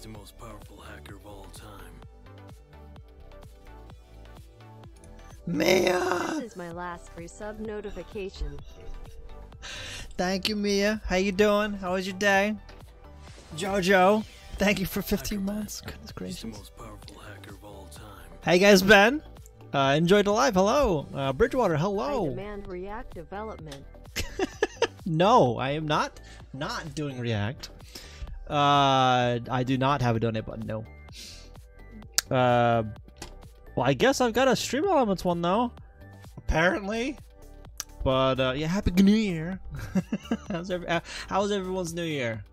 the most powerful hacker of all time. Mia! This is my last resub notification. Thank you, Mia. How you doing? How was your day? Jojo, thank you for 15 months. Goodness He's gracious. the most powerful hacker of all time. How you guys been? Enjoyed the live. Hello. Bridgewater, I hello. demand React development. No, I am not doing React. I do not have a donate button, no. Well, I guess I've got a Stream Elements one, though. Apparently. But, yeah, Happy New Year. How's everyone's New Year?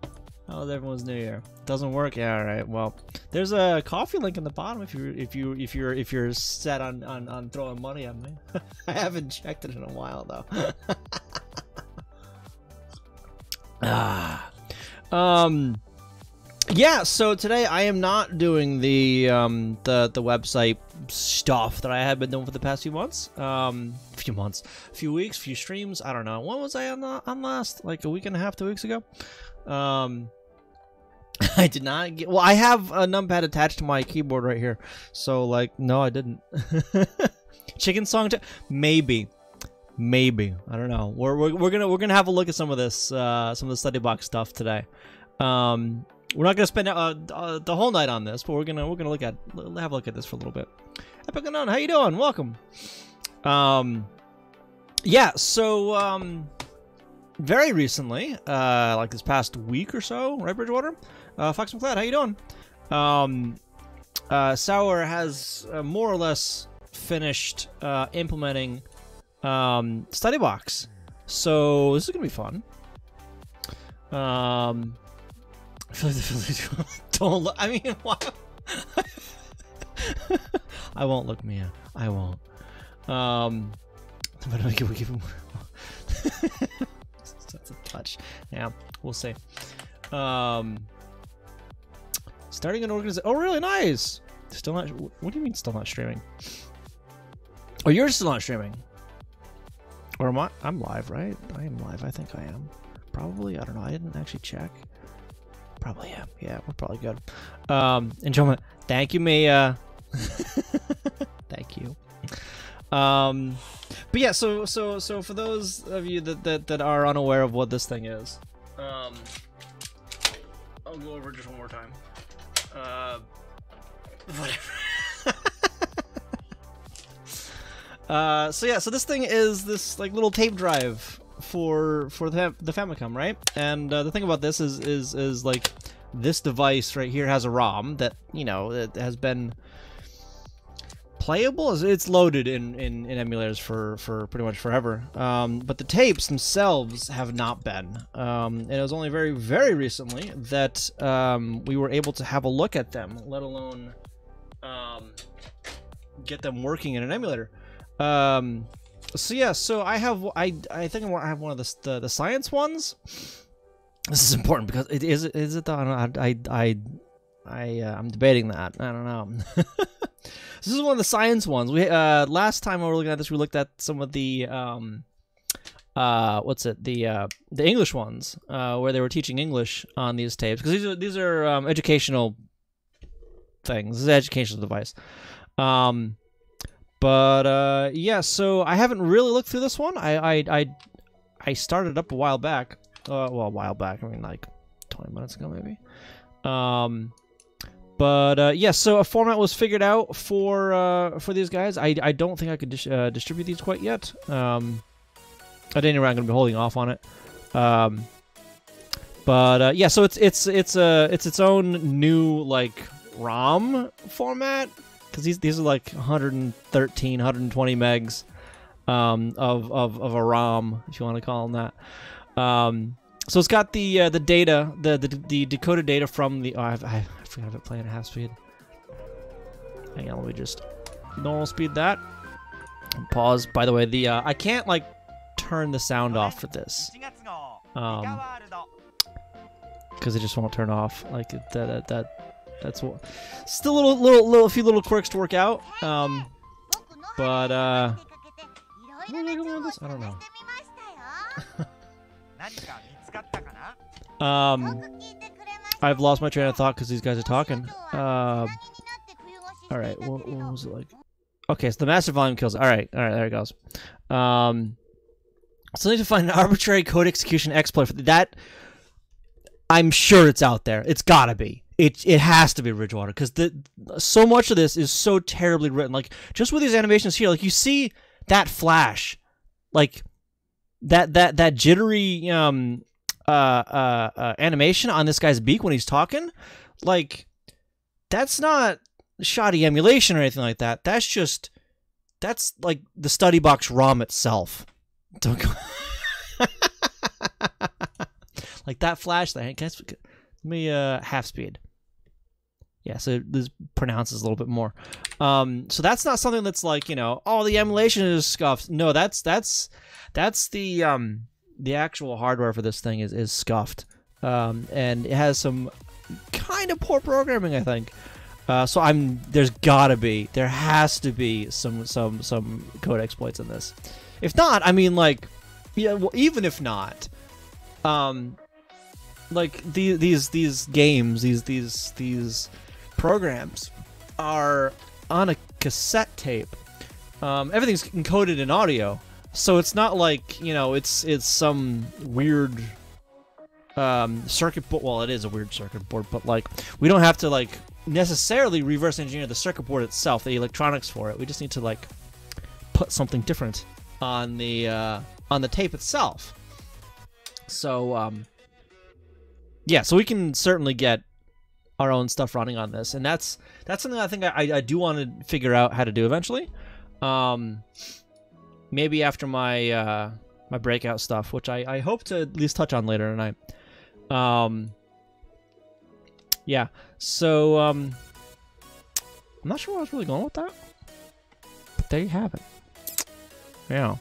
How's everyone's New Year? Doesn't work? Yeah, alright, well. There's a coffee link in the bottom if you're set on throwing money at me. I haven't checked it in a while, though. Yeah, so today I am not doing the website stuff that I had been doing for the past few months. Few weeks, few streams, I don't know. When was I on last? Like a week and a half, 2 weeks ago? I did not get, well, I have a numpad attached to my keyboard right here. So like, no, I didn't. Chicken song, maybe. I don't know. We're gonna have a look at some of this, some of the StudyBox stuff today. We're not gonna spend the whole night on this, but we're gonna have a look at this for a little bit. Epic Unknown, how you doing? Welcome. Yeah. So very recently, like this past week or so, right, Bridgewater? Fox McCloud, how you doing? Sour has more or less finished implementing StudyBox, so this is gonna be fun. Don't look. I mean, why? I won't look, Mia. I won't. But we give him. That's a touch. Yeah, we'll see. Starting an organization. Oh, really nice. Still not. What do you mean, still not streaming? Oh, you're still not streaming. Or am I? I'm live, right? I am live. I think I am. Probably. I don't know. I didn't actually check. Probably am. Yeah, we're probably good. Enjoyment. Thank you, Mia. Thank you. But yeah, so for those of you that are unaware of what this thing is, I'll go over it just one more time. Whatever. So yeah, so this thing is this like little tape drive for the Famicom, right? And the thing about this is like this device right here has a ROM that, you know, it has been playable. It's loaded in emulators for pretty much forever. But the tapes themselves have not been. And it was only very, very recently that we were able to have a look at them, let alone get them working in an emulator. So yeah, so I think I have one of the science ones. This is important because is it though? I'm debating that. I don't know. This is one of the science ones. We last time we were looking at this, we looked at some of the the English ones where they were teaching English on these tapes, because these are educational things. This is an educational device. But yeah, so I haven't really looked through this one. I started up a while back. Well, a while back. I mean, like 20 minutes ago, maybe. But yeah, so a format was figured out for these guys. I don't think I could distribute these quite yet. At any rate, I'm gonna be holding off on it. But yeah, so it's its own new like ROM format, because these are like 113, 120 megs of a ROM, if you want to call them that. So it's got the data, the decoded data from the. Oh, I forgot about playing at half speed. Hang on, let me just normal speed that. And pause. By the way, the I can't like turn the sound off for this, because it just won't turn off. Like that's what. Still a few little quirks to work out. But what am I doing with this? I don't know. I've lost my train of thought because these guys are talking. All right, what was it like? Okay, so the master volume kills. All right, there it goes. So I need to find an arbitrary code execution exploit for that. I'm sure it's out there. It's gotta be. It has to be Ridgewater because so much of this is so terribly written. Like just with these animations here, like you see that flash, like that jittery animation on this guy's beak when he's talking, like that's not shoddy emulation or anything like that. That's like the StudyBox ROM itself. Don't go. Like that flash thing. Let me half speed. Yeah, so this pronounces a little bit more. So that's not something that's like, you know, oh, the emulation is scuffed. No, that's the actual hardware for this thing is scuffed. And it has some kind of poor programming, I think. So there has to be some code exploits in this. If not, I mean, like, yeah, well, even if not, like these games, these programs are on a cassette tape. Everything's encoded in audio, so it's not like, you know, it's some weird circuit board. Well, it is a weird circuit board, but like we don't have to like necessarily reverse engineer the circuit board itself, the electronics for it. We just need to like put something different on the tape itself. So yeah, so we can certainly get our own stuff running on this, and that's something I think I do want to figure out how to do eventually. Maybe after my my breakout stuff, which I hope to at least touch on later tonight. Yeah, so I'm not sure where I was really going with that, but there you have it. Yeah.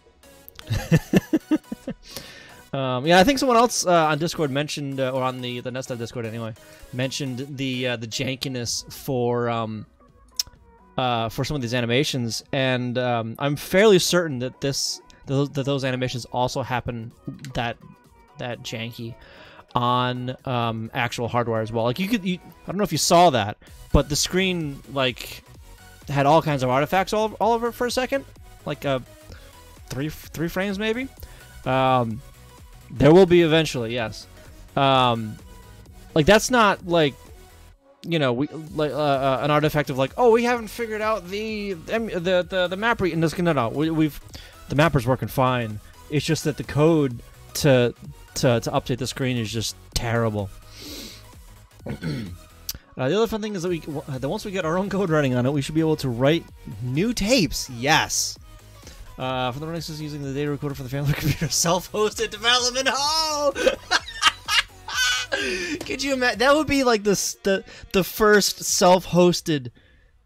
Yeah, I think someone else on Discord mentioned, or on the NetStuff Discord anyway, mentioned the jankiness for some of these animations, and I'm fairly certain that those animations also happen that janky on actual hardware as well. Like I don't know if you saw that, but the screen like had all kinds of artifacts all over it for a second, like three frames maybe. There will be eventually, yes. Like that's not like, you know, we like an artifact of like, oh, we haven't figured out the map read. No, the mapper's working fine. It's just that the code to update the screen is just terrible. The other fun thing is that once we get our own code running on it, we should be able to write new tapes. Yes. For the Linux is using the data recorder for the family computer self-hosted development. Oh! Could you imagine? That would be like the first self-hosted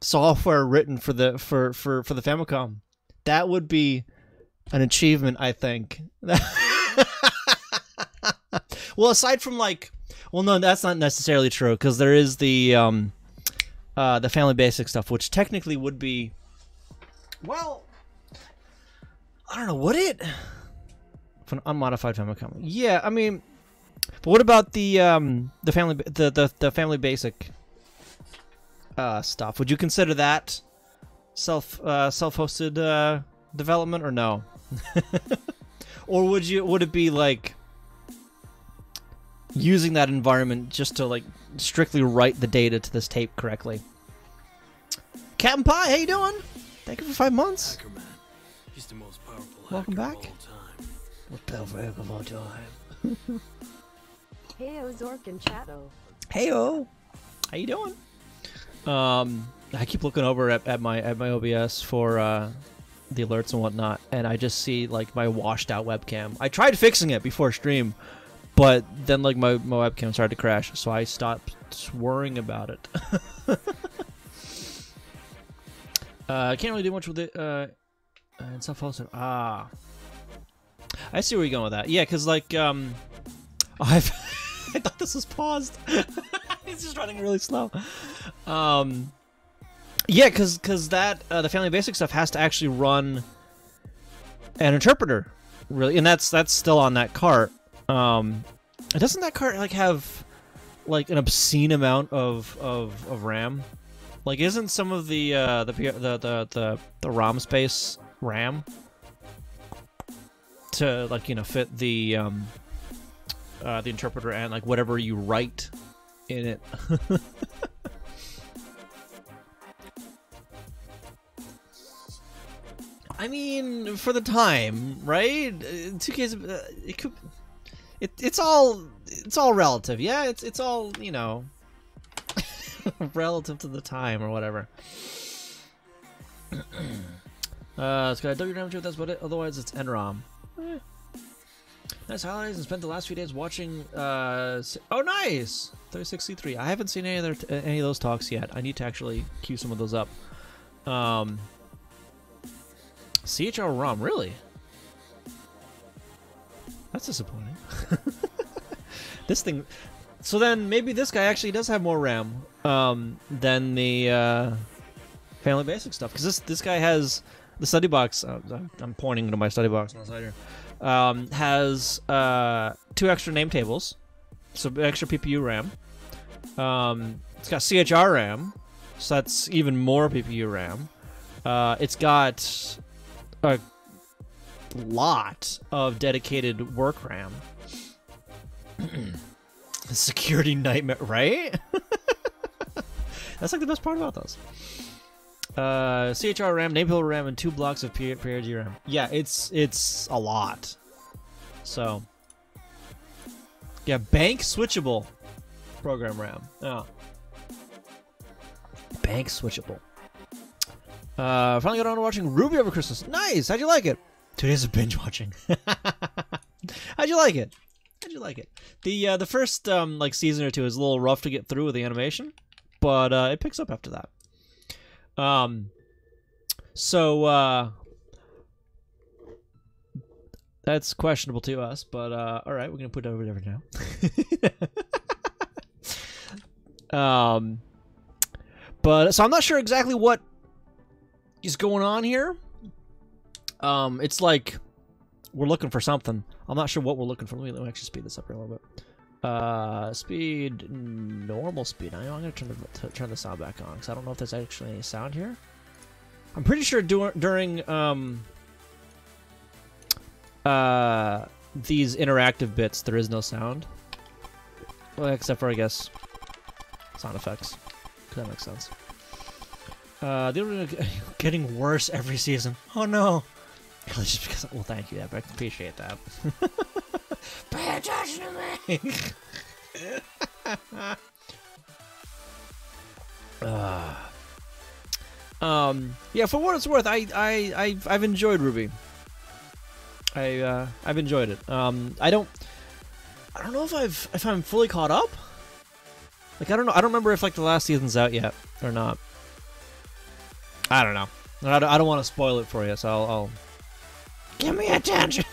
software written for the Famicom. That would be an achievement, I think. Well, aside from like, well, no, that's not necessarily true because there is the Family Basic stuff, which technically would be, well, I don't know, would it? For an unmodified Famicom, yeah. I mean, but what about the Family Basic stuff? Would you consider that self-hosted development or no? Or would it be like using that environment just to like strictly write the data to this tape correctly? Captain Pie, how you doing? Thank you for 5 months. Hackerman. He's the most powerful Welcome hacker back. of all time. Most powerful hacker of all time. Heyo Zork and Chatto. Heyo, how you doing? I keep looking over at my OBS for the alerts and whatnot, and I just see like my washed out webcam. I tried fixing it before stream, but then like my webcam started to crash, so I stopped worrying about it. I can't really do much with it. And self-hosted. Ah, I see where you're going with that. Yeah, because like I thought this was paused. It's just running really slow. Yeah, because that the Family Basic stuff has to actually run an interpreter, really, and that's still on that cart. Doesn't that cart like have like an obscene amount of RAM? Like, isn't some of the ROM space RAM to, like, you know, fit the interpreter and like whatever you write in it? I mean, for the time, right? 2K's it could. It's all relative. Yeah, it's all, you know, relative to the time or whatever. It's got a WRAM to it, that's about it. Otherwise, it's NROM. Nice holidays and spent the last few days watching. Oh, nice! 36C3. I haven't seen any of those talks yet. I need to actually queue some of those up. CHR ROM, really? That's disappointing. This thing. So then maybe this guy actually does have more RAM than the Family Basic stuff, because this guy has the StudyBox. I'm pointing to my StudyBox on the side here. Has 2 extra name tables, so extra PPU RAM. It's got CHR RAM, so that's even more PPU RAM. It's got a lot of dedicated work RAM. Security nightmare, right? That's like the best part about those. CHR RAM, nametable RAM, and 2 blocks of PRG RAM. Yeah, it's a lot. So, yeah, bank switchable program RAM. Yeah, bank switchable. Finally got on to watching Ruby over Christmas. Nice. How'd you like it? 2 days of binge watching. How'd you like it? How'd you like it? The first like season or 2 is a little rough to get through with the animation, but it picks up after that. So that's questionable to us, but all right, we're gonna put it over there now. But so I'm not sure exactly what is going on here. It's like we're looking for something. I'm not sure what we're looking for. Let me actually speed this up here a little bit. Speed, normal speed. I'm gonna turn the sound back on because I don't know if there's actually any sound here. I'm pretty sure during these interactive bits there is no sound. Well, except for, I guess, sound effects. That makes sense. They're getting worse every season. Oh no! Just because. Well, thank you, Epic. Appreciate that. Pay attention to me. Yeah. For what it's worth, I've enjoyed Ruby. I've enjoyed it. I don't know if I'm fully caught up. Like, I don't know. I don't remember if like the last season's out yet or not. I don't know. I don't want to spoil it for you, so I'll give me attention.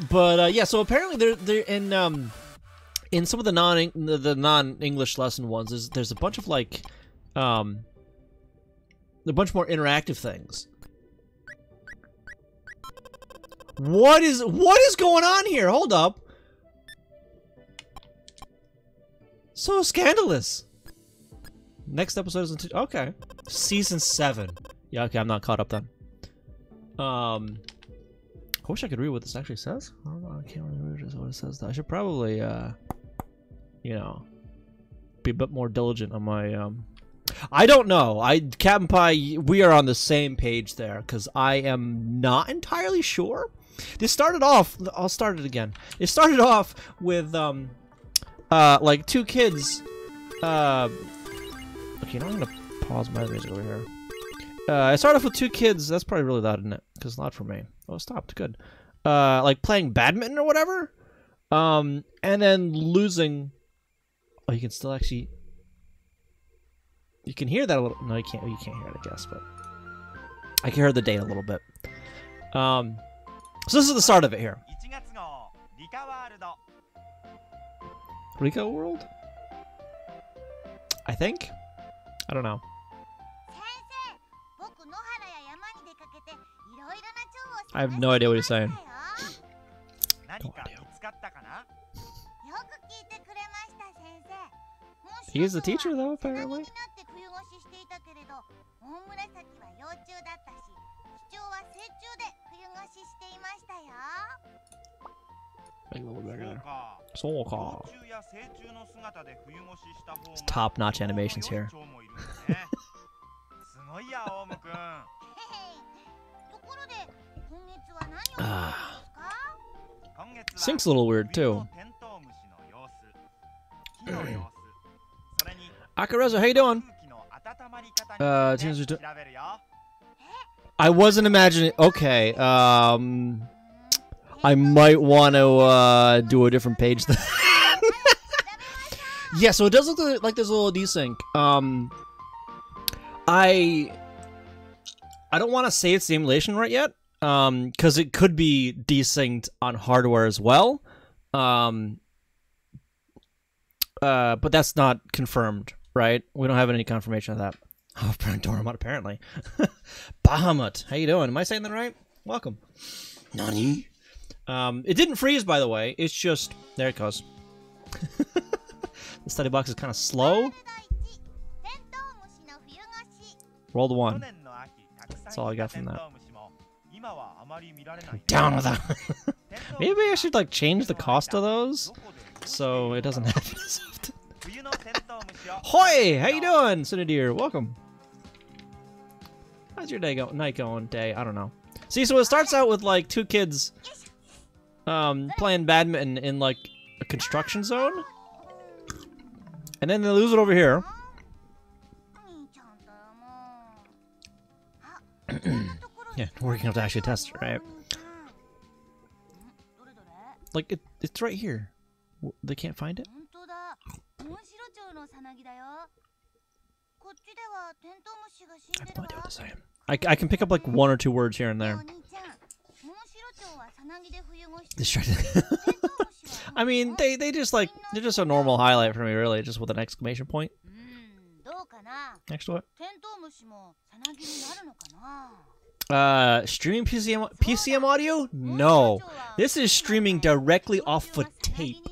But yeah, so apparently they're in some of the non-English lesson ones. There's a bunch of like a bunch more interactive things. What is going on here? Hold up. So scandalous. Next episode is okay. Season 7. Yeah, okay, I'm not caught up then. I wish I could read what this actually says. I don't know, I can't really read what it says though. I should probably you know, be a bit more diligent on my I don't know. Captain Pie, we are on the same page there, because I am not entirely sure. This started off, I'll start it again. It started off with like 2 kids. Okay, now I'm gonna pause my music over here. I started off with 2 kids. That's probably really loud, isn't it? Because it's not for me. Oh, it stopped. Good. Like playing badminton or whatever. And then losing. Oh, you can still actually. You can hear that a little. No, you can't. You can't hear it, I guess, but I can hear the data a little bit. So this is the start of it here. Rika World? I think? I don't know. I have no idea what he's saying. No idea. He is the teacher though, apparently. Make it a little bigger there. Soul Call. It's top-notch animations here. Sync's a little weird too. Akarezo, how you doing? I wasn't imagining. Okay, I might want to do a different page. Yeah, so it does look like there's a little desync. I don't want to say it's the emulation right yet, because it could be desynced on hardware as well. But that's not confirmed, right? We don't have any confirmation of that. Oh, Doraemon, apparently. Bahamut, how you doing? Am I saying that right? Welcome. Nani? It didn't freeze, by the way. It's just... There it goes. The study box is kind of slow. Roll the 1. That's all I got from that. I'm down with that. Maybe I should, like, change the cost of those so it doesn't happen as often. Hoi! How you doing, Cinedeer? Welcome. How's your night going? Day? I don't know. See, so it starts out with, like, 2 kids playing badminton in, like, a construction zone. And then they lose it over here. Yeah, working up to actually test it, right? Like, it's right here. They can't find it? I have no idea what to say. I can pick up like 1 or 2 words here and there. I mean, they just like, they're just a normal highlight for me, really, just with an exclamation point next to it. Streaming PCM audio? No. This is streaming directly off of tape.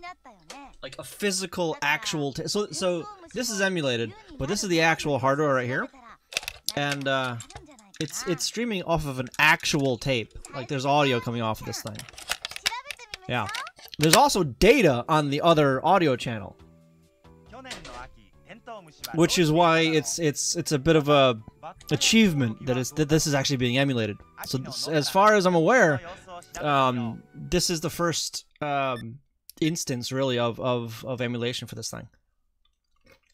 Like a physical, actual tape. So this is emulated, but this is the actual hardware right here. And it's streaming off of an actual tape. Like there's audio coming off of this thing. Yeah. There's also data on the other audio channel. Which is why it's a bit of a achievement that this is actually being emulated. So as far as I'm aware, this is the first instance really of emulation for this thing.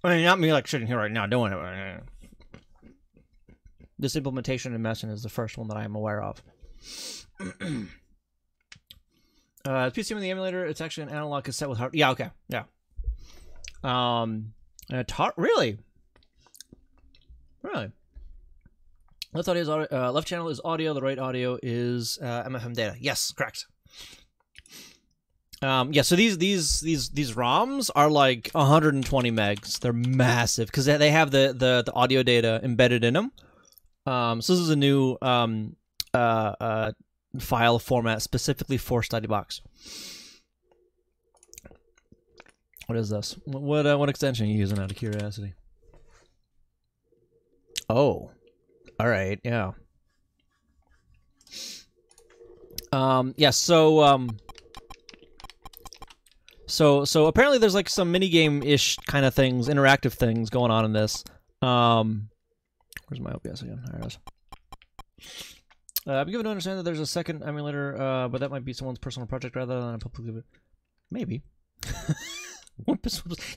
I mean, not me like sitting here right now doing it. This implementation in Messen is the first one that I am aware of. PCM in the emulator, it's actually an analog cassette with hard. Yeah, okay, yeah. Really? Left audio is audio, left channel is audio. The right audio is MFM data. Yes, correct. Yeah. So these ROMs are like 120 megs. They're massive because they have the audio data embedded in them. So this is a new file format specifically for StudyBox. What is this? What extension are you using out of curiosity? Oh, all right, yeah. Yeah. So apparently there's like some minigame-ish kind of things, interactive things going on in this. Where's my OBS again? There it is. I'm given to understand that there's a second emulator, but that might be someone's personal project rather than a public. Maybe.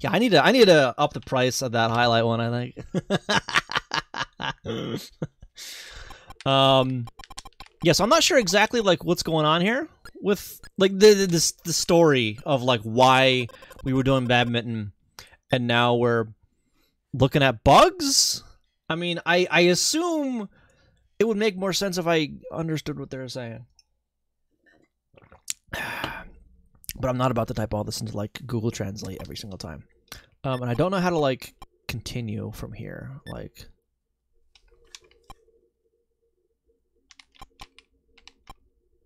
Yeah, I need to up the price of that highlight one, I think. Yeah, so I'm not sure exactly like what's going on here with like the story of like why we were doing badminton and now we're looking at bugs. I mean, I assume it would make more sense if I understood what they were saying. But I'm not about to type all this into like Google Translate every single time. And I don't know how to like continue from here. Like,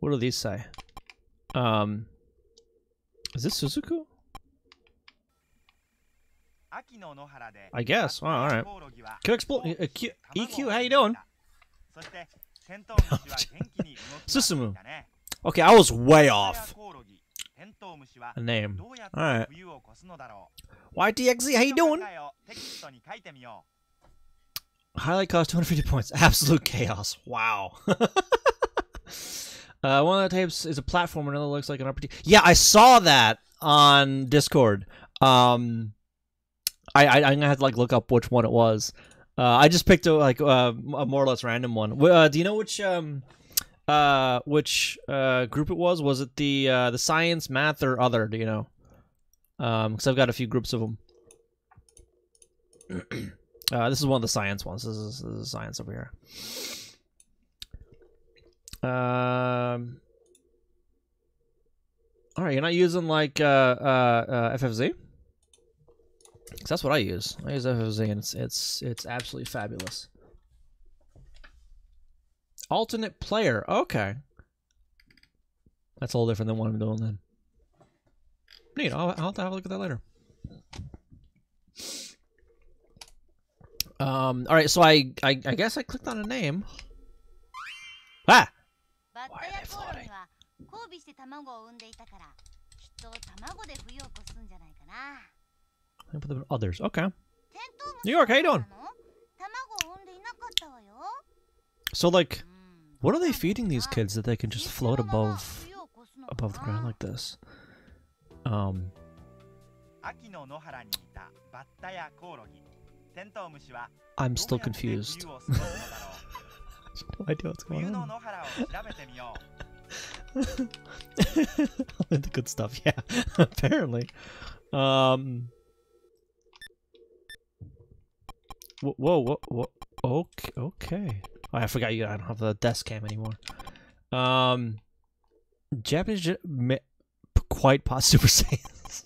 what do these say? Is this Suzuku? I guess. Oh, all right. EQ, how you doing? Susumu. Okay, I was way off. A name. Alright. YTXZ, how you doing? Highlight cost 250 points. Absolute chaos. Wow. One of the tapes is a platform, another looks like an RPG. Yeah, I saw that on Discord. I'm gonna have to like look up which one it was. I just picked a more or less random one. Do you know which group it was? Was it the science, math, or other? Do you know? Because I've got a few groups of them. This is one of the science ones. This is science over here. All right, you're not using like FFZ? Because that's what I use. I use FFZ, and it's absolutely fabulous. Alternate player. Okay. That's a little different than what I'm doing then. Neat. I'll have to have a look at that later. All right. So I guess I clicked on a name. Ah. Why are they floating? I put them in others. Okay. New York, how you doing? So like, what are they feeding these kids that they can just float above the ground like this? I'm still confused. No idea what's going on. The good stuff, yeah. Apparently. Whoa. Okay. Oh, I forgot I don't have the desk cam anymore. Japanese quite past Super Saiyans.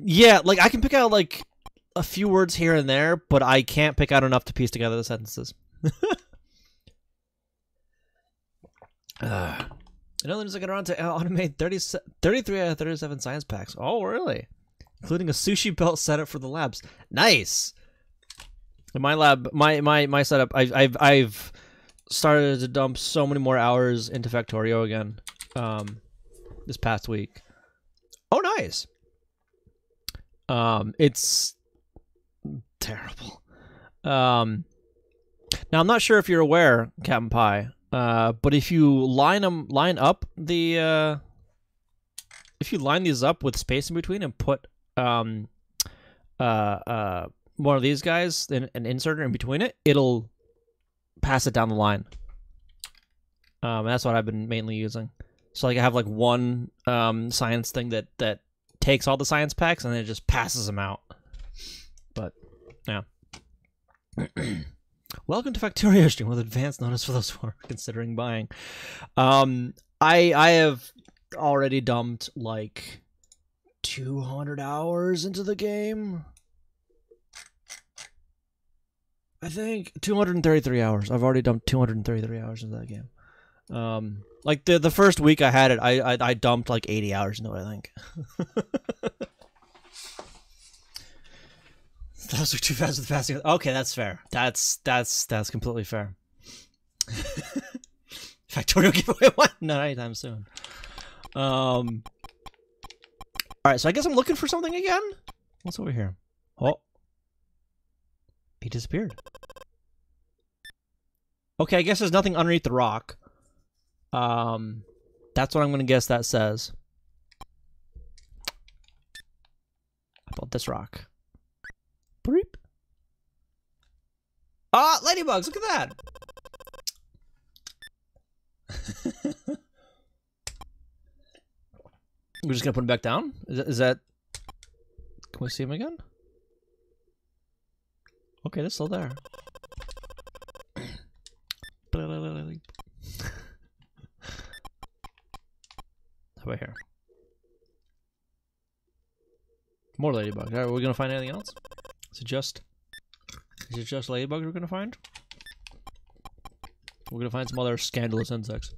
Yeah, like I can pick out like a few words here and there, but I can't pick out enough to piece together the sentences. Another news I got around to automate 33 out of 37 science packs. Oh, really? Including a sushi belt setup for the labs. Nice. In my lab, my setup, I've started to dump so many more hours into Factorio again. This past week. Oh, nice. It's terrible. Now I'm not sure if you're aware, Captain Pie. But if you line these up with space in between and put one of these guys, an inserter in between it, it'll pass it down the line. And that's what I've been mainly using. So like I have like one science thing that takes all the science packs and then it just passes them out. But yeah. Welcome to Factorio Stream with advance notice for those who are considering buying. I have already dumped like 200 hours into the game. I think 233 hours. I've already dumped 233 hours into that game. Like the first week I had it, I dumped like 80 hours into it, I think. Those are too fast with passing. Okay, that's fair. That's completely fair. Factorio giveaway one? Not anytime soon. All right, so I guess I'm looking for something again. What's over here? Oh, he disappeared. Okay, I guess there's nothing underneath the rock. That's what I'm gonna guess that says. How about this rock? Beep. Ah, ladybugs! Look at that. We're just gonna put him back down. Is that? Can we see him again? Okay, they're still there. How about here? More ladybugs. Are we gonna find anything else? Is it just ladybugs we're gonna find? We're gonna find some other scandalous insects.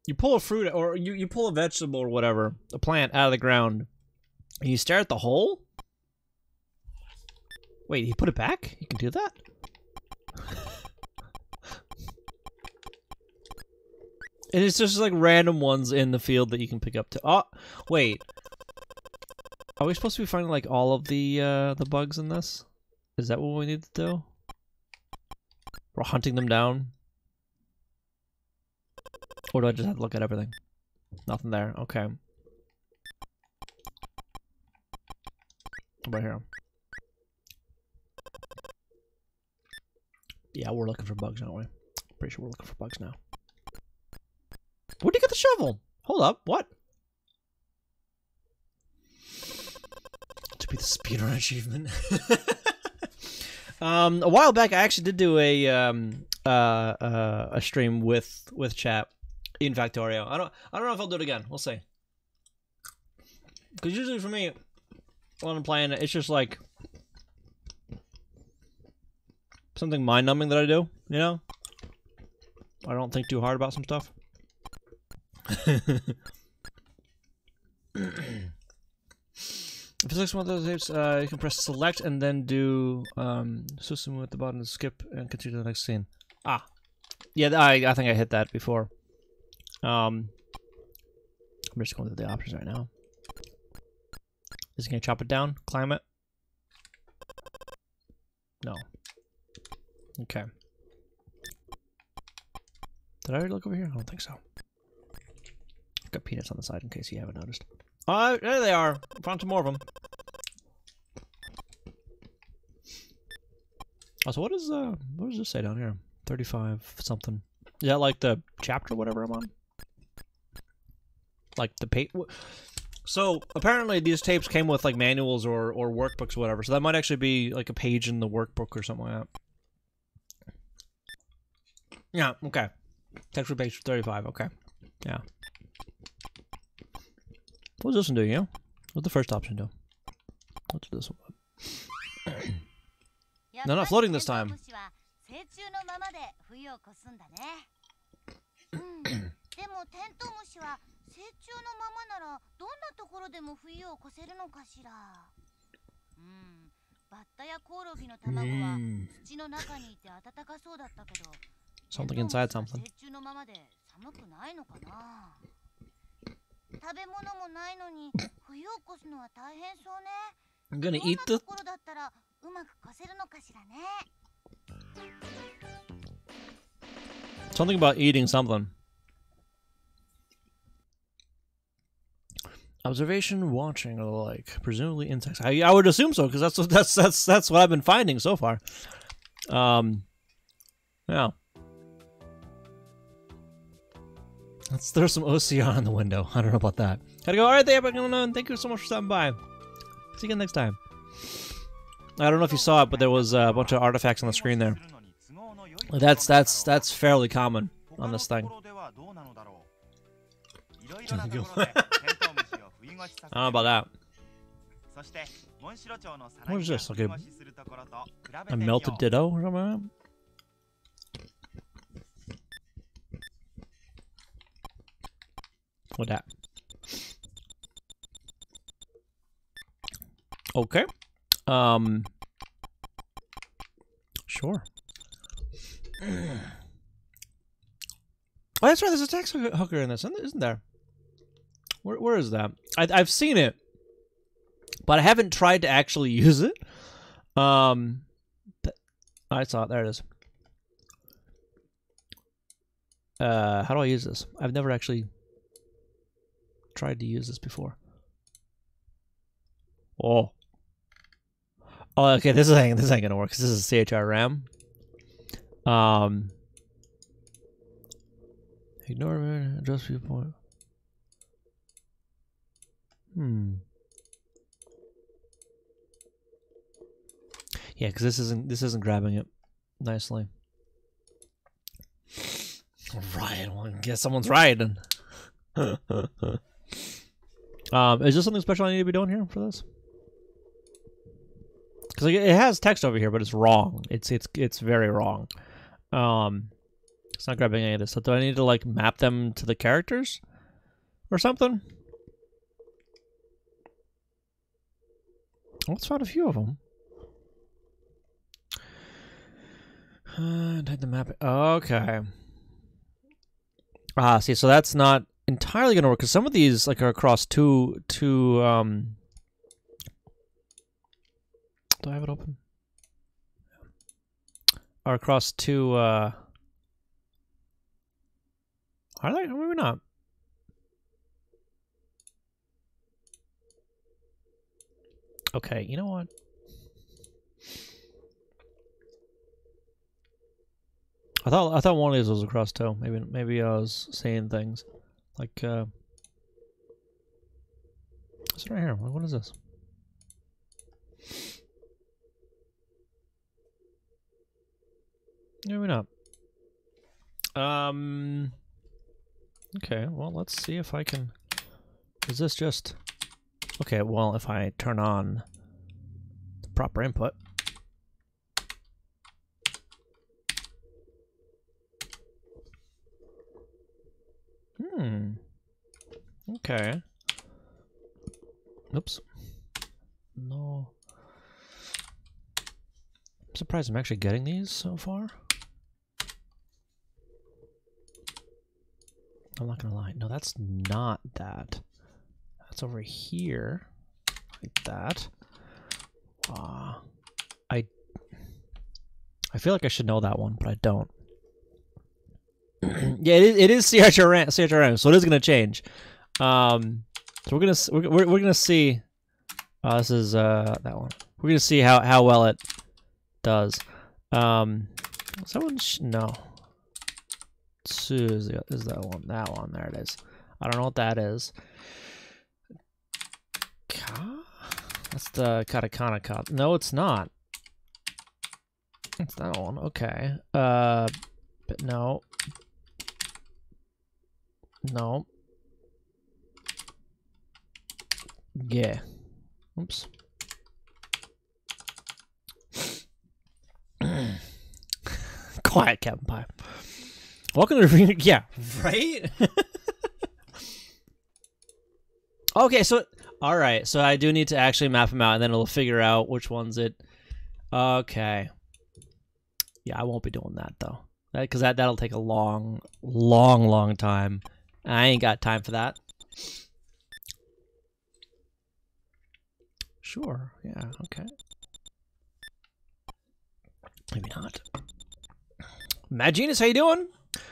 You pull a fruit, or you pull a vegetable or whatever, a plant out of the ground, and you stare at the hole? Wait, you put it back? You can do that? And it's just like random ones in the field that you can pick up to. Oh, wait. Are we supposed to be finding like all of the bugs in this? Is that what we need to do? We're hunting them down? Or do I just have to look at everything? Nothing there. Okay. Right here. Yeah, we're looking for bugs, aren't we? Pretty sure we're looking for bugs now. Where'd you get the shovel? Hold up, what? To be the speedrun achievement. A while back, I actually did do a stream with chat in Factorio. I don't know if I'll do it again. We'll see. Because usually for me, when I'm playing, it's just like something mind-numbing that I do. You know, I don't think too hard about some stuff. If it's like one of those tapes, you can press select and then do system at the bottom to skip and continue to the next scene. Ah, yeah, I think I hit that before. I'm just going through the options right now. Is it gonna chop it down? Climb it? No. Okay. Did I already look over here? I don't think so. Got peanuts on the side in case you haven't noticed. Oh, there they are. I found some more of them. Oh, so what does this say down here? 35 something. Is that like the chapter, whatever I'm on? Like the page. So apparently these tapes came with like manuals or workbooks or whatever. So that might actually be like a page in the workbook or something like that. Yeah. Okay. Text for page 35. Okay. Yeah. What does this one do, you know? What's the first option do? What's this one? No, not floating this time. Something inside something. I'm gonna eat the... Something about eating something. Observation, watching, or like presumably insects. I would assume so because that's what I've been finding so far. Yeah. There's some OCR in the window. I don't know about that. Gotta go. All right, there. Thank you so much for stopping by. See you again next time. I don't know if you saw it, but there was a bunch of artifacts on the screen there. That's fairly common on this thing. I don't know about that. What is this? Like a melted ditto or something like that? What that? Okay. Sure. Oh, that's right. There's a text hooker in this, isn't there? Where is that? I've seen it, but I haven't tried to actually use it. I saw it. There it is. How do I use this? I've never actually tried to use this before. Oh. Oh, okay. This ain't gonna work. 'Cause this is CHR RAM. Ignore adjust viewpoint. Yeah, because this isn't grabbing it nicely. Right. Well, I guess someone's riding. Is this something special I need to be doing here for this? Because like, it has text over here, but it's wrong. It's very wrong. It's not grabbing any of this. So do I need to like map them to the characters or something? Let's find a few of them. Take the map. Okay. Ah, see, so that's not entirely gonna work because some of these like are across two. Do I have it open? Are across two. Are they? Or maybe not. Okay, you know what? I thought one of these was across two. Maybe I was saying things like it's right here. What is this? Maybe not. Okay, well, let's see if I can. Is this just okay? Well, if I turn on the proper input. Okay. Oops. No. I'm surprised I'm actually getting these so far. I'm not gonna lie. No, that's not that. That's over here. Like that. I feel like I should know that one, but I don't. Yeah, it is CHRM, so it is gonna change. So we're gonna see. This is that one. We're gonna see how well it does. Someone no. Is that one? That one. There it is. I don't know what that is. That's the katakana. No, it's not. It's that one. Okay. But no. No. Yeah. Oops. Quiet, Captain Pie. Welcome to yeah, right? Okay, so all right, so I do need to actually map them out, and then it'll figure out which one's it. Okay. Yeah, I won't be doing that though, because that'll take a long time. I ain't got time for that. Sure. Yeah. Okay. Maybe not. Mad Genius, how you doing?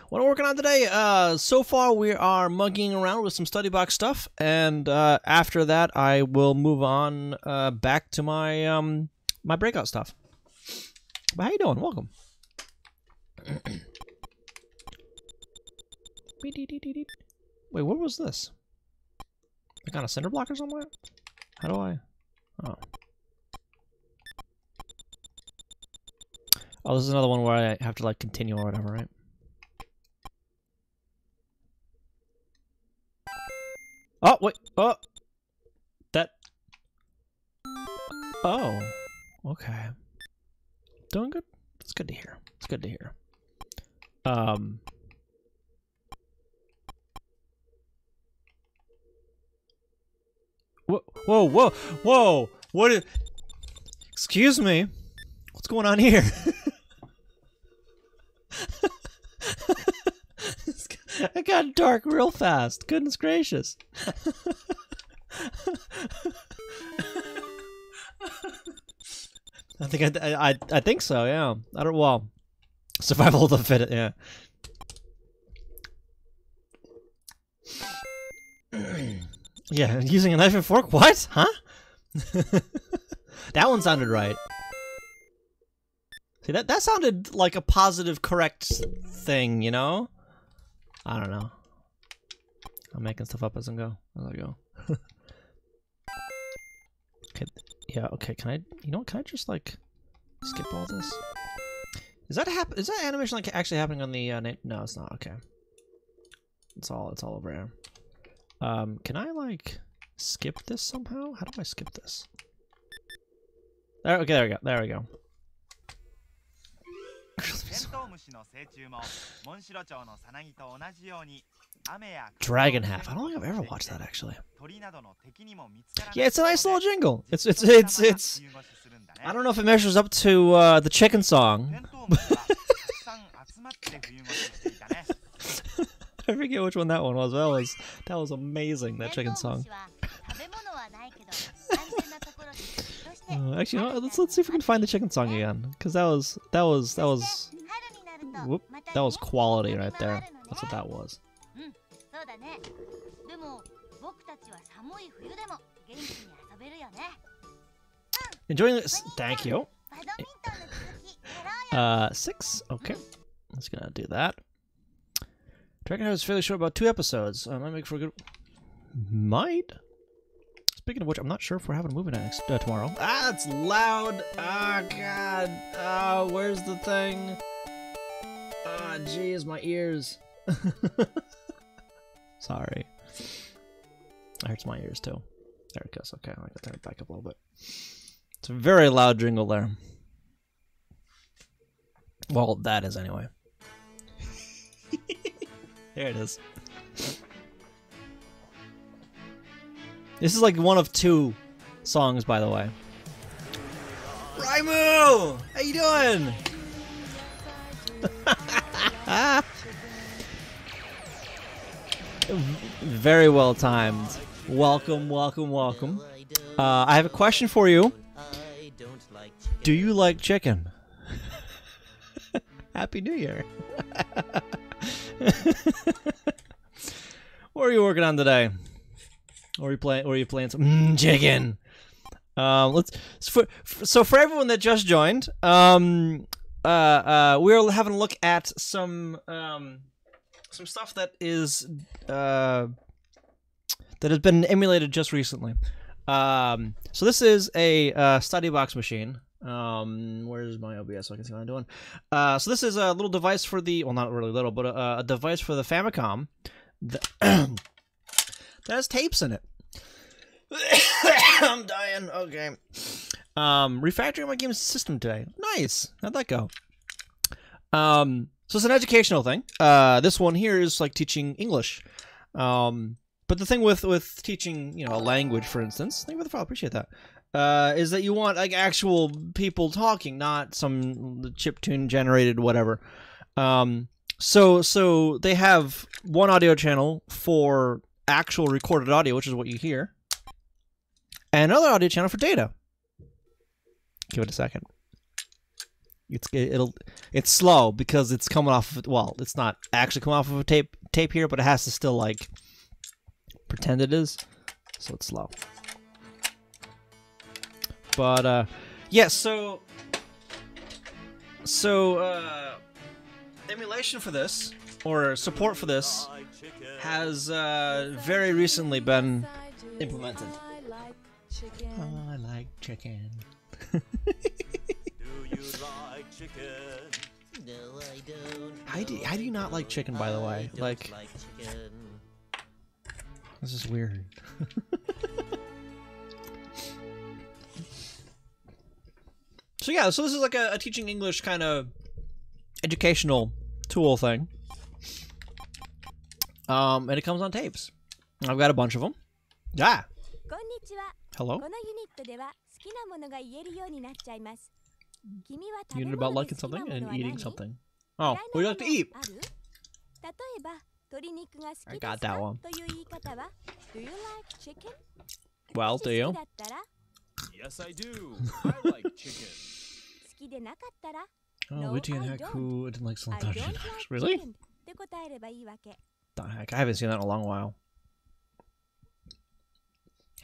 What I'm working on today? So far we are mugging around with some StudyBox stuff, and after that I will move on back to my my breakout stuff. But how you doing? Welcome. Wait, what was this? I got a cinder block or somewhere? How do I? Oh. Oh, this is another one where I have to like continue or whatever, right? Oh, wait. Oh. That. Oh. Okay. Doing good? It's good to hear. It's good to hear. Whoa, whoa, whoa, whoa! What is... Excuse me? What's going on here? It got dark real fast. Goodness gracious. I think so, yeah. I don't, well, survival of the fittest, yeah. Yeah, using a knife and fork? What? Huh? That one sounded right. See, that sounded like a positive, correct thing, you know? I don't know. I'm making stuff up as I go. Okay, yeah, okay, can I, you know what, can I just, like, skip all this? Is that animation, like, actually happening on the, no, it's not, okay. It's all over here. Can I, like, skip this somehow? How do I skip this? There, okay, there we go. Dragon Half. I don't think I've ever watched that actually. Yeah, it's a nice little jingle. It's. I don't know if it measures up to the chicken song. I forget which one that one was. That was amazing. That chicken song. Actually, you know, let's see if we can find the chicken song again, because that was quality right there. That's what that was. Enjoying this? Thank you. 6. Okay, let's gonna do that. Dragon Heart is fairly short, about 2 episodes. Might make for a good. Might. Speaking of which, I'm not sure if we're having a movie night next tomorrow. Ah, it's loud. Oh god. Oh, where's the thing? Ah, jeez, my ears. Sorry. That hurts my ears too. There it goes. Okay, I gotta turn it back up a little bit. It's a very loud jingle there. Well, that is anyway. There it is. This is like one of 2 songs, by the way. Raimu! How you doing? Very well timed. Welcome, welcome, welcome. I have a question for you. Do you like chicken? Happy New Year. What are you working on today? Or are you playing some chicken? So for everyone that just joined, we're having a look at some stuff that is that has been emulated just recently. So this is a StudyBox machine. Where's my OBS so I can see what I'm doing? So this is a little device for the, well, not really little, but a device for the Famicom that, that has tapes in it. I'm dying. Okay. Refactoring my game system today. Nice. How'd that go? So it's an educational thing. This one here is like teaching English. But the thing with teaching, you know, a language, for instance, thank you for the file, appreciate that. Is that you want like actual people talking, not some chiptune generated whatever. So they have one audio channel for actual recorded audio, which is what you hear, and another audio channel for data. Give it a second. It's slow because it's coming off of, well, it's not actually coming off of a tape here, but it has to still like pretend it is, so it's slow. But yeah, so emulation for this, or support for this, has very recently been implemented. Oh, I like chicken. Do you like chicken? No, I don't. How do you not like chicken, by the way? Like this is weird. So yeah, so this is like a teaching English kind of educational tool thing. And it comes on tapes. I've got a bunch of them. Yeah. Hello. Unit about liking something and eating something. Oh, what do you like to eat? I got that one. Do you like chicken? Well, do you? Yes, I do. I like chicken. Oh, Witty and Haku didn't like some Dungeon. Really? The heck? I haven't seen that in a long while.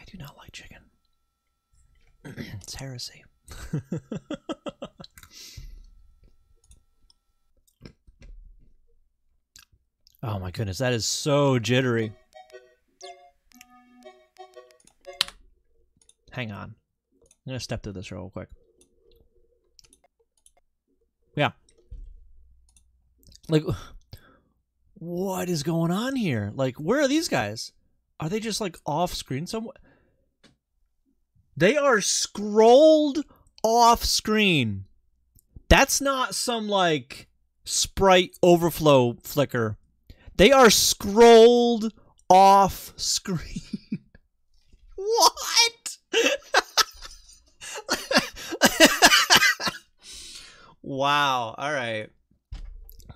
I do not like chicken. It's heresy. Oh my goodness, that is so jittery. Hang on. I'm gonna step through this real quick. Yeah. Like, what is going on here? Like, where are these guys? Are they just like off screen somewhere? They are scrolled off screen. That's not some like sprite overflow flicker. They are scrolled off screen. What? Wow. All right.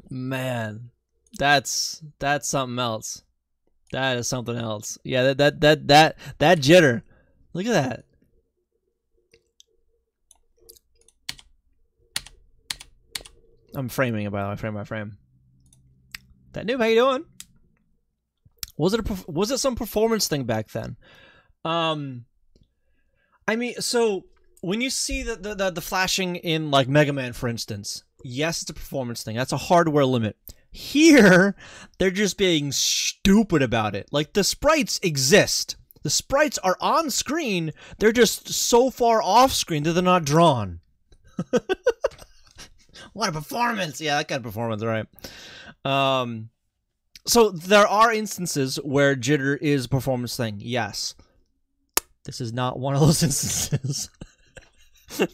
Man, that's something else. That is something else. Yeah, that jitter. Look at that. I'm framing it, by the way, frame by frame. That noob, how you doing? Was it some performance thing back then? I mean, so when you see the flashing in like Mega Man, for instance, yes, it's a performance thing. That's a hardware limit. Here, they're just being stupid about it. Like, the sprites exist. The sprites are on screen. They're just so far off screen that they're not drawn. What a performance! Yeah, that kind of performance, right? So there are instances where jitter is a performance thing. Yes. This is not one of those instances.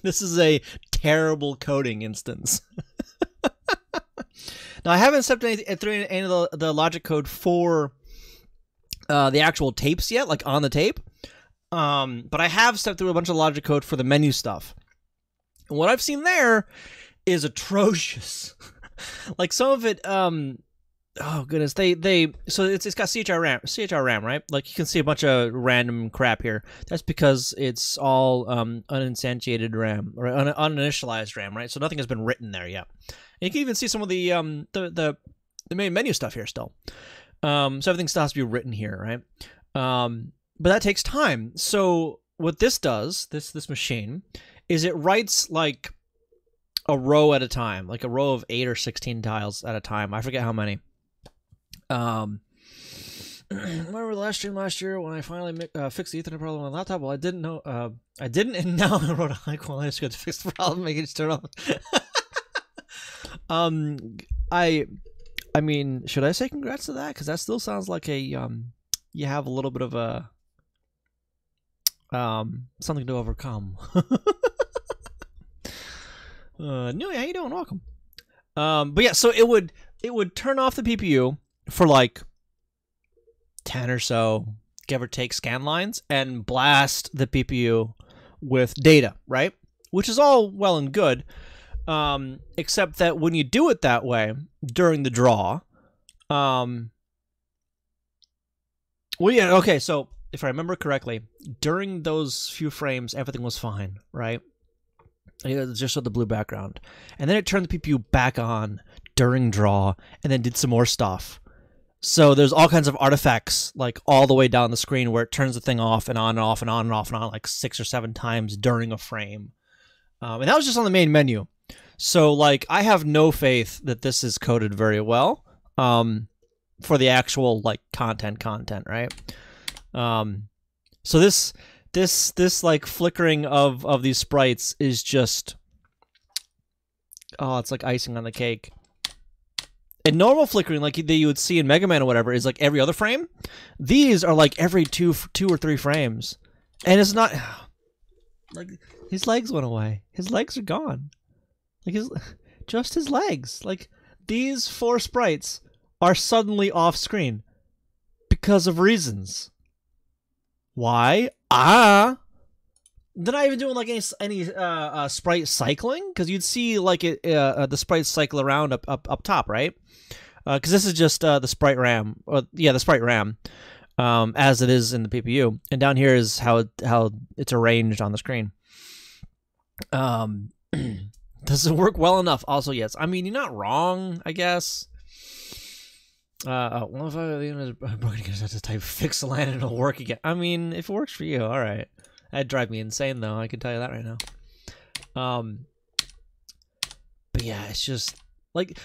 This is a terrible coding instance. Now, I haven't stepped through any of the logic code for the actual tapes yet, like on the tape. But I have stepped through a bunch of logic code for the menu stuff. And what I've seen there is atrocious. Like, some of it, oh goodness, so it's got CHR RAM, right? Like, you can see a bunch of random crap here. That's because it's all uninstantiated RAM, or uninitialized RAM, right? So nothing has been written there yet. And you can even see some of the main menu stuff here still. So everything still has to be written here, right? But that takes time. So what this does, this machine, is it writes like a row at a time, like a row of 8 or 16 tiles at a time. I forget how many. Remember the last stream last year when I finally fixed the Ethernet problem on the laptop? Well, I didn't know. I didn't, and now I wrote a high quality script to fix the problem, make it just turn off. I mean, should I say congrats to that? Because that still sounds like a you have a little bit of a something to overcome. Newey, how you doing? Welcome. But yeah, so it would turn off the PPU for like 10 or so, give or take, scan lines and blast the PPU with data, right? Which is all well and good, except that when you do it that way during the draw, well, yeah, okay, so if I remember correctly, during those few frames, everything was fine, right? It just showed the blue background. And then it turned the PPU back on during draw, and then did some more stuff. So there's all kinds of artifacts, like all the way down the screen, where it turns the thing off and on and off and on and off and on, like 6 or 7 times during a frame. And that was just on the main menu. So, like, I have no faith that this is coded very well for the actual, like, content, right? So this like flickering of these sprites is just, oh, it's like icing on the cake. And normal flickering, like that you would see in Mega Man or whatever, is like every other frame. These are like every two or three frames, and it's not like his legs went away. His legs are gone. Like just his legs. Like, these 4 sprites are suddenly off screen because of reasons. Why? They're not even doing like any sprite cycling, because you'd see like the sprites cycle around up top, right? Because this is just the sprite RAM, the sprite RAM, as it is in the PPU, and down here is how it's arranged on the screen. Does it work well enough? Also, yes. I mean, you're not wrong, I guess. Well, if I'm broken, I have to type fix the land and it'll work again. I mean, if it works for you, all right. That'd drive me insane, though. I can tell you that right now. But yeah, it's just like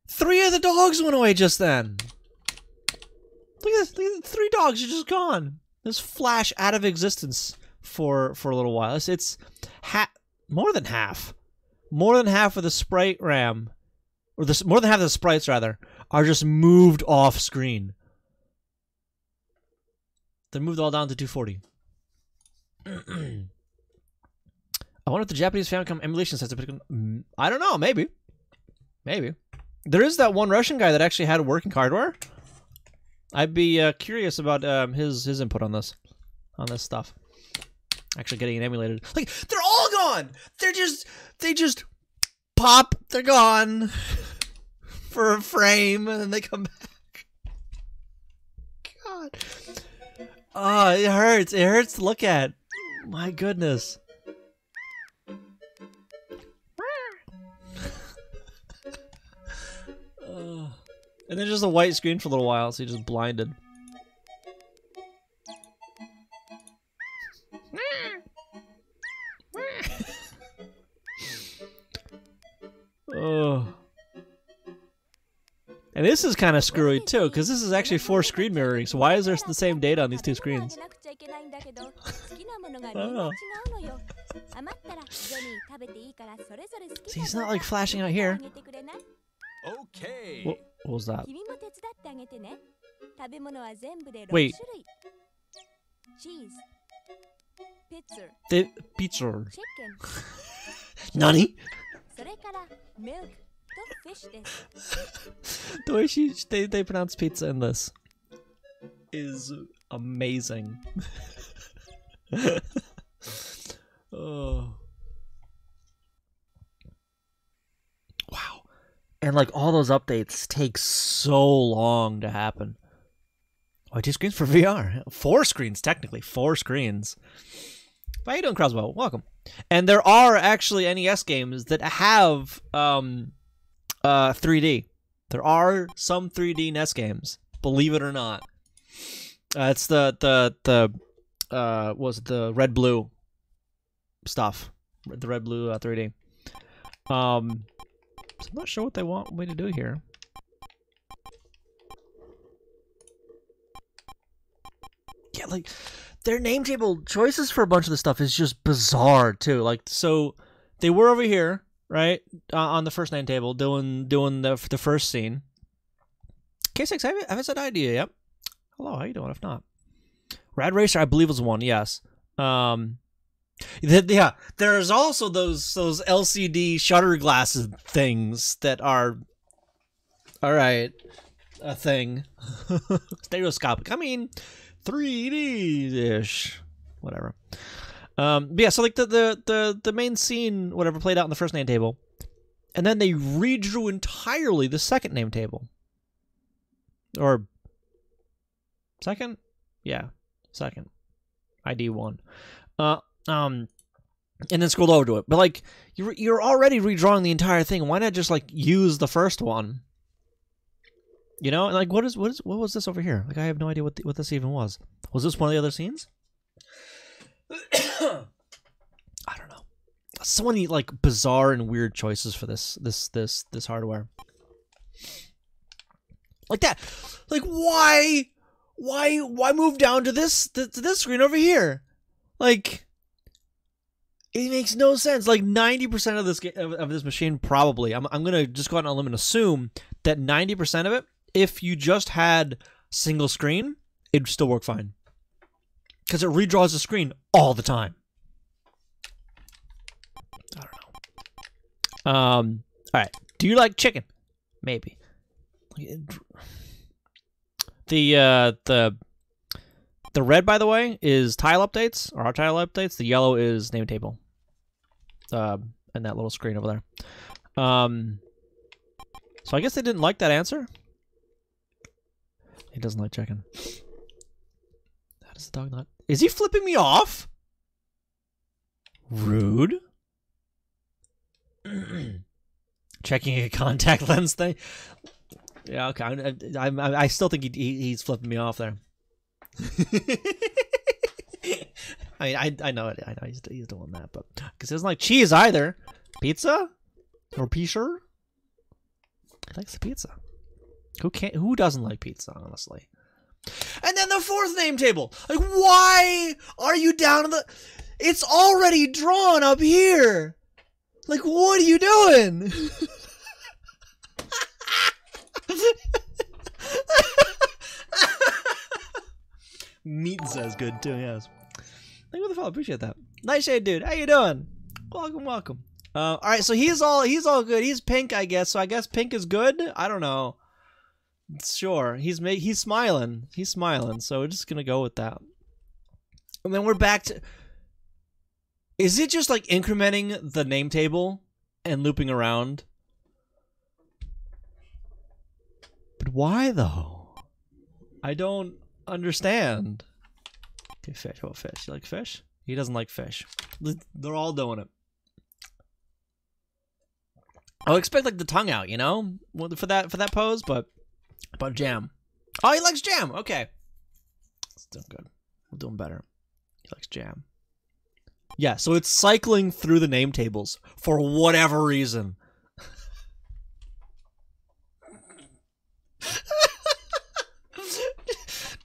3 of the dogs went away just then. Look at this. 3 dogs are just gone. This flash out of existence for a little while. It's more than half. More than half of the sprite RAM, or more than half of the sprites rather, are just moved off screen. They're moved all down to 240. I wonder if the Japanese Famicom emulation sets are pretty good. I don't know, maybe. Maybe. There is that one Russian guy that actually had working hardware. I'd be curious about his input on this stuff. Actually getting it emulated. Like, they're all gone! They just pop, they're gone for a frame, and then they come back. God. Oh, it hurts. It hurts to look at. My goodness. And then just a white screen for a little while, so you're just blinded. Oh. And this is kind of screwy too, because this is actually 4 screen mirroring. So why is there the same data on these 2 screens? Oh. See, it's not like flashing out here. Okay. What was that? Wait. Pizza. Nani? The way they pronounce pizza in this is amazing. Oh. Wow. And like all those updates take so long to happen. Oh, 2 screens for VR. 4 screens, technically. 4 screens. How you doing, Crossbow? Welcome. And there are actually NES games that have 3D. There are some 3D NES games, believe it or not. It's the red blue stuff, the red blue 3D. So I'm not sure what they want me to do here. Yeah, like their name table choices for a bunch of the stuff is just bizarre too. Like, so they were over here, right, on the first name table, doing the first scene. K6, I haven't said hi to you yet. Hello, how you doing? If not, Rad Racer, I believe was one. Yes. Yeah. There's also those LCD shutter glasses things that are, all right, a thing. Stereoscopic. I mean, 3D-ish, whatever. But yeah, so like the main scene, whatever, played out in the first name table, and then they redrew entirely the second name table, or second, yeah, second, ID 1, and then scrolled over to it. But like you're already redrawing the entire thing. Why not just like use the first one? You know, and like what was this over here? Like I have no idea what this even was. Was this one of the other scenes? I don't know. So many like bizarre and weird choices for this hardware. Like that. Like why move down to this screen over here? Like it makes no sense. Like 90% of this machine probably. I'm gonna just go out on a limb and assume that 90% of it, if you just had single screen, it'd still work fine. Because it redraws the screen all the time. I don't know. Alright. Do you like chicken? Maybe. The red, by the way, is tile updates, or our tile updates. The yellow is name table. And that little screen over there. So I guess they didn't like that answer. He doesn't like chicken. How does the dog not? Is he flipping me off? Rude. Checking a contact lens thing. Yeah, okay. I still think he's flipping me off there. I mean, I know it. I know he's doing that, but because he doesn't like cheese either. Pizza or pizza? He likes the pizza. Who doesn't like pizza, honestly? And then the fourth name table. Like, why are you down in the? It's already drawn up here. Like, what are you doing? Meat says good too, yes. Thank you for the follow, appreciate that. Nice shade, dude. How you doing? Welcome, welcome. All right, so he's all good. He's pink, I guess. So I guess pink is good. I don't know. Sure, he's smiling. He's smiling. So we're just gonna go with that. And then we're back to. Is it just like incrementing the name table and looping around? But why though? I don't understand. Okay, fish. What fish? You like fish? He doesn't like fish. They're all doing it. I would expect like the tongue out, you know, for that pose, but jam. Oh, he likes jam. Okay, it's doing good. We're doing better. He likes jam. Yeah, so it's cycling through the name tables for whatever reason.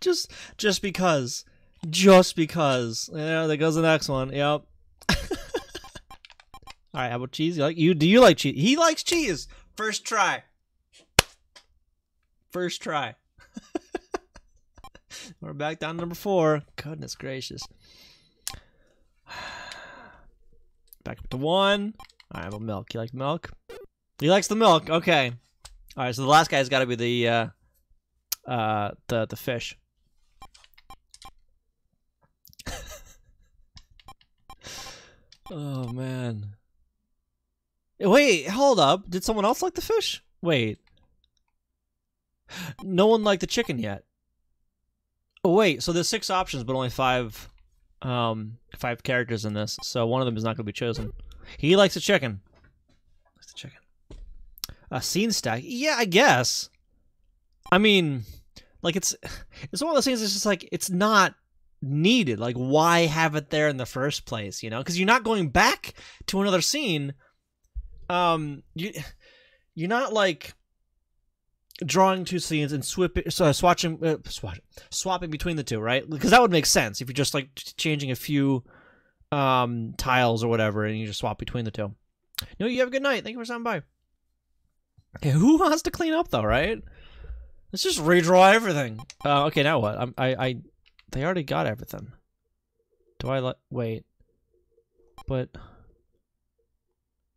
just because. Yeah, there goes the next one. Yep. All right, how about cheese? Do you like cheese? He likes cheese. First try. We're back down to number 4. Goodness gracious. Back up to 1. All right, well, milk. You like milk? He likes the milk. Okay. All right, so the last guy's got to be the fish. Oh man. Wait, hold up. Did someone else like the fish? Wait. No one liked the chicken yet. Oh wait, so there's 6 options but only 5 characters in this. So one of them is not going to be chosen. He likes the chicken. A scene stack. Yeah, I guess. I mean, like it's one of those things that's just like it's not needed. Like, why have it there in the first place, you know? Because you're not going back to another scene. You're not like drawing 2 scenes and swapping between the 2, right? Because that would make sense if you're just like changing a few tiles or whatever and you just swap between the 2. No, you have a good night. Thank you for stopping by. Okay, who wants to clean up though, right? Let's just redraw everything. Okay, now what? They already got everything. Do I wait? But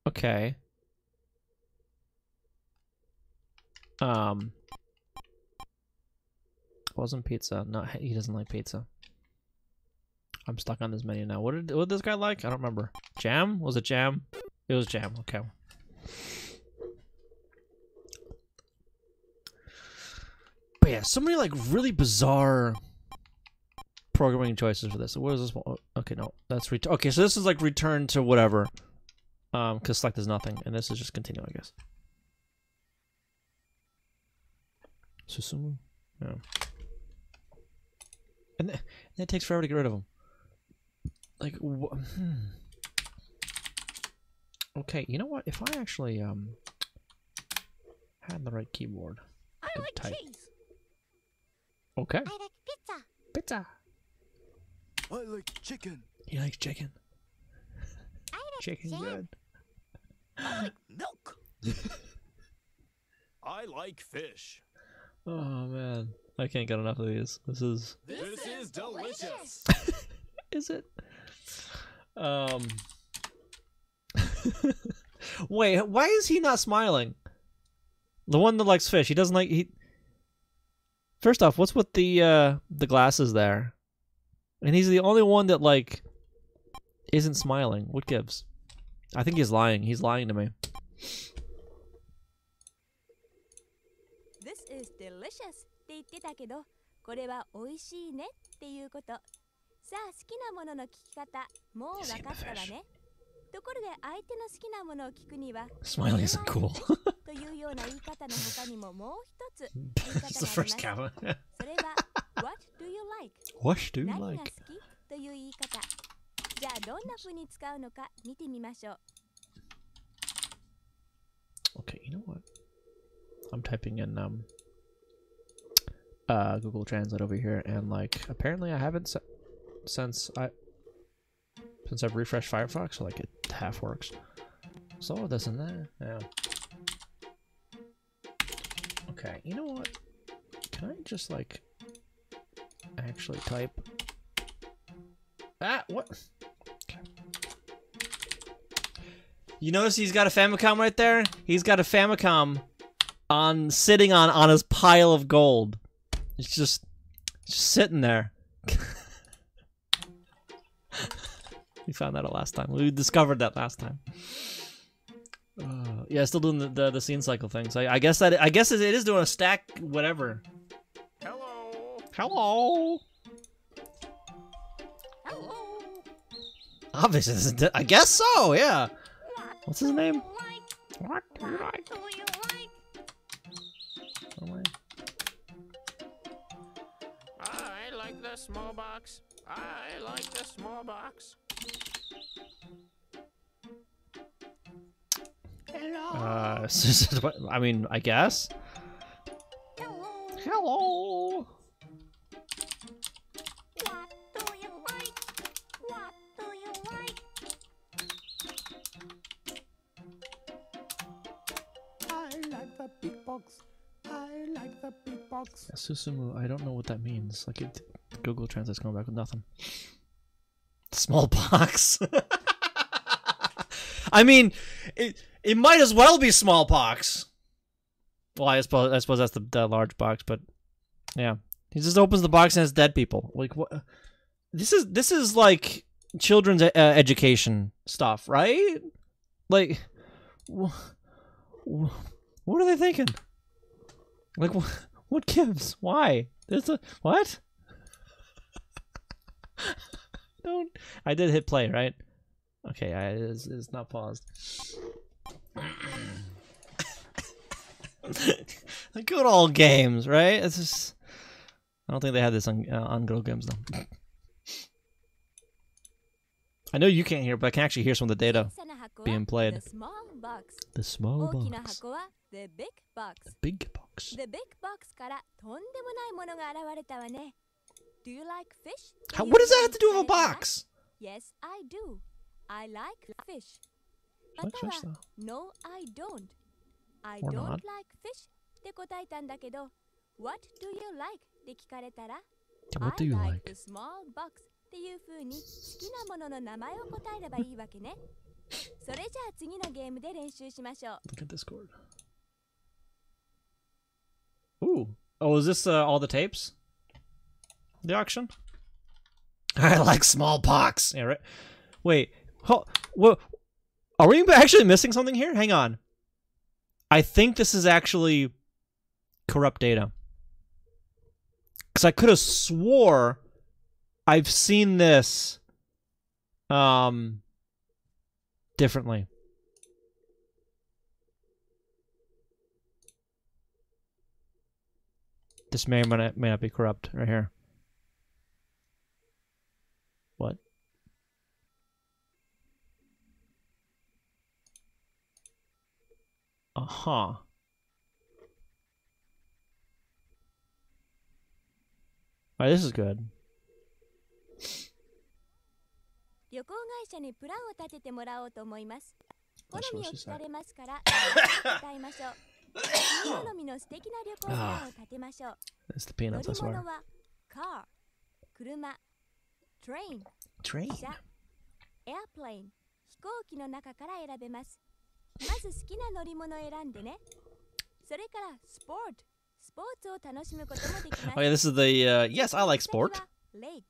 okay. Wasn't pizza? No, he doesn't like pizza. I'm stuck on this menu now. What did this guy like? I don't remember. Jam? Was it jam? It was jam. Okay. But yeah, so many like really bizarre programming choices for this. So what is this one? Okay, no, that's okay. So this is like return to whatever, because select is nothing, and this is just continue, I guess. Susumu, yeah. And it takes forever to get rid of them. Like, okay, you know what? If I actually had the right keyboard, I like type. cheese. Okay. I like pizza. Pizza. I like chicken. He likes chicken. I like Chicken jam. good. I like milk. I like fish. Oh man, I can't get enough of these. This is delicious. Is it? Wait, why is he not smiling? The one that likes fish, he doesn't like First off, what's with the glasses there? And he's the only one that like isn't smiling. What gives? I think he's lying. He's lying to me. This is delicious って言ってたけど、これは美味しいねっていうこと。さあ、好きなものの聞き方、もう分かったわね。ところで相手の好きなものを聞くには、Smiling isn't cool. というような言い方の他にももう一つ That's the first comment. それは What do you like? What do you 何が好 like? きという言い方。じゃあどんな風に使うのか見てみましょう。Okay, you know what? I'm typing in Google Translate over here, and like apparently I haven't since I've refreshed Firefox, so like it half works. So this and that, yeah. Okay, you know what? Can I just like actually type? Ah, what? Okay. You notice he's got a Famicom right there? He's got a Famicom sitting on his pile of gold. It's just sitting there. We found that out last time. We discovered that last time. Yeah, still doing the scene cycle thing. So I guess it is doing a stack whatever. Hello. Hello. Hello. Obviously, I guess so. Yeah. What's his name? What do you like? Do you like? I like the small box. I like the small box. I mean, I guess. Hello. Hello. What do you like? What do you like? I like the big box. I like the big box. Susumu, I don't know what that means. Like, Google Translate's coming back with nothing. Smallpox. I mean, it might as well be smallpox. Well, I suppose that's the large box, but yeah, he just opens the box and it's dead people. Like, what? This is like children's education stuff, right? Like, what are they thinking? Like, what gives? Why? There's a what? Don't. I did hit play, right? Okay, it's not paused. The good old games, right? It's just. I don't think they had this on good old games though. I know you can't hear, but I can actually hear some of the data being played. The small box. The small 大きな box. 箱は the big box. Big box. The big box からとんでもないものが現れたわね。Do you like fish? What does that have to do with a box? Yes, I do. I like fish. I like ま fish た though. は No, I don't. I Or don't not. like fish って答えたんだけど What do you like? って聞かれたら What do you I like? like the small box っていう風に好きなものの名前を答えればいいわけね。それじゃあ次のゲームで練習しましょう。Look at Discord. Ooh. Oh, is this all the tapes? The auction? I like smallpox. Yeah, right. Wait. What? Are we actually missing something here? Hang on. I think this is actually corrupt data. Because I could have swore I've seen this differently. This may or may not be corrupt right here. What? Uh-huh. All right, this is good. 旅行会社にプランを立ててもらおうと思います。好みを聞かれますから答えましょう。君好みの素敵な旅行プランを立てましょう。 It's the peanuts, 乗 I り swear. 物は car、車、train、 Train. 車、airplane、飛行機の中から選べます。まず好きな乗り物を選んでね。それからスポーツを楽しむこともできます。 Oh yeah, this is the yes, I like sport. 次は lake、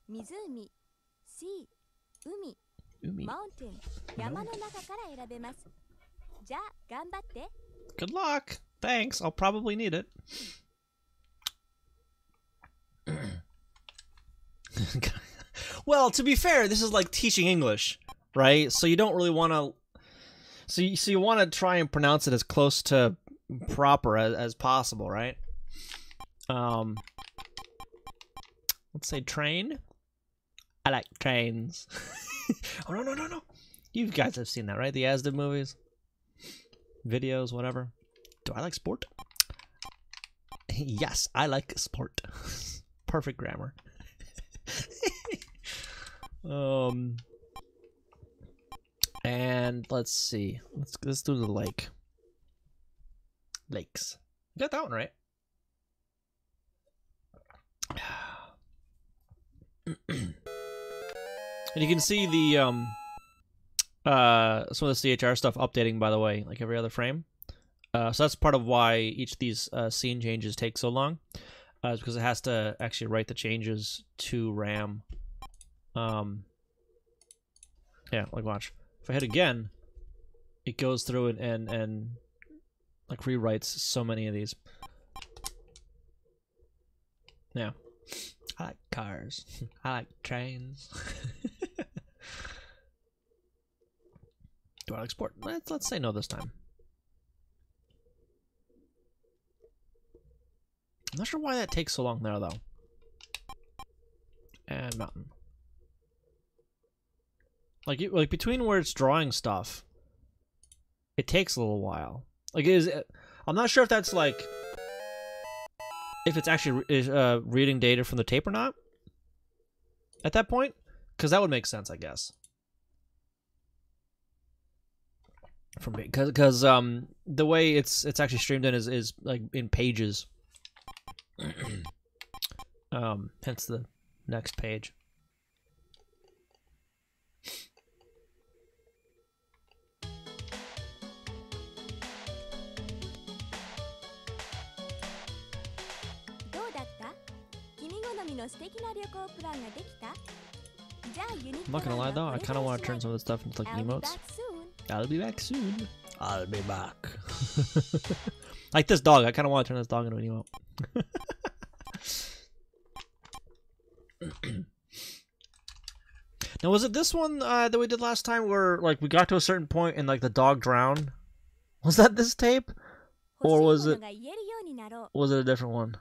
湖、sea、海、 Umi. mountain、山の中から選べます。じゃあ頑張って。 Good luck. Thanks. I'll probably need it. Well, to be fair, this is like teaching English, right? So you don't really want to. So you want to try and pronounce it as close to proper as possible, right? Let's say train. I like trains. Oh no! You guys have seen that, right? The ASM movies, videos, whatever. Do I like sport? Yes, I like sport. Perfect grammar. And let's see. Let's do the lake. Lakes. You got that one right. And you can see the some of the CHR stuff updating, by the way, like every other frame. So that's part of why each of these scene changes take so long. Is because it has to actually write the changes to RAM. Yeah, like watch. If I hit again, it goes through and like rewrites so many of these. Yeah. I like cars. I like trains. Do I export? Let's say no this time. I'm not sure why that takes so long there though. And mountain. Like between where it's drawing stuff, it takes a little while. Like I'm not sure if that's like if it's actually reading data from the tape or not at that point, because that would make sense, I guess. For me, because the way it's actually streamed in is like in pages. Hence the next page. I'm not gonna lie though, I kind of want to turn some of this stuff into like emotes. I'll be back soon. I'll be back. Like this dog, I kind of want to turn this dog into an emote. Now, was it this one that we did last time where like we got to a certain point and like the dog drowned? Was that this tape? Or was it a different one?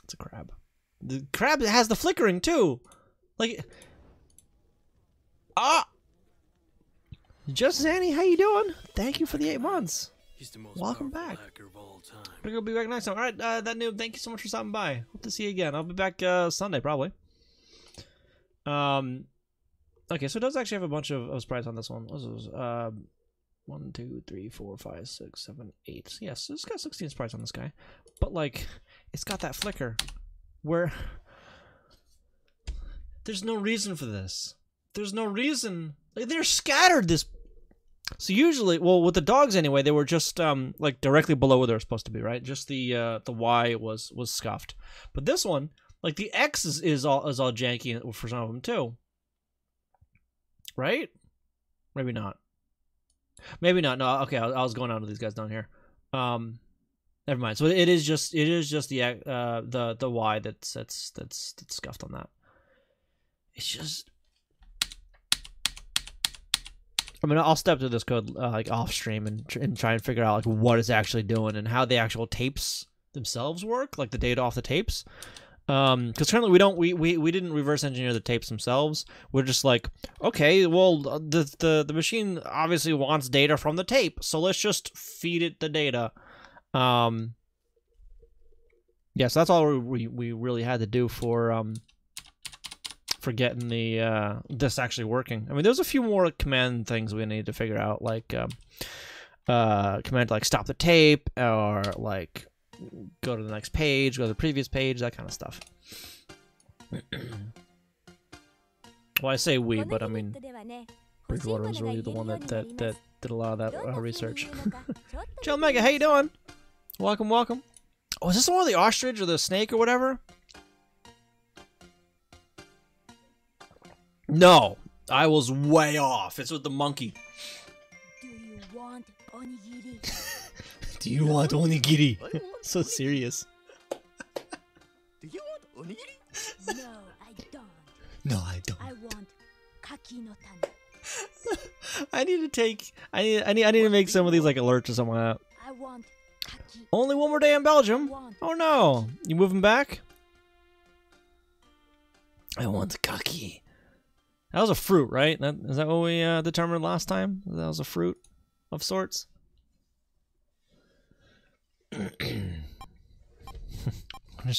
It's a crab. The crab has the flickering too. Like Just Zanny, how you doing? Thank you for the 8 months. Welcome back. We're gonna be back next time. All right, that noob. Thank you so much for stopping by. Hope to see you again. I'll be back Sunday probably. Okay, so it does actually have a bunch of sprites on this one. This is 1, 2, 3, 4, 5, 6, 7, 8. Yes, it's got 16 sprites on this guy, but like, it's got that flicker where there's no reason for this. There's no reason. Like, they're scattered this. So usually, well, with the dogs anyway, they were just like directly below where they were supposed to be, right? Just the Y was scuffed. But this one, like the X is all janky for some of them too. Right? Maybe not. Maybe not. No, okay, I was going on to these guys down here. Never mind. So it is just the Y that's scuffed on that. It's just. I mean, I'll step through this code like off stream and try and figure out like what it's actually doing and how the actual tapes themselves work, like the data off the tapes. Because currently we didn't reverse engineer the tapes themselves. We're just like, okay, well the machine obviously wants data from the tape, so let's just feed it the data. Yeah, so that's all we really had to do for getting the this actually working. I mean, there's a few more command things we need to figure out, like command to like stop the tape or like go to the next page, go to the previous page, that kind of stuff. Well, I say we, but I mean Bridgewater was really the one that did a lot of that research. Jill Mega, how you doing? Welcome, welcome. Oh, is this the one with the ostrich or the snake or whatever? No, I was way off. It's with the monkey. Do you want onigiri? Do you want onigiri? So serious. Do you want onigiri? No, I don't. No, I don't. I want kaki no tane. I need to make some of these like alerts or something like that. I want kaki. Only one more day in Belgium. Oh no, you moving back? I want kaki. That was a fruit, right? Is that what we determined last time? That was a fruit of sorts.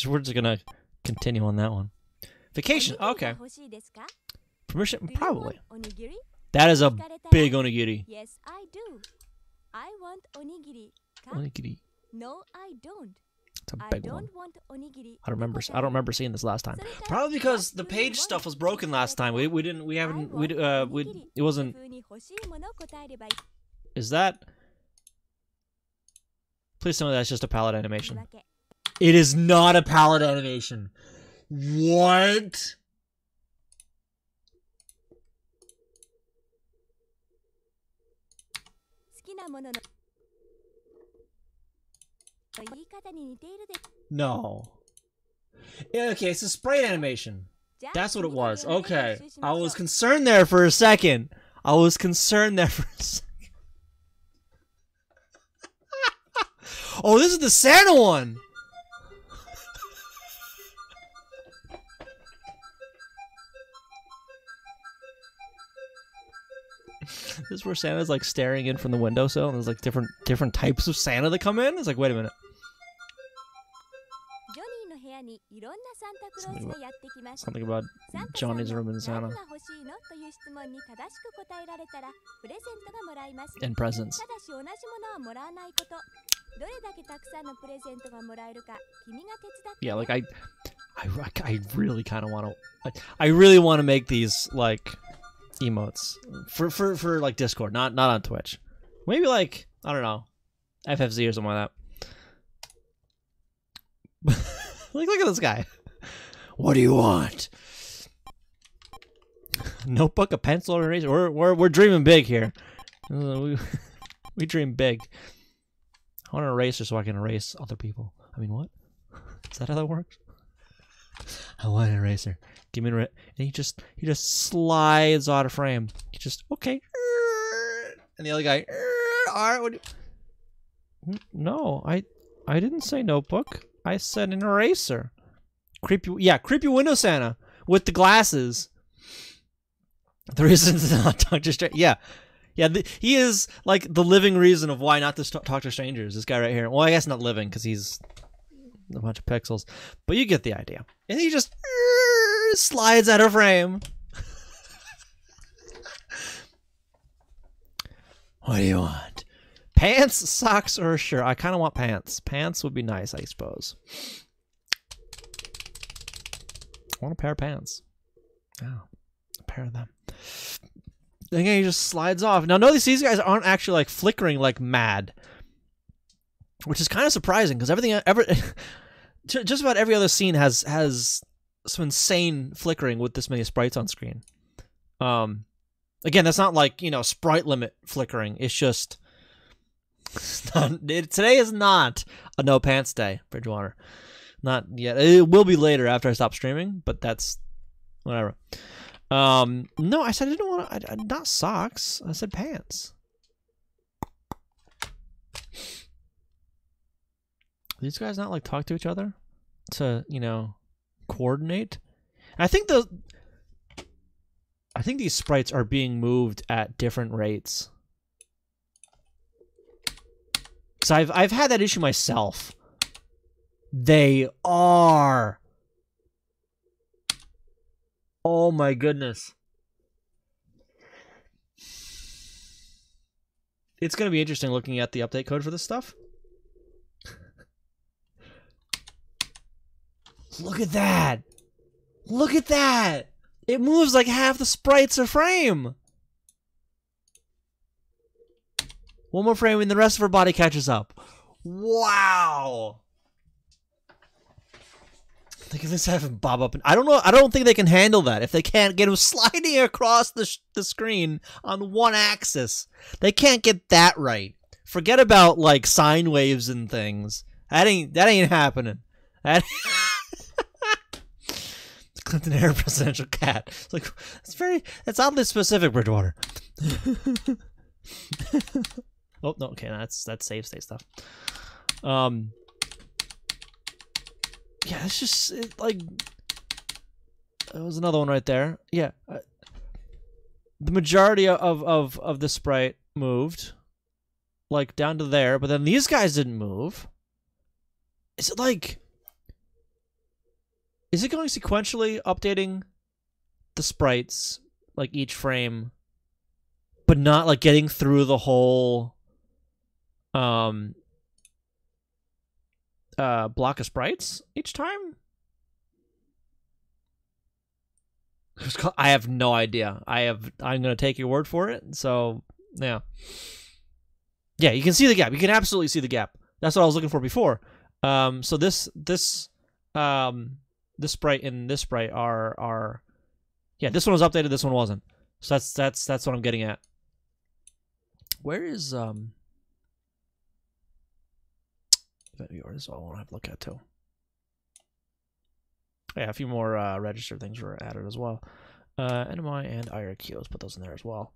We're just gonna continue on that one. Vacation. Okay. Permission? Probably. That is a big onigiri. Yes, I do. I want onigiri. Onigiri. No, I don't. It's a I big one. don't want onigiri. I don't remember seeing this last time. Probably because the page stuff was broken last time. It wasn't. Is that? Please tell me that's just a palette animation. It is not a palette animation. What? No. Yeah, okay, it's a sprite animation. That's what it was. Okay. I was concerned there for a second. Oh, this is the Santa one. This is where Santa's like staring in from the windowsill, and there's like different types of Santa that come in. It's like, wait a minute. Something about Johnny's room in Santa. And presents. Yeah, like I really kind of want to. I really want to make these like emotes for like Discord, not on Twitch. Maybe like, I don't know, FFZ or something like that. Like, look at this guy. What do you want? Notebook, a pencil, or an eraser. We're dreaming big here. We dream big. I want an eraser so I can erase other people. I mean, what? Is that how that works? I want an eraser. Give me an eraser. And he just slides out of frame. He just, okay. And the other guy, all right. No, I didn't say notebook. I said an eraser. Creepy window Santa with the glasses. The reason to not talk to strangers. Yeah. He is like the living reason of why not to talk to strangers. This guy right here. Well, I guess not living because he's a bunch of pixels, but you get the idea. And he just slides out of frame. What do you want? Pants, socks, or a shirt? I kind of want pants. Pants would be nice, I suppose. I want a pair of pants. Oh, a pair of them. Then he just slides off. Now, notice these guys aren't actually like flickering like mad, which is kind of surprising because just about every other scene has some insane flickering with this many sprites on screen. Again, that's not like, you know, sprite limit flickering. It's just today is not a no pants day, Bridgewater. Not yet. It will be later after I stop streaming, but that's whatever. No, I said I didn't want not socks. I said pants. These guys not like talk to each other to, you know, coordinate. And I think these sprites are being moved at different rates. So I've had that issue myself. They are. Oh my goodness. It's going to be interesting looking at the update code for this stuff. Look at that. Look at that. It moves like half the sprites a frame. One more frame and the rest of her body catches up. Wow. They can just have him bob up. I don't know. I don't think they can handle that. If they can't get him sliding across the screen on one axis, they can't get that right. Forget about like sine waves and things. That ain't happening. That Clinton Air presidential cat. It's like that's oddly specific, Bridgewater. Oh no, okay, that's save state stuff. Yeah, it's just like there was another one right there. Yeah, the majority of the sprite moved, like down to there, but then these guys didn't move. Is it like? Is it going sequentially updating the sprites like each frame, but not like getting through the whole block of sprites each time? I have no idea. I'm gonna take your word for it. So yeah, you can see the gap. You can absolutely see the gap. That's what I was looking for before. So this sprite and this sprite are this one was updated. This one wasn't. So that's what I'm getting at. Where is This all I want to have to look at too. Yeah, a few more register things were added as well. NMI and IRQ. Let's put those in there as well.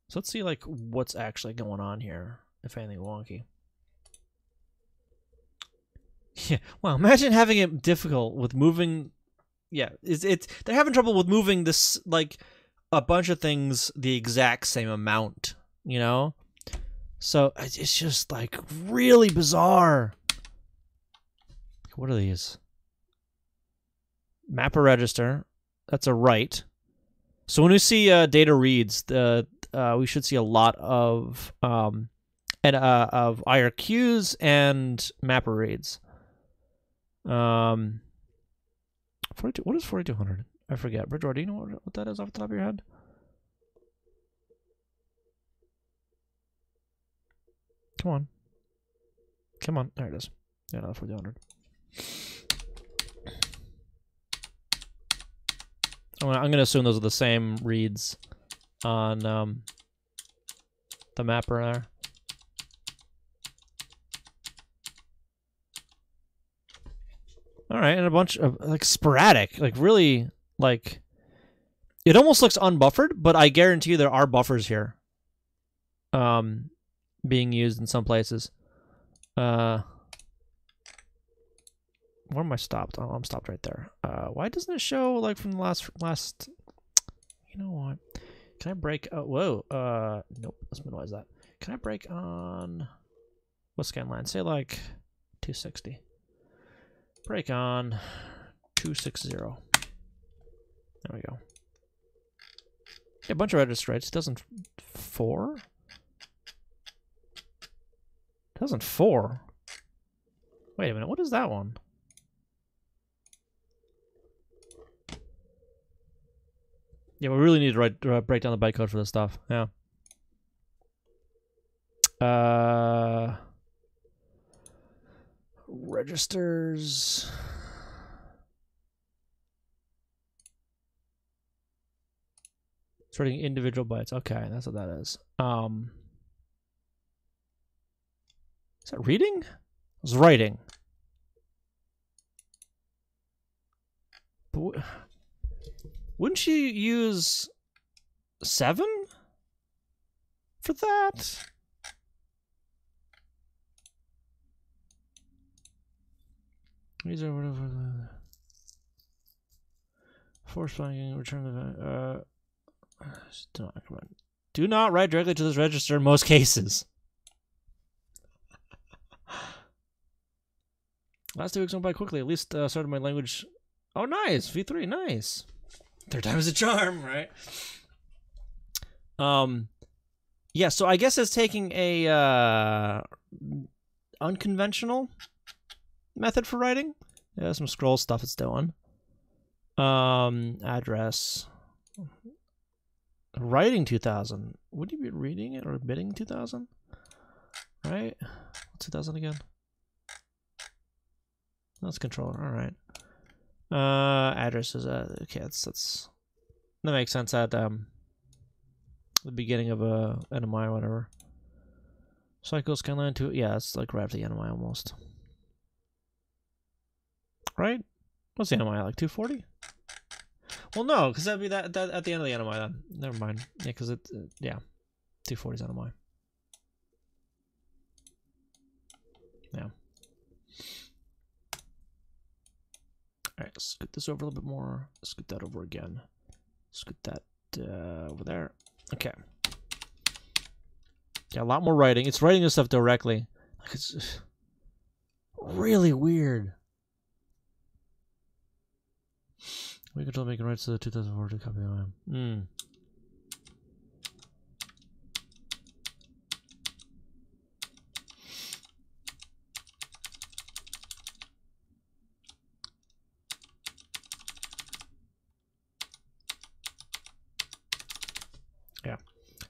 So let's see like what's actually going on here. If anything wonky. Yeah. Wow. Imagine having it difficult with moving. Yeah. They're having trouble with moving this like a bunch of things the exact same amount. You know. So it's just like really bizarre. What are these? Mapper register. That's a write. So when we see data reads, we should see a lot of IRQs and mapper reads. 42. What is 4200? I forget. Bridgewater, do you know what that is off the top of your head? Come on. Come on. There it is. Yeah, no, 4200. I'm going to assume those are the same reads on the mapper there. All right, and a bunch of like sporadic, like really like it almost looks unbuffered, but I guarantee you there are buffers here. Being used in some places. Where am I stopped? Oh, I'm stopped right there. Why doesn't it show like from the last? You know what? Can I break? Whoa. Nope. Let's minimize that. Can I break on what scan line? Say like 260. Break on 260. There we go. Yeah, a bunch of registrates. 2004. 2004. Wait a minute. What is that one? Yeah, we really need to break down the bytecode for this stuff. Yeah. Registers. Sorting individual bytes. Okay, that's what that is. Is that reading? It was writing. But wouldn't you use 7 for that? These are whatever. Force finding return the do not write directly to this register in most cases. Last 2 weeks went by quickly. At least started my language. Oh, nice. V3, nice. Third time is a charm, right? Yeah, so I guess it's taking a unconventional method for writing. Yeah, some scroll stuff it's doing. Address. Writing 2000. Would you be reading it or bidding 2000? Right? What's 2000 again? That's controller. All right. Address is okay. That makes sense at the beginning of a NMI or whatever. Cycle scanline to it's like right after the NMI almost. Right? What's the NMI like? 240? Well, no, because that'd be that at the end of the NMI then. Never mind. Yeah, because 240 is NMI. Yeah. Alright, let's scoot this over a little bit more. Scoot that over again. Scoot that over there. Okay. Yeah, a lot more writing. It's writing this stuff directly. Like it's really weird. We control making rights to the 2004 copy of IM.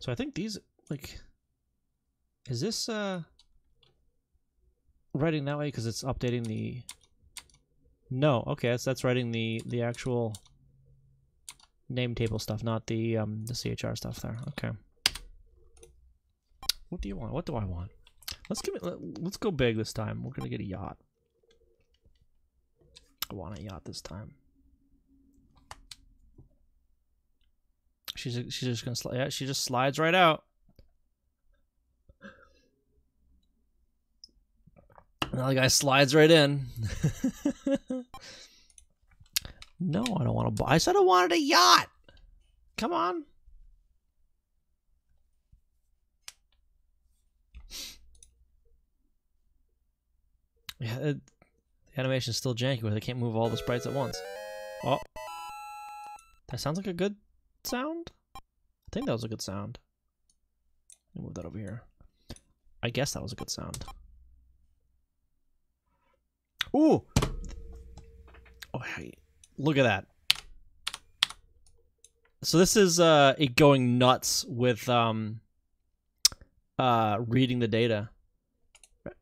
So I think these, like, is this writing that way because it's updating the? No, okay, that's writing the actual name table stuff, not the CHR stuff there. Okay. What do you want? What do I want? Let's go big this time. We're gonna get a yacht. I want a yacht this time. She's just gonna slide. Yeah, she just slides right out. Another guy slides right in. No, I don't want to buy. I said I wanted a yacht. Come on. Yeah, the animation's still janky where they can't move all the sprites at once. Oh. That sounds like a good sound? I think that was a good sound. Let me move that over here. I guess that was a good sound. Ooh! Oh, hey. Look at that. So this is it going nuts with reading the data.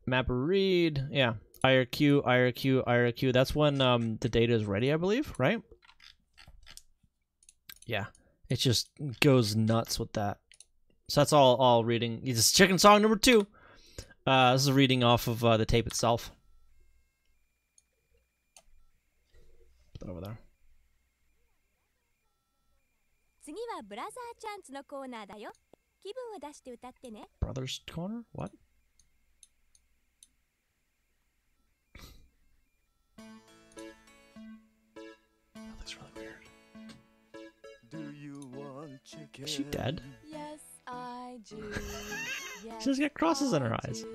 Mapper read, yeah. IRQ, IRQ, IRQ. That's when the data is ready, I believe, right? Yeah. It just goes nuts with that. So that's all reading. This is chicken song number 2. This is a reading off of the tape itself. Put that over there. 次はブラザーチャンツのコーナーだよ。気分を出して歌ってね。 Brothers Corner? What? That looks really weird. Do you want chicken? Is she dead? Yes, I do. Yes, She's got crosses in her I eyes. do.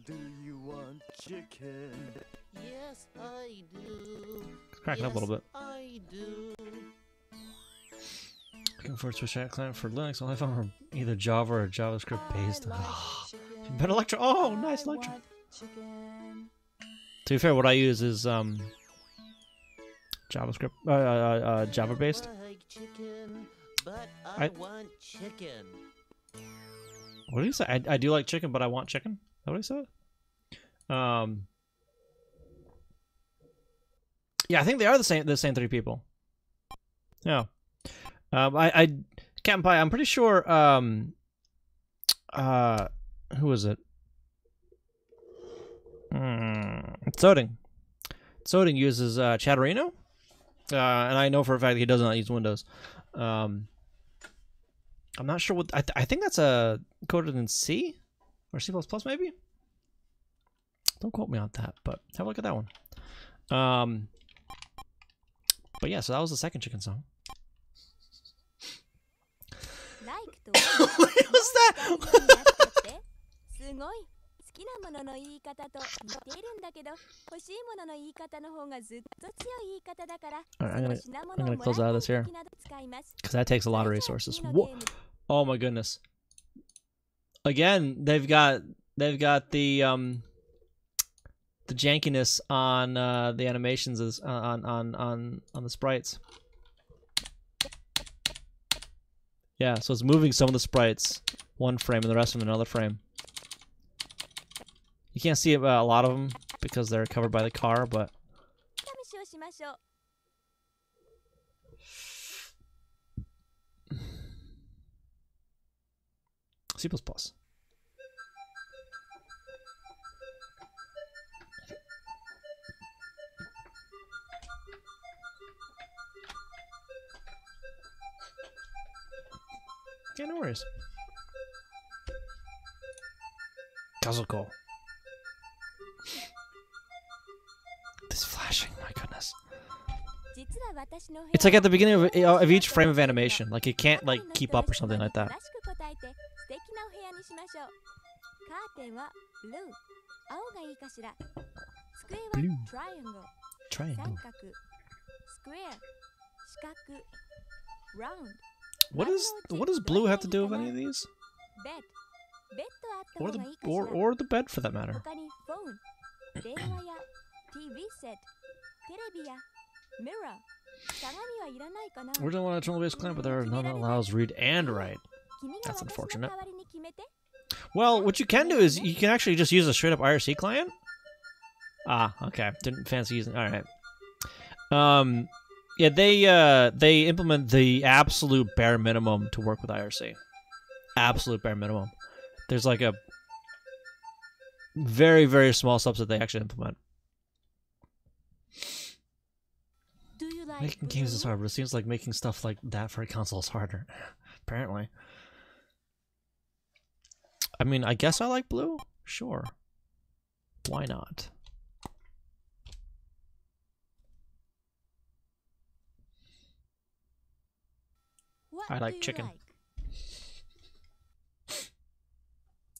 Do you want chicken? Yes, I do. Cracking up a little bit. I do. Looking for a Switch client for Linux. Only found from either Java or JavaScript based. But Electro. Oh, nice Electro. To be fair, what I use is JavaScript, Java based. I like chicken, but I- I want chicken. What did he say? I do like chicken, but I want chicken. Is that what he said? Yeah, I think they are the same 3 people. Yeah. Captain Pie, I'm pretty sure who is it? Soding. Soding uses Chatterino. And I know for a fact he does not use Windows. I'm not sure what I think that's coded in C or C++ maybe. Don't quote me on that, but have a look at that one. But yeah, so that was the second chicken song. What was that? すごい好きなものの言い方と似ているんだけど欲しいものの言い方の方がずっと強い言い方だから Alright, I'm gonna close out of this here because that takes a lot of resources. Oh my goodness! Again, they've got the jankiness on the animations is on the sprites. Yeah, so it's moving some of the sprites one frame and the rest of them another frame. You can't see a lot of them because they're covered by the car, but C++. Yeah, no worries. Kazuko. This flashing, my goodness. It's like at the beginning of each frame of animation. Like it can't like keep up or something like that. Blue. Triangle. What does blue have to do with any of these? Or the bed for that matter. We're doing one total base client, but there are none that allows read and write. That's unfortunate. Well, what you can do is you can actually just use a straight up IRC client. Ah, okay. Didn't fancy using. All right. Yeah, they implement the absolute bare minimum to work with IRC. Absolute bare minimum. There's like a very, very small subset they actually implement. Making games is hard, but it seems like making stuff like that for a console is harder. Apparently. I mean, I guess I like blue? Sure. Why not? I like chicken.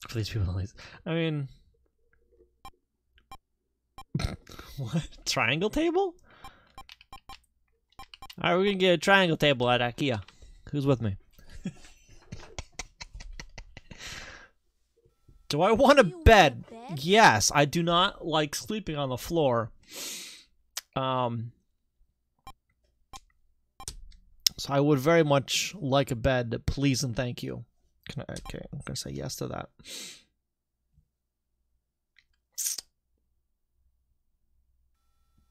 For these people, at least. I mean... What? Triangle table? Alright, we're gonna get a triangle table at IKEA. Who's with me? Do I want a bed? Yes, I do not like sleeping on the floor. So I would very much like a bed, please and thank you. Okay, I'm gonna say yes to that.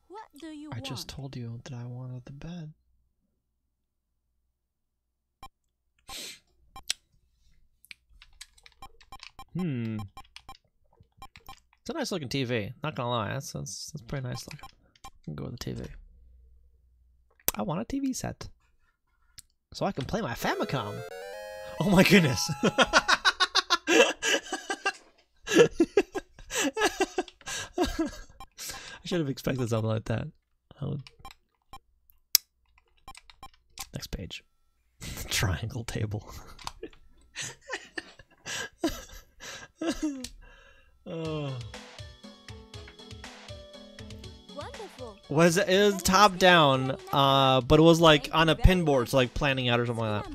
What do you I want? just told you that I wanted the bed. It's a nice looking TV. Not gonna lie, that's pretty nice looking. I'm gonna go with the TV. I want a TV set so I can play my Famicom. Oh my goodness! I should have expected something like that. Next page. Triangle table. Oh. Wonderful. Was it was top down, but it was like on a pinboard, so like planning out or something like that.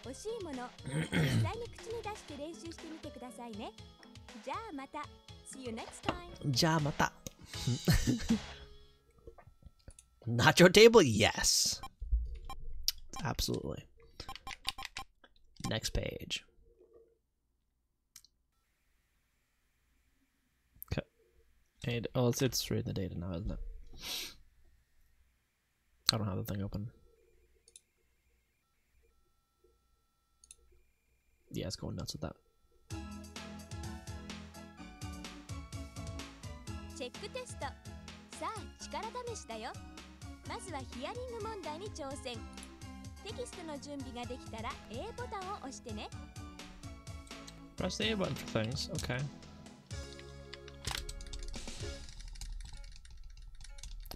欲しいもの、実際に口に出して練習してみてくださいね。じゃあまた。See you next time. じゃあまた。Not your table? Yes. Absolutely. Next page. Okay. And, oh, it's reading the data now, isn't it? I don't have the thing open. Yeah, it's going nuts with that. チェックテスト。さあ、力試しだよ。まずはヒアリング問題に挑戦。テキストの準備ができたら A ボタンを押してね。Press the A button for things. Okay.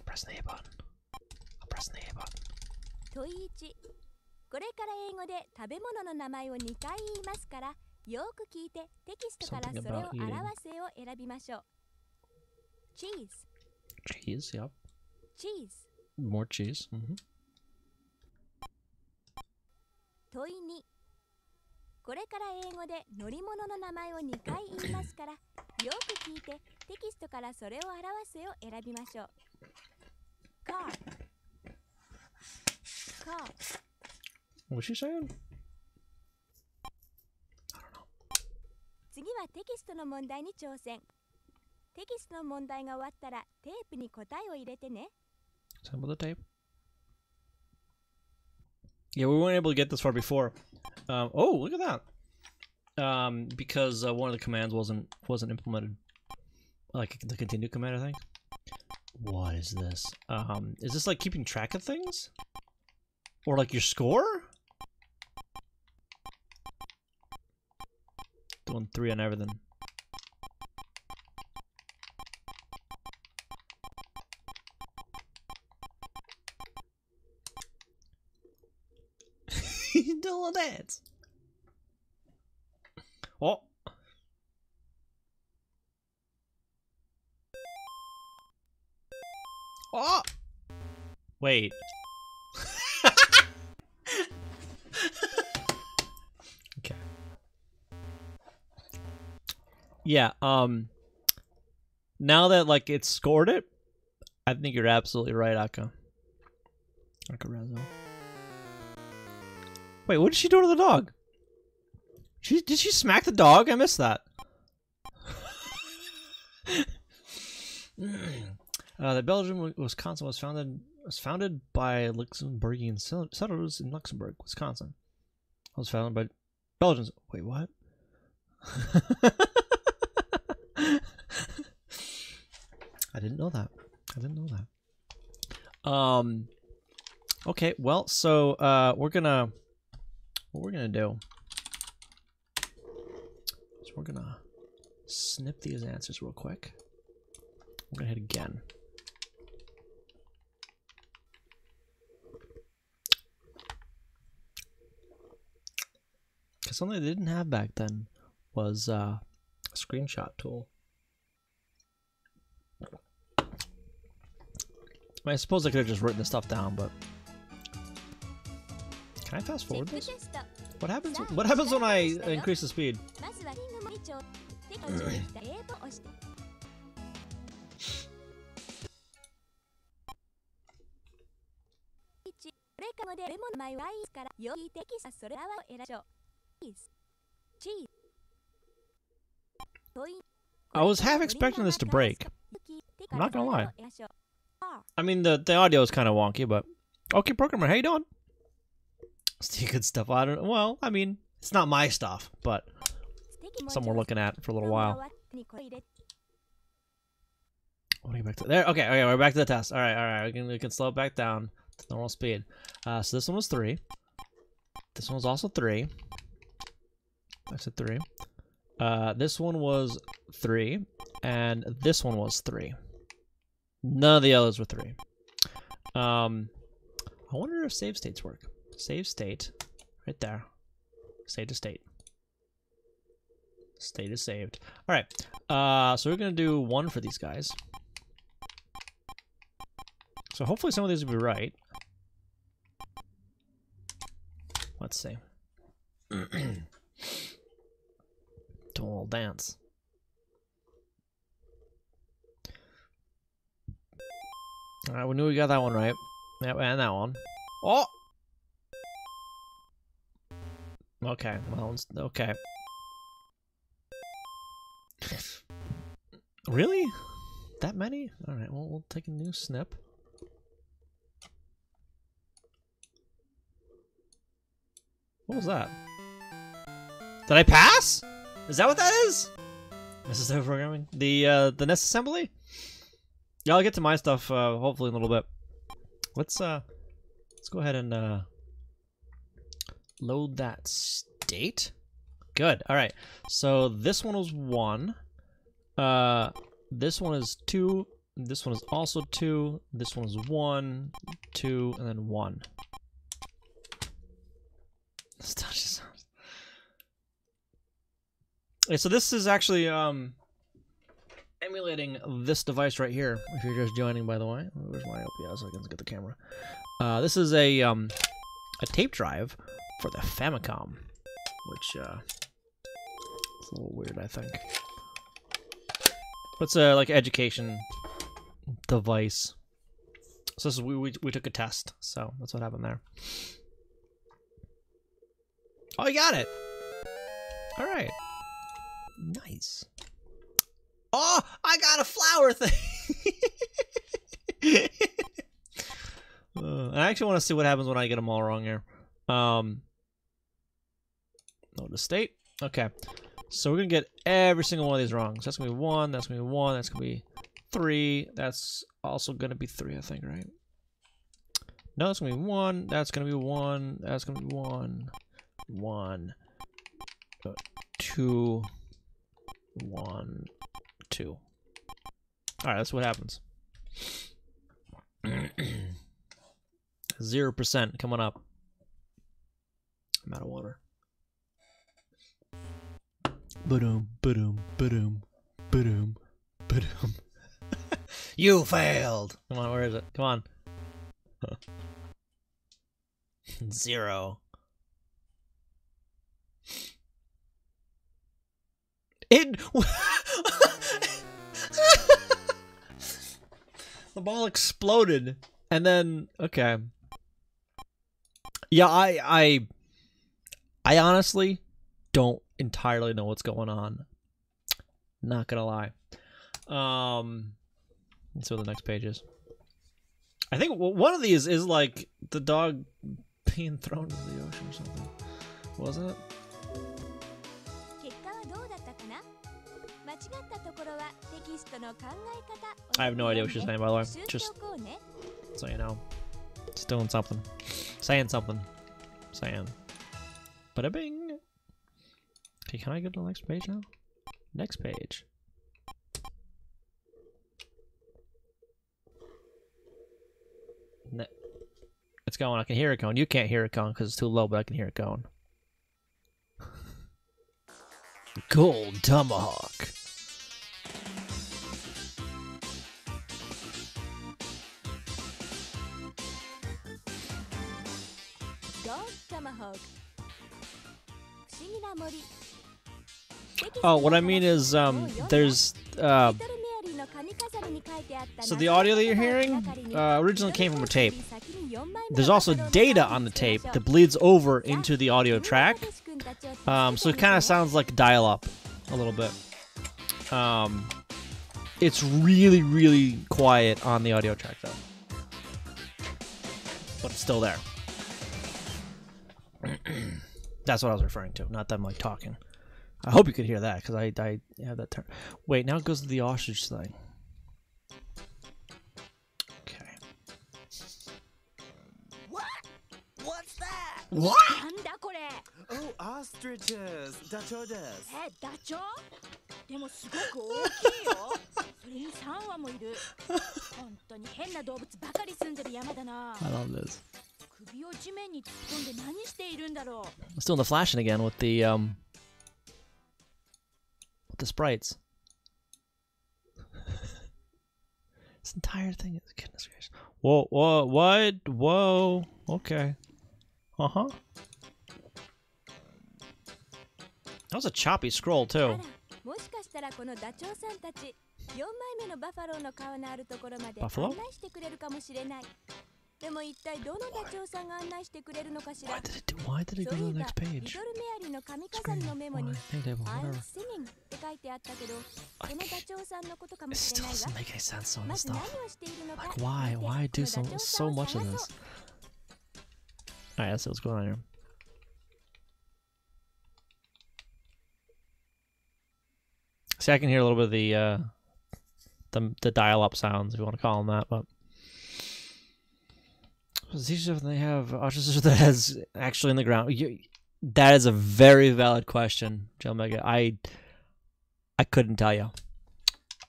Press the A button. I'll press the A button. 問い1。これから英語で食べ物の名前を2回言いますから、よく聞いてテキストからそれを表せを選びましょう。Cheese. Cheese, yep. Cheese. More cheese. Mm-hmm. 問い2。これから英語で乗り物の名前を2回言いますから、よく聞いてテキストからそれを表せを選びましょう。Car. Car. What's she saying? I don't know. 次はテキストの問題に挑戦。テキストの問題が終わったらテープに答えを入れてね。Sample the tape. Yeah, we weren't able to get this far before. Oh, look at that. Because one of the commands wasn't implemented. Like the continue command, I think. What is this? Is this like keeping track of things? Or like your score? Doing 3 on everything. Doing that. Oh. Oh. Wait. Okay. Yeah, now that like it's scored it, I think you're absolutely right, Akka. Arcarezzo. Wait, what did she do to the dog? Did she smack the dog? I missed that. The Belgium, Wisconsin was founded by Luxembourgian settlers in Luxembourg, Wisconsin. It was founded by Belgians. Wait, what? I didn't know that. Okay, well, so what we're gonna do is we're gonna snip these answers real quick. We're gonna hit again. Because something they didn't have back then was a screenshot tool. I suppose I could have just written this stuff down, but can I fast forward this? What happens? What happens when I increase the speed? I was half expecting this to break. I'm not gonna lie. I mean, the audio is kind of wonky, but okay, programmer, how you doing? Still good stuff. I don't. Well, I mean, it's not my stuff, but something we're looking at for a little while. I want to get back to there. Okay, we're back to the test. All right. We can slow it back down to normal speed. So this one was 3. This one was also 3. I said 3. This one was 3, and this one was 3. None of the others were 3. I wonder if save states work. Save state, right there. State to state. State is saved. All right. So we're gonna do 1 for these guys. So hopefully some of these will be right. Let's see. Do a little dance. Alright, we knew we got that one right. Yep, and that one. Oh! Okay, well, okay. Really? That many? Alright, well, we'll take a new snip. What was that? Did I pass? Is that what that is? Necessary programming? The nest assembly? Yeah, I'll get to my stuff hopefully in a little bit. Let's go ahead and load that state. Good. All right. So this one was 1. This one is 2. This one is also 2. This one is 1, 2, and then 1. Okay, so this is actually emulating this device right here. If you're just joining, by the way, where's my OPS so I can get the camera? This is a tape drive for the Famicom, which is a little weird, I think. But it's a like education device. So this is we took a test, so that's what happened there. Oh, you got it! All right. Nice. Oh, I got a flower thing! I actually want to see what happens when I get them all wrong here. Load the state. Okay. So we're going to get every single one of these wrong. So that's going to be 1, that's going to be 1, that's going to be 3. That's also going to be 3, I think, right? No, that's going to be 1, that's going to be 1, that's going to be 1. 1, 2, 1, 2. Alright, that's what happens. 0% coming up. I'm out of water. Ba-doom, ba-doom, ba-doom, ba-doom, ba-doom. You failed! Come on, where is it? Come on. 0. It... The ball exploded, and then... Okay. Yeah, I honestly don't entirely know what's going on. Not gonna lie. Let's see what the next page is. I think one of these is like the dog being thrown into the ocean or something. Wasn't it? 結果はどうだったかな？間違ったところはテキストの考え方。 I have no idea what she's saying, by the way. 修 Just 正項ね。 so you know. Just doing something. Saying something. Saying. Bada bing. Okay, can I go to the next page now? Next page. It's going. I can hear it going. You can't hear it going because it's too low, but I can hear it going. Gold Tomahawk. Gold Tomahawk. 不思議な森。 Oh, what I mean is, there's, so the audio that you're hearing originally came from a tape. There's also data on the tape that bleeds over into the audio track. So it kind of sounds like dial-up a little bit. It's really, really quiet on the audio track, though. But it's still there. That's what I was referring to, not them like talking. I hope you could hear that, because I have that term. Wait, now it goes to the ostrich thing. Okay. What? What's that? What? なんだこれ。 Oh, ostriches. ダチョウです。ダチョウ？でもすごく大きいよ。それに3羽もいる。本当に変な動物ばかり住んでる山だな。 I love this. 首を地面に突っ込んで何しているんだろう。 Still in the flashing again with the sprites. This entire thing is goodness gracious. Whoa, whoa, what? Whoa. Okay. Uh-huh. That was a choppy scroll too. もしかしたらこのダチョウさんたち4枚目のバファローの顔のあるところまで案 Buffalo? 内してくれるかもしれない。でも一体どのダチョウさんが案内してくれるのかしら。 Why did it go そう to いえ the ば next リ page? トルメアリーの髪飾りのメモに Hey, Dave, I'm whatever. singing って書いてあったけど、このダチョウさんのことかも It しれ still ないわ。 doesn't make any sense on ま this ず何 stuff. をしているのか Like, why? 見て Why do このダチョウさ so んを much 探 of そう this? Alright, let's see what's going on here. See, I can hear a little bit of the dial-up sounds, if you want to call them that, but they have ostriches with their heads actually in the ground. That is a very valid question, Joe Mega. I couldn't tell you.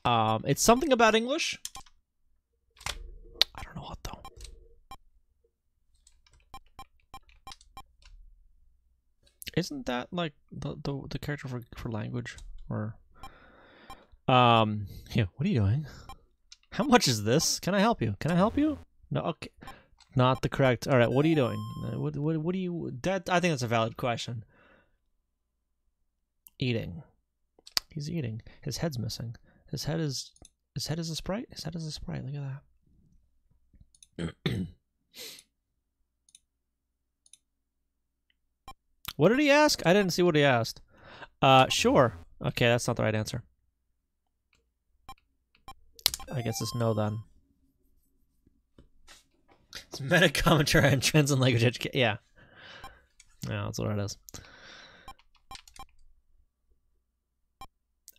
It's something about English. I don't know what though. Isn't that like the character for language or yeah, what are you doing? How much is this? Can I help you? Can I help you? No, okay. Not the correct. All right, what are you doing? What do you that I think that's a valid question. Eating. He's eating. His head's missing. His head is a sprite? His head is a sprite. Look at that. What did he ask? I didn't see what he asked. Sure. Okay, that's not the right answer. I guess it's no then. It's meta commentary and trends in language education. Yeah. Yeah, that's what it is.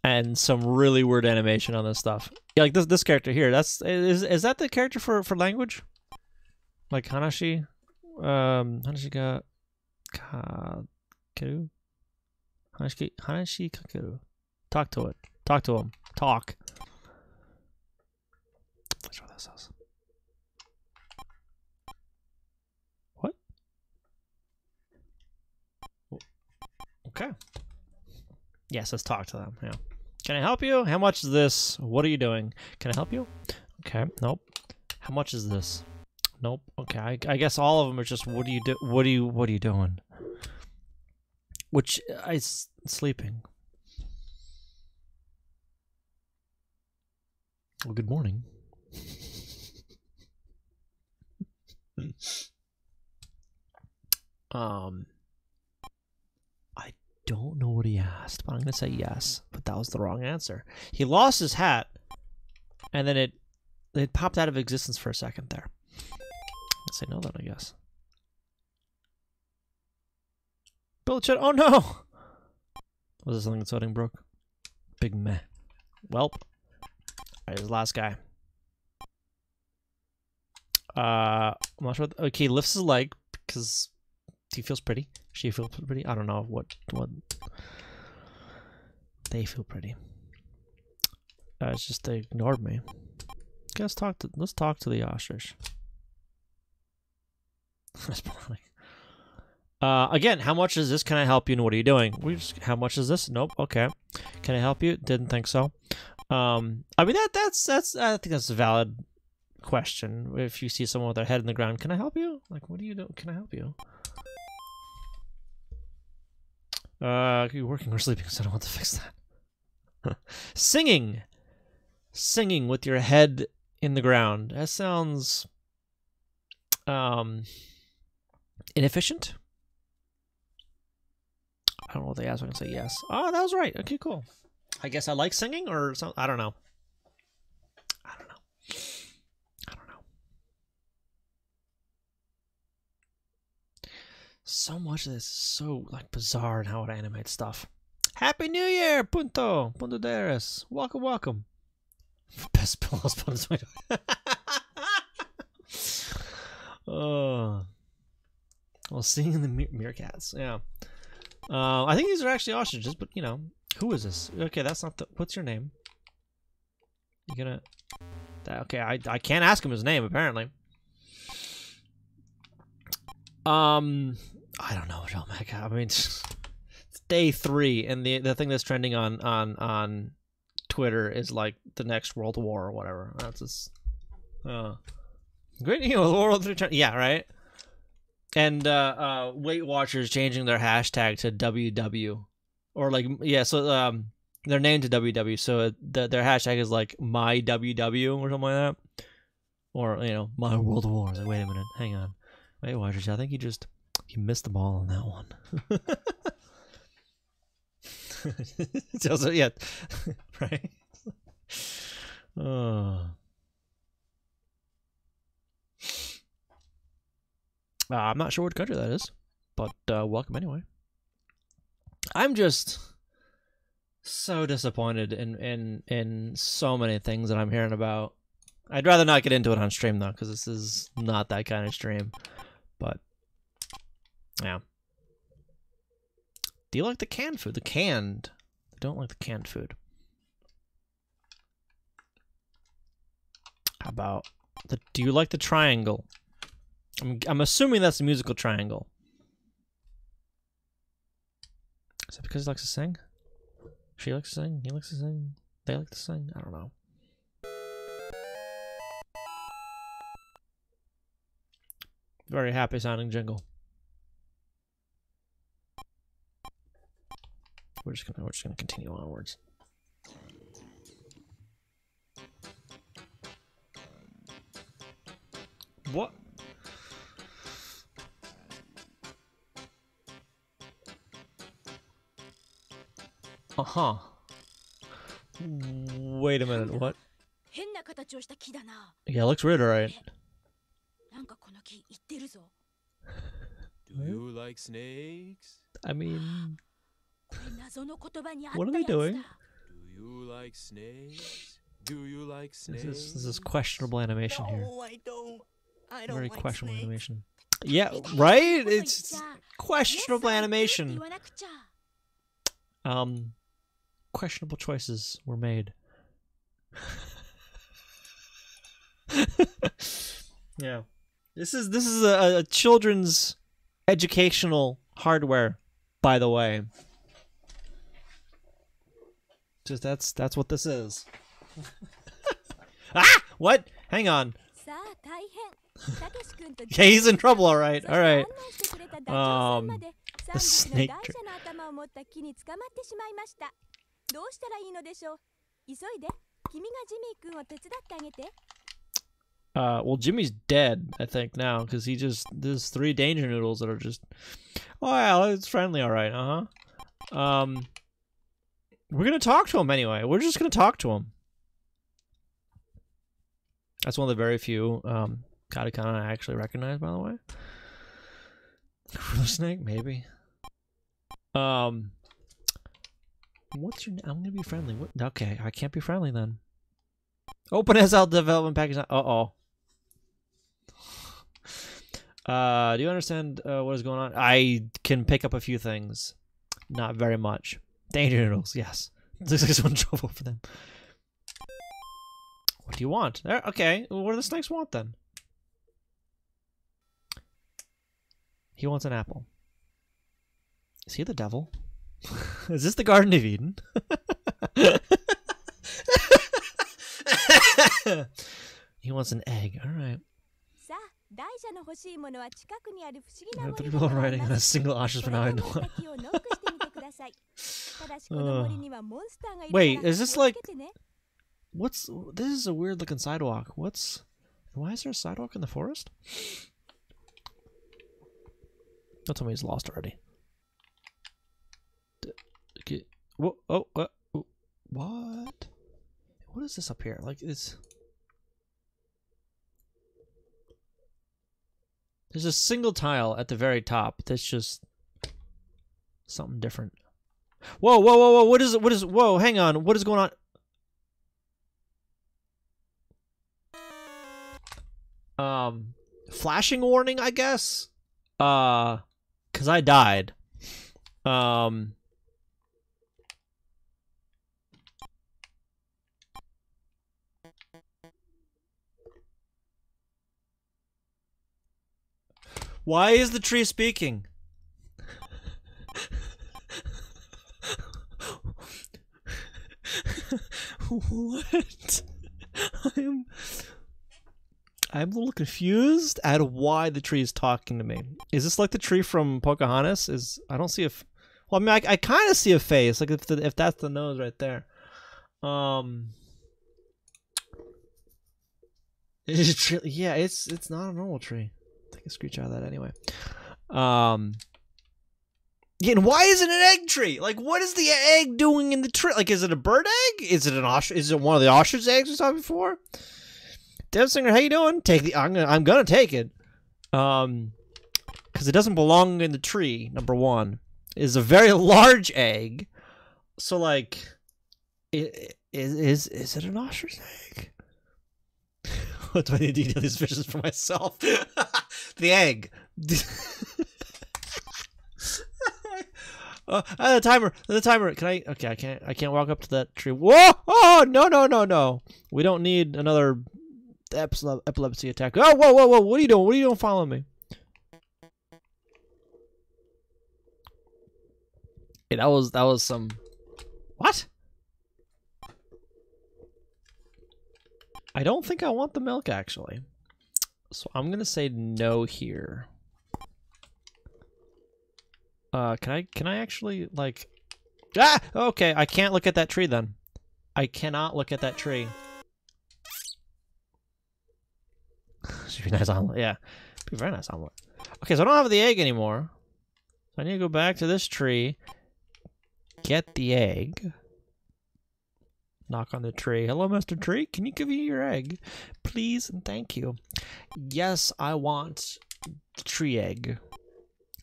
And some really weird animation on this stuff. Yeah, like this character here. Is that the character for language? Like Hanashi? Hanashi ga Kakeru? Hanashi Kakeru. Talk to it. Talk to him. Talk. That's what this is. What? Okay. Yes, let's talk to them. Yeah. Can I help you? How much is this? What are you doing? Can I help you? Okay. Nope. How much is this? Nope. Okay. I guess all of them are just what do you do? What are you doing? Which sleeping. Well, good morning. I don't know what he asked, but I'm gonna say yes. But that was the wrong answer. He lost his hat, and then it popped out of existence for a second there. Let's say no then, I guess. Bill Chet. Oh no! Was this something that's voting broke? Big meh. Welp. Alright, this last guy. I'm not sure. Okay, lifts his leg because he feels pretty. She feels pretty. I don't know what they feel pretty. It's just they ignored me. Let's talk to the ostrich. That's funny. Again, how much is this? Can I help you? And what are you doing? How much is this? Nope. Okay. Can I help you? Didn't think so. I mean that's I think that's a valid question. If you see someone with their head in the ground, can I help you? Like, what do you do? Can I help you? Are you working or sleeping? So I don't want to fix that. Singing with your head in the ground. That sounds inefficient. I don't know what they asked. I can say yes. Oh, that was right. Okay, cool. I guess I like singing or something. I don't know. So much of this is so like bizarre in how it animates stuff. Happy New Year, Punto deres. Welcome, welcome. Best pillows, Punto. Oh, well, seeing the meerkats. Yeah. I think these are actually ostriches, but you know, who is this? Okay, that's not the. What's your name? You gonna? Okay, I can't ask him his name apparently. I don't know, oh my god. I mean, it's day 3, and the thing that's trending on Twitter is like the next World War or whatever. That's just, great, you know, World War. Yeah, right. And Weight Watchers changing their hashtag to WW, or like yeah, so their name to WW. So their hashtag is like my WW or something like that, or you know, my World War. Like, wait a minute, hang on. Weight Watchers, I think you missed the ball on that one. So, yeah, right? I'm not sure what country that is, but welcome anyway. I'm just so disappointed in so many things that I'm hearing about. I'd rather not get into it on stream though, because this is not that kind of stream. But yeah. Do you like the canned food? The canned. I don't like the canned food. How about the? Do you like the triangle? I'm assuming that's the musical triangle. Is that because he likes to sing? She likes to sing. He likes to sing. They like to sing. I don't know. Very happy sounding jingle. We're just gonna continue onwards. What? Uh-huh. Wait a minute, what? Yeah, it looks weird, alright. Do you like snakes? I mean, what are they doing? Do you like snakes? Do you like snakes? This is questionable animation here. No, I don't. I don't Very like questionable snakes. animation. Yeah, right? It's questionable animation. Questionable choices were made. Yeah. This is a children's educational hardware, by the way. Just that's what this is. Ah! What? Hang on. Yeah, he's in trouble, all right. All right. The snake trick. Well, Jimmy's dead, I think, now, because there's 3 danger noodles that are just... Oh, yeah, it's friendly, alright, we're gonna talk to him anyway. We're just gonna talk to him. That's one of the very few, katakana I actually recognize, by the way. Snake, maybe. What's your... I'm gonna be friendly. What? Okay, I can't be friendly, then. Open SL development package... Uh-oh. Do you understand what is going on? I can pick up a few things. Not very much. Danger noodles, yes. Looks like someone drove over them. What do you want? There, okay, what do the snakes want then? He wants an apple. Is he the devil? Is this the Garden of Eden? He wants an egg, alright. People are riding on a single ostrich, but now I know. Wait, is this like... What's... This is a weird looking sidewalk. What's... Why is there a sidewalk in the forest? Don't tell me he's lost already. Whoa, oh, what? What is this up here? Like, it's... There's a single tile at the very top that's just something different. Whoa, whoa, whoa, whoa, what is it? What is... Whoa, hang on. What is going on? Flashing warning, I guess? 'Cause I died. Why is the tree speaking? What? I'm a little confused at why the tree is talking to me. Is this like the tree from Pocahontas? I don't see a... Well, I mean, I kind of see a face, like if that's the nose right there. Yeah, it's not a normal tree. Take a screech out of that anyway. Yeah, and why is it an egg tree? Like, what is the egg doing in the tree? Like, is it a bird egg? Is it an ostrich? Is it one of the ostrich eggs we saw before? Dev Singer, how you doing? Take the... I'm gonna take it. Because it doesn't belong in the tree, number one. It's a very large egg. So, like... Is it an ostrich egg? What do I need to detail these fishes for myself? The egg. The timer. The timer. Can I? Okay, I can't. I can't walk up to that tree. Whoa! Oh no! No! No! No! We don't need another epilepsy attack. Oh! Whoa! Whoa! Whoa! What are you doing? What are you doing? Following me? Hey, that was some. What? I don't think I want the milk, actually. So I'm gonna say no here. Can I actually, like... Ah! Okay, I can't look at that tree, then. I cannot look at that tree. Should be a nice omelet, yeah. Be a very nice omelet. Okay, so I don't have the egg anymore. So I need to go back to this tree. Get the egg. Knock on the tree. Hello, Mr. Tree. Can you give me your egg? Please and thank you. Yes, I want the tree egg.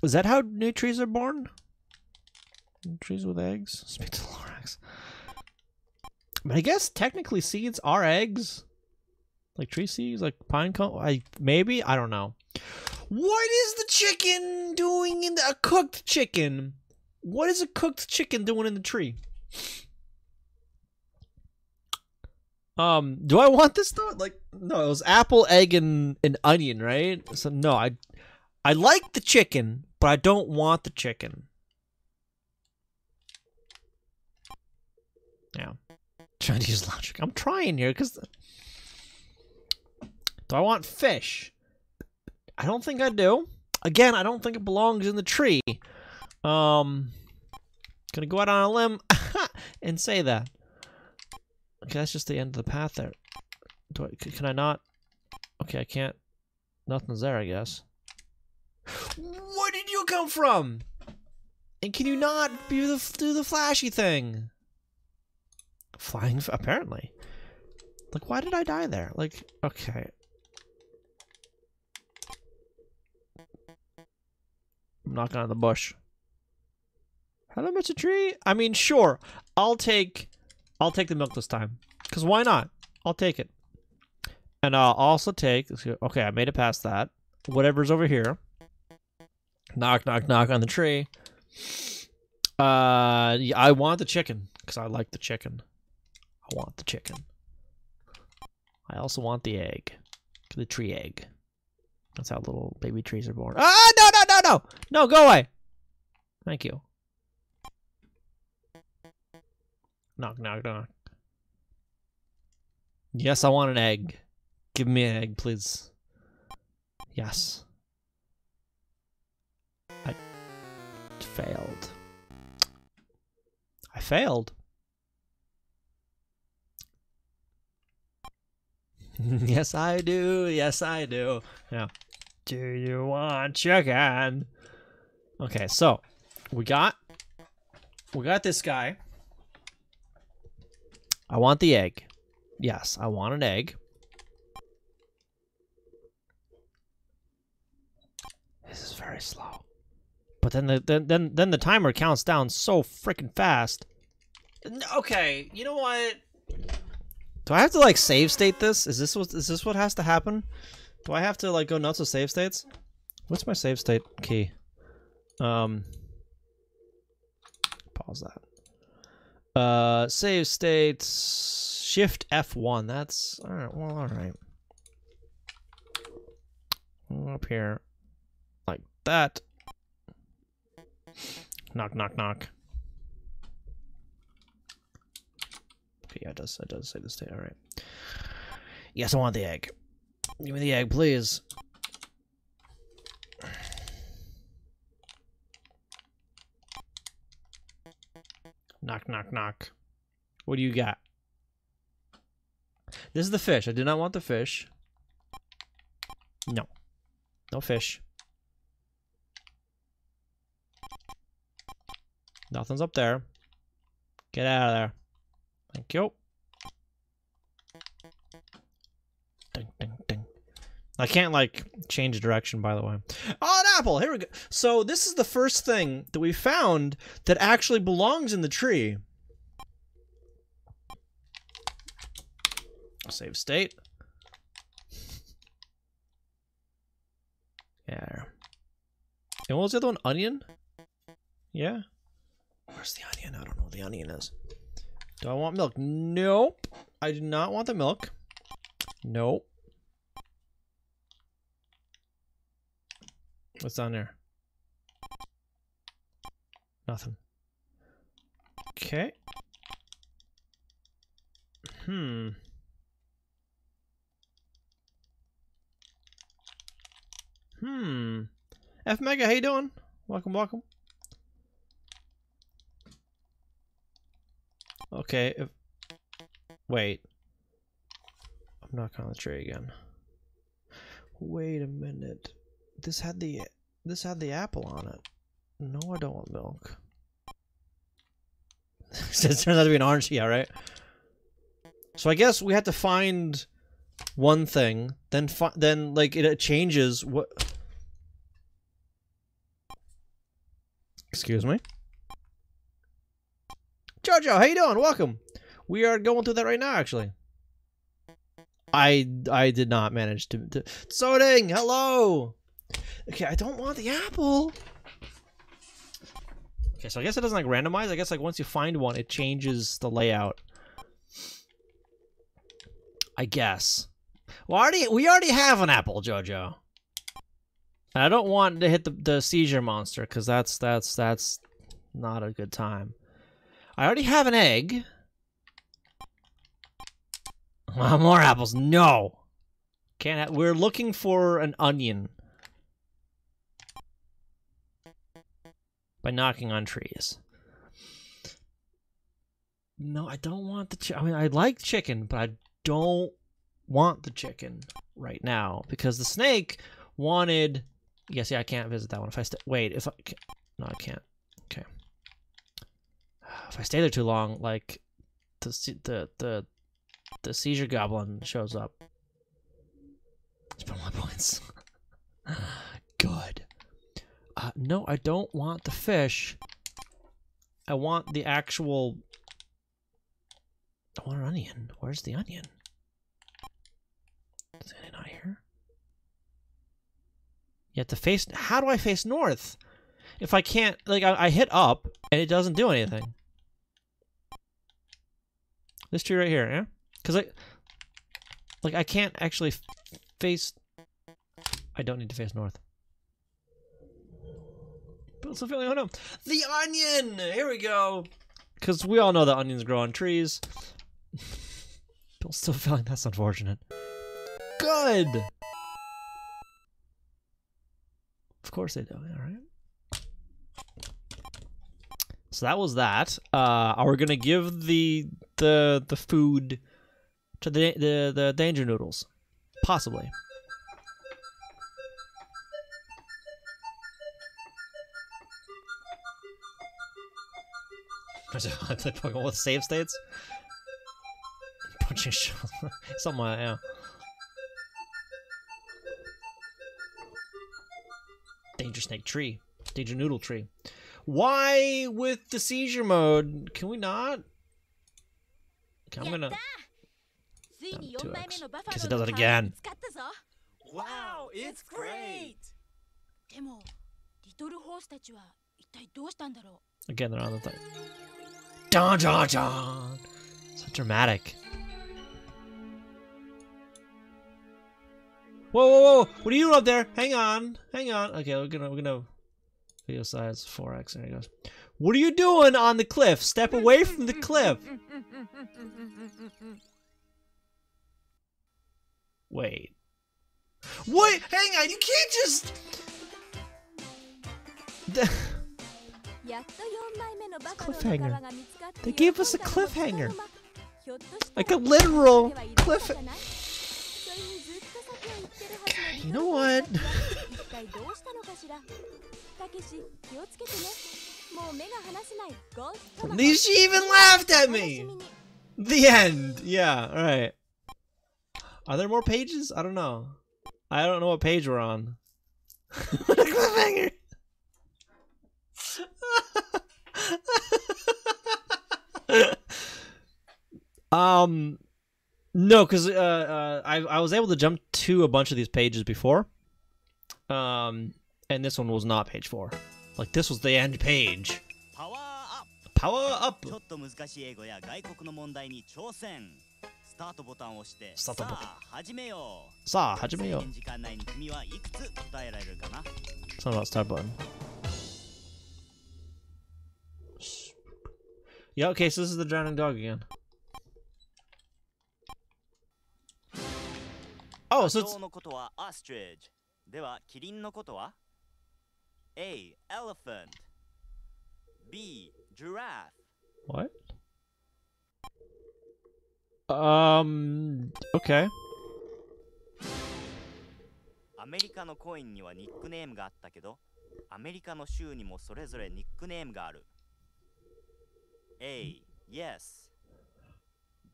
Is that how new trees are born? Trees with eggs? Speak to the Lorax. But I guess technically seeds are eggs. Like tree seeds, like pine cone. Maybe? I don't know. What is the chicken doing in a cooked chicken? What is a cooked chicken doing in the tree? Do I want this though? Like, no, it was apple, egg, and onion, right? So no, I like the chicken, but I don't want the chicken. Yeah. Trying to use logic. I'm trying here, because... Do I want fish? I don't think I do. Again, I don't think it belongs in the tree. Gonna go out on a limb and say that. Okay, that's just the end of the path there. Can I not? Okay, I can't. Nothing's there, I guess. Where did you come from? And can you not do the flashy thing? Flying, apparently. Like, why did I die there? Like, okay. I'm knocking on the bush. Hello, Mr. Tree. I mean, sure. I'll take the milk this time. Cause why not? I'll take it. And I'll also take. Okay, I made it past that. Whatever's over here. Knock, knock, knock on the tree. Yeah, I want the chicken because I like the chicken. I want the chicken. I also want the egg, the tree egg. That's how little baby trees are born. Ah, no, no, no, no, no! Go away. Thank you. Knock, knock, knock. Yes, I want an egg. Give me an egg, please. Yes. I failed. I failed. Yes, I do. Yes, I do. Yeah. Do you want chicken? Okay, so we got this guy. I want the egg. Yes, I want an egg. This is very slow. But then the timer counts down so freaking fast. Okay, you know what? Do I have to like save state this? Is this what has to happen? Do I have to like go nuts with save states? What's my save state key? Pause that. Save states Shift F1. That's alright, well alright. Up here. Like that. Knock, knock, knock. Okay, yeah, it does say the state. All right. Yes, I want the egg. Give me the egg, please. Knock, knock, knock. What do you got? This is the fish. I do not want the fish. No. No fish. Nothing's up there. Get out of there. Thank you. Ding, ding, ding. I can't, like, change direction, by the way. Oh, an apple! Here we go. So, this is the first thing that we found that actually belongs in the tree. Save state. Yeah. And what was the other one? Onion? Yeah? Where's the onion? I don't know what the onion is. Do I want milk? Nope. I do not want the milk. Nope. What's down there? Nothing. Okay. F Mega, how you doing? Welcome, welcome. Okay, wait. I'm knocking on the tree again. Wait a minute. This had the apple on it. No, I don't want milk. It turns out to be an orange, yeah, right? So I guess we have to find one thing, then like it changes what. Excuse me. Jojo, how you doing? Welcome. We are going through that right now, actually. I did not manage to Soding, hello. Okay, I don't want the apple. Okay, so I guess it doesn't like randomize. I guess like once you find one, it changes the layout. I guess. Well, we already have an apple, Jojo. And I don't want to hit the seizure monster because that's not a good time. I already have an egg. More apples. No. Can't have. We're looking for an onion. By knocking on trees. No, I don't want the chicken. I mean, I like chicken, but I don't want the chicken. right now because the snake wanted. Yeah, see, I can't visit that one if I stay. Wait, if I no, I can't. Okay. If I stay there too long, like the seizure goblin shows up. Let's put my points. Good. No, I don't want the fish. I want the actual. I want an onion. Where's the onion? Is the onion not here? You have to face. How do I face north? If I can't, like, I hit up and it doesn't do anything. This tree right here, yeah? Because I can't actually face. I don't need to face north. But also feeling, oh no, the onion. Here we go. Because we all know that onions grow on trees. Bill's still feeling that's unfortunate. Good. Of course they do. All right. So that was that. Are we gonna give the food to the danger noodles? Possibly. I play Pokemon with save states. Punching something like that, yeah. Danger snake tree. Danger noodle tree. Why with the seizure mode? Can we not? Okay, I'm gonna. Because it does it again. Wow, it's great! Again, they're on the thing. Dun, dun, dun. So dramatic. Whoa, whoa, whoa! What are you doing up there? Hang on, hang on. Okay, we're gonna video size 4x. There he goes. What are you doing on the cliff? Step away from the cliff. Wait. What? Hang on! You can't just. Cliffhanger. They gave us a cliffhanger. Like a literal cliff. Okay, you know what? She even laughed at me. The end. Yeah, alright. Are there more pages? I don't know. I don't know what page we're on. What a cliffhanger. No, because I was able to jump to a bunch of these pages before, and this one was not page 4. Like this was the end page. Power up. ちょっと難しい英語や外国の問題に挑戦。スタートボタンを押して、スタートボタン。さあ始めよう。さあ始めよう。制限時間内に君はいくつ答えられるかな。Something about start button. Yeah, okay, so this is the drowning dog again. Oh, so it's... のことは ostrich。では、キリンのことは A. elephant B. giraffe What? Okay. アメリカのコインにはニックネームがあったけど、アメリカの州にもそれぞれニックネームがある。A. Yes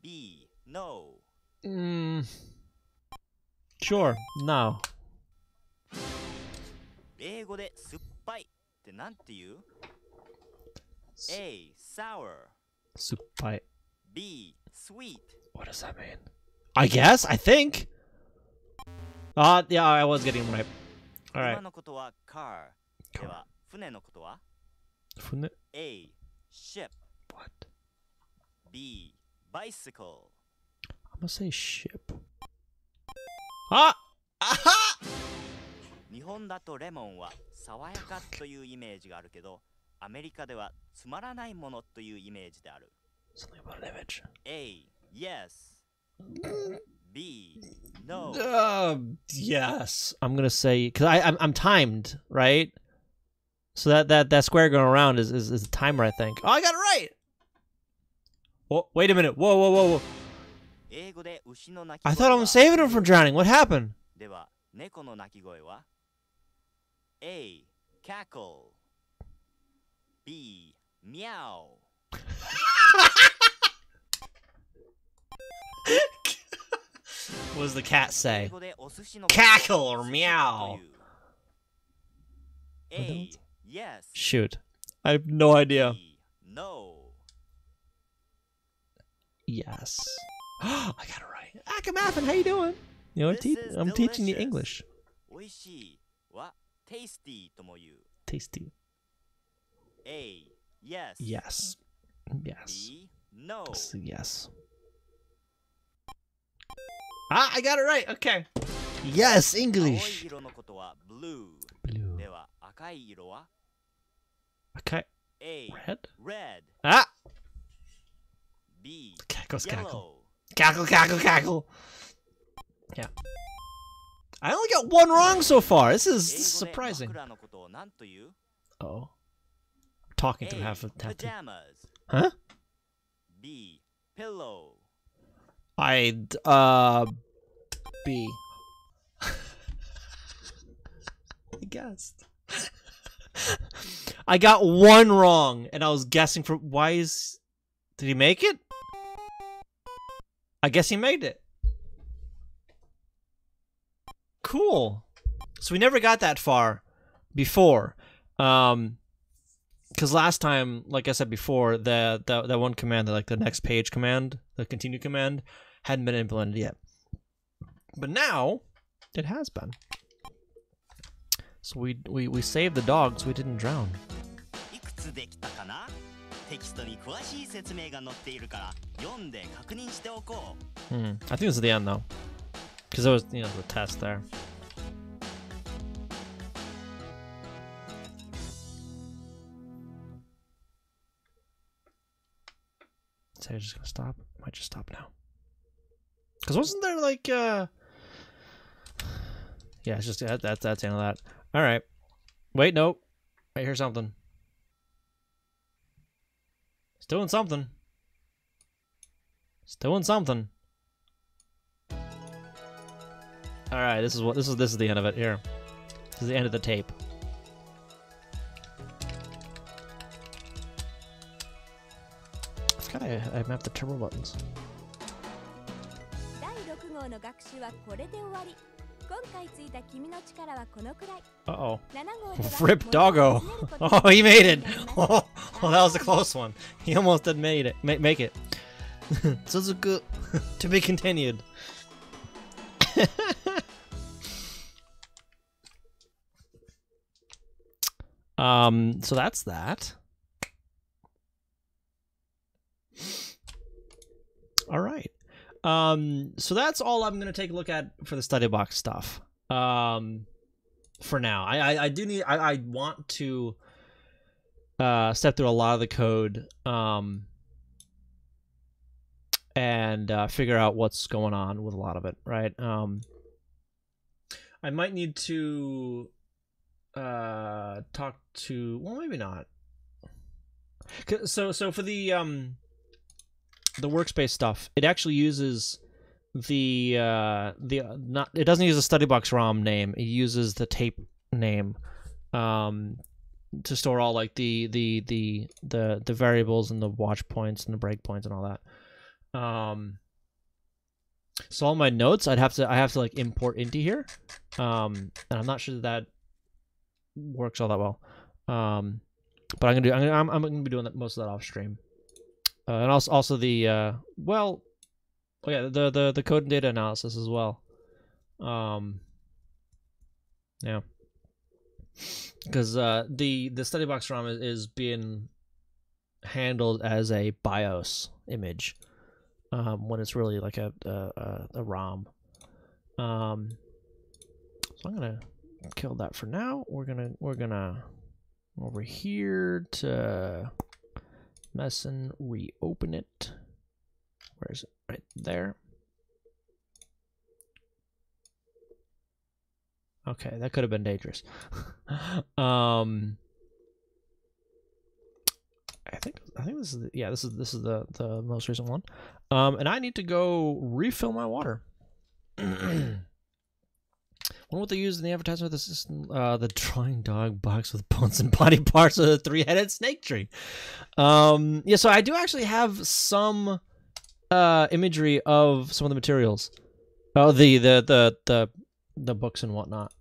B. No Sure, no. 英語で酸っぱいってなんて言う A. sour 酸っぱい B. sweet What does that mean? I guess? I think? Yeah, I was getting them right. Alright. 車のことは car では船のことは船 A. ship What? B. bicycle I'm gonna say ship. Ah! Aha! 日本だとレモンは爽やかというイメージがあるけど、アメリカではつまらないものというイメージである。Something about an image. A. Yes B. No Yes. I'm gonna say because I'm timed, right? So that square going around is a timer, I think. Oh, I got it right. Oh, wait a minute. Whoa, whoa, whoa, whoa. 英語で牛の鳴き I 声 thought は I'm saving him from drowning. What happened? では猫の鳴き声は A. Cackle B. Meow What does the cat 英 say? 語でお寿司の Cackle ことを or 寿司 meow という A. Yes Shoot. I have no idea. B. No Yes. I got it right. Akamaffin, how you doing? You know, This is I'm teaching you delicious. English. おいしいは tasty とも言う Tasty. A. Yes Yes. Yes. B. No Yes. Ah, I got it right. Okay. Yes, 青い English. 色のことは blue Blue. では赤い色は Okay. A. Red. Red Ah. B. Cackles, cackle. Yellow Cackle, cackle, cackle. Yeah. I only got one wrong so far. This is 英語で surprising. 枕のことを何という Oh. Talking to A. half of half. Pajamas Huh? B. Pillow I'd B. I guessed. I got one wrong, and I was guessing for why is. Did he make it? I guess he made it. Cool. So we never got that far before, because last time, like I said before, that one command, like the next page command, the continue command, hadn't been implemented yet. But now, it has been. So we saved the dog, so we didn't drown. いくつできたかなテキストに詳しい説明が載っているから読んで確認しておこう I think it's at the end though, because there was the test there. So you're just gonna stop? Might just stop now. Cause wasn't there like yeah, it's just that's the end of that. All right. Wait, nope. I hear something. It's doing something. It's doing something. All right, this is the end of it. Here, this is the end of the tape. I forgot I mapped the turbo buttons. 第6号の学習はこれで終わり。今回ついた君の力はこのくらい。 Uh-oh. 7号では Rip doggo. Oh, he made it. Oh, that was a close one. He almost did made it. Make it. Suzuku to be continued. So that's that. All right. So that's all I'm gonna take a look at for the StudyBox stuff. For now, I do need. I want to step through a lot of the code. And figure out what's going on with a lot of it, right? I might need to talk to, well, maybe not. So for the workspace stuff, it actually uses not, it doesn't use a StudyBox ROM name. It uses the tape name to store all like the variables and the watch points and the breakpoints and all that. So all my notes I have to like import into here, and I'm not sure that works all that well. But I'm gonna be doing that, most of that off stream, and also the well, oh yeah, the code and data analysis as well. Yeah, because the StudyBox ROM is being handled as a BIOS image. When it's really like a ROM. So I'm gonna kill that for now. We're gonna over here to mess and reopen it. Where is it? Right there. Okay, that could have been dangerous. I think I think this is this is the most recent one. And I need to go refill my water. Wonder what they used in the advertisement. This is the drawing dog box with bones and body parts of the 3-headed snake tree. Yeah, so I do actually have some imagery of some of the materials. Oh, the books and whatnot.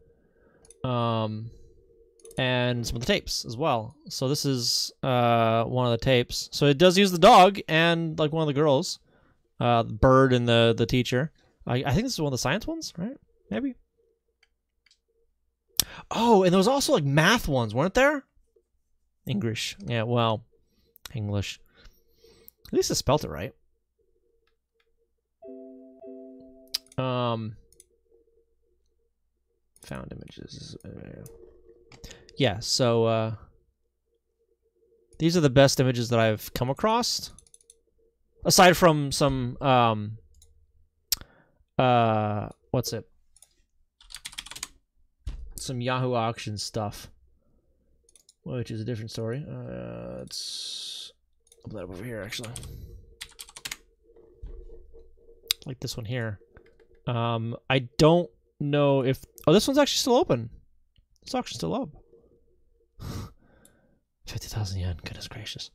And some of the tapes as well. So this is one of the tapes. So it does use the dog and like one of the girls, the bird and the teacher. I think this is one of the science ones, right? Maybe. Oh, and there was also like math ones, weren't there? English. Yeah, well, English. At least I spelt it right. Found images. Yeah, so these are the best images that I've come across. Aside from some what's it? Some Yahoo auction stuff, which is a different story. Let's put that up over here, actually. Like this one here. I don't know if... Oh, this one's actually still open. This auction's still up. 50,000 yen. Goodness gracious.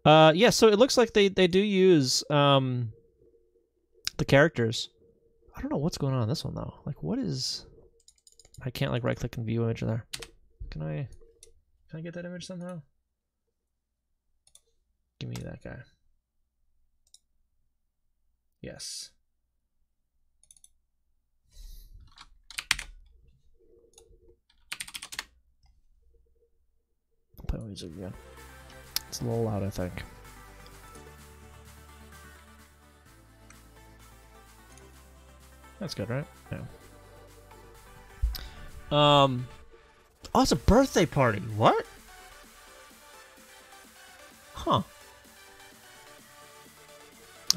Yeah, so it looks like they do use the characters. I don't know what's going on in this one, though. Like, what is... I can't, like, right-click and view image there. Can I get that image somehow? Give me that guy. Yes. I'll play music again. It's a little loud, I think. That's good, right? Yeah. Oh, it's a birthday party. What? Huh.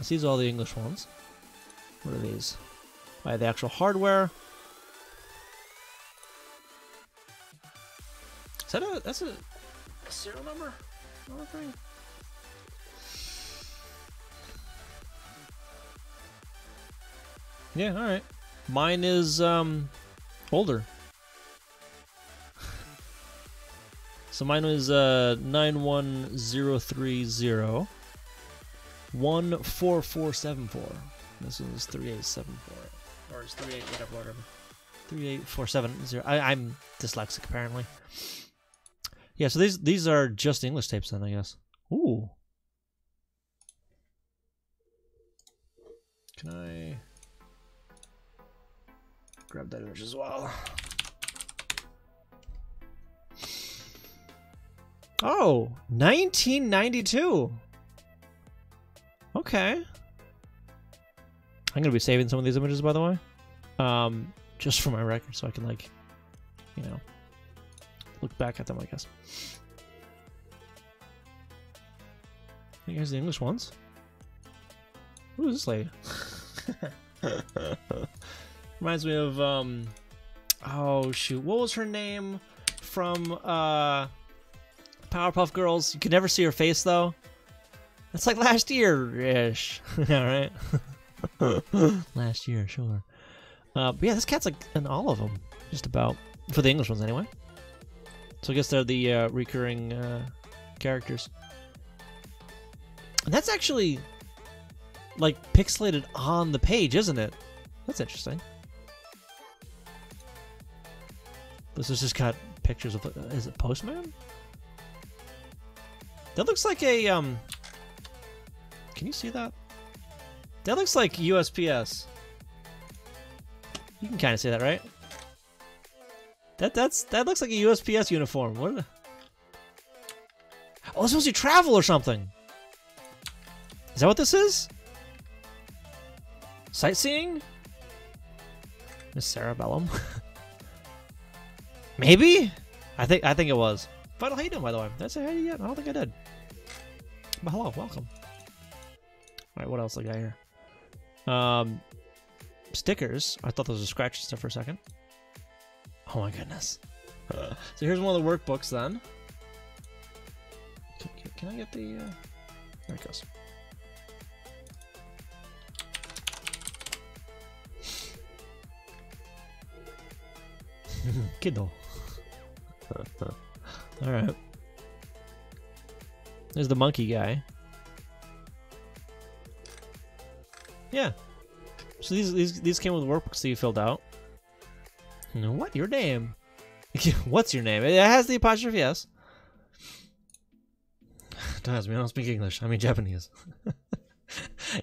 These are all the English ones. What are these? By the actual hardware. Is that that's a serial number? Another thing? Yeah, alright. Mine is older. So mine was 91030 14474. This was 3874. Or it's 38 whatever. 38470. I'm dyslexic apparently. Yeah, so these are just English tapes then, I guess. Ooh. Can I grab that image as well? Oh, 1992. Okay. I'm gonna be saving some of these images, by the way, just for my record, so I can, like, you know, look back at them, I guess. Here's the English ones. Who is this lady? Reminds me of oh shoot, what was her name from Powerpuff Girls? You could never see her face though. That's like last year-ish. Yeah, right? Last year, sure. But yeah, this cat's like in all of them, just about. For the English ones, anyway. So I guess they're the recurring characters. And that's actually, like, pixelated on the page, isn't it? That's interesting. This has just got pictures of... Is it Postman? That looks like a... Can you see that? That looks like USPS. You can kind of see that, right? That looks like a USPS uniform. What? Oh, it's supposed to be travel or something. Is that what this is? Sightseeing? Miss Sarah Bellum. Maybe? I think it was. Vital, how you doing, by the way? Did I say hi to you yet? I don't think I did. But hello, welcome. Alright, what else I got here? Stickers. I thought those were scratch stuff for a second. Oh my goodness. So here's one of the workbooks then. Can I get the... There it goes. Kiddo. Alright. There's the monkey guy. Yeah. So these came with workbooks that you filled out. What? Your name? What's your name? It has the apostrophe S. Don't ask me, I don't speak English. I mean Japanese.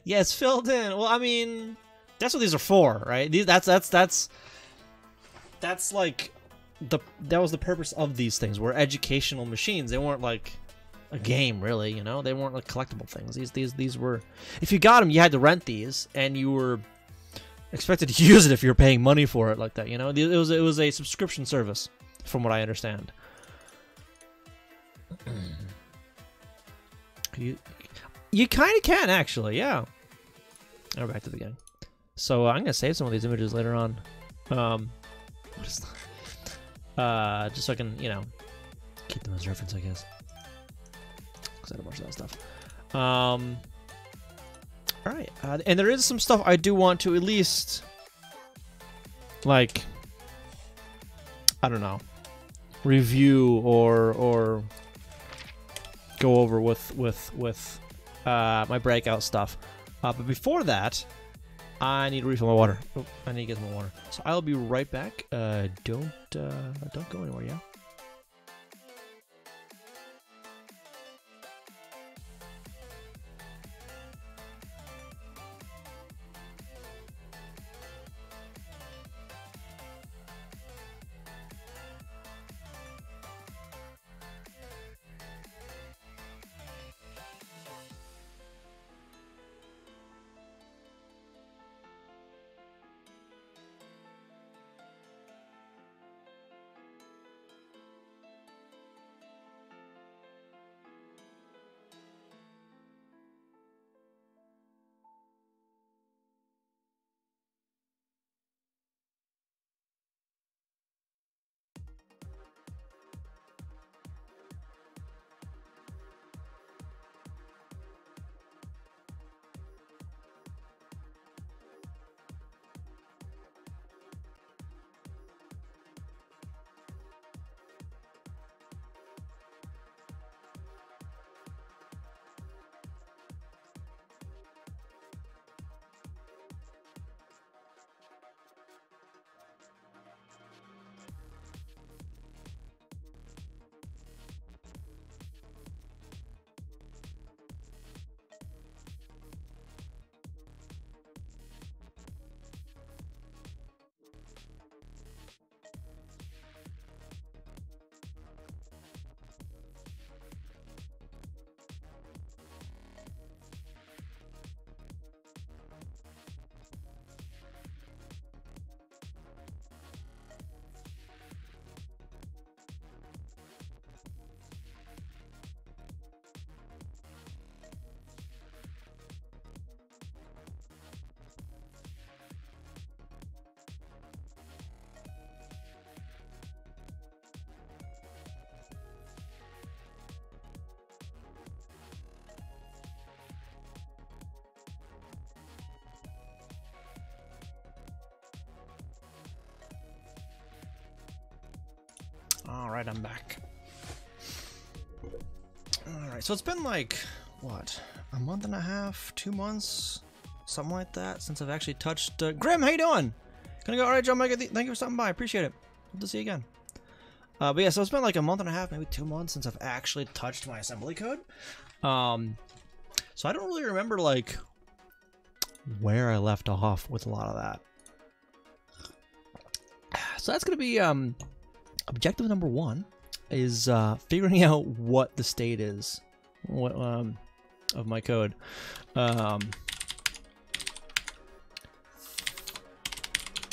Yeah, it's filled in. Well, I mean, that's what these are for, right? That's like that was the purpose of these things. Were educational machines. They weren't like a game, really. You know, they weren't like collectible things. These were. If you got them, you had to rent these, and you were expected to use it if you were paying money for it like that. You know, it was a subscription service, from what I understand. You kind of can actually, yeah. Now we're back to the beginning. So I'm gonna save some of these images later on. What is that? Just so I can, you know, keep them as reference, I guess. Because I had a bunch of that stuff. All right, and there is some stuff I do want to at least, like, I don't know, review or go over with my breakout stuff. But before that, I need to refill my water. Oh, I need to get some more water. So I'll be right back. Don't go anywhere, yeah? Alright, I'm back. Alright, so it's been like, what, a month and a half, 2 months, something like that, since I've actually touched... Grim, how you doing? Gonna go, alright, John Mega, thank you for stopping by, appreciate it. Good to see you again. But yeah, so it's been like a month and a half, maybe 2 months since I've actually touched my assembly code. So I don't really remember, like, where I left off with a lot of that. So that's gonna be, objective number 1 is figuring out what the state is of my code.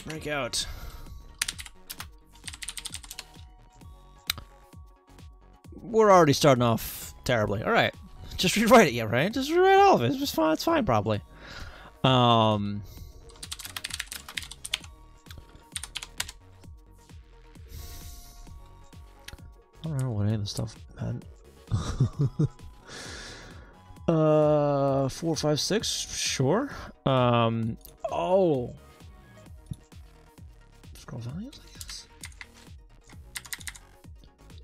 Breakout. We're already starting off terribly. All right, just rewrite it, yeah, right? Just rewrite all of it. It's just fine. It's fine, probably. I don't know what any of the stuff meant. 4, 5, 6. Sure. Oh. Scroll values, I guess.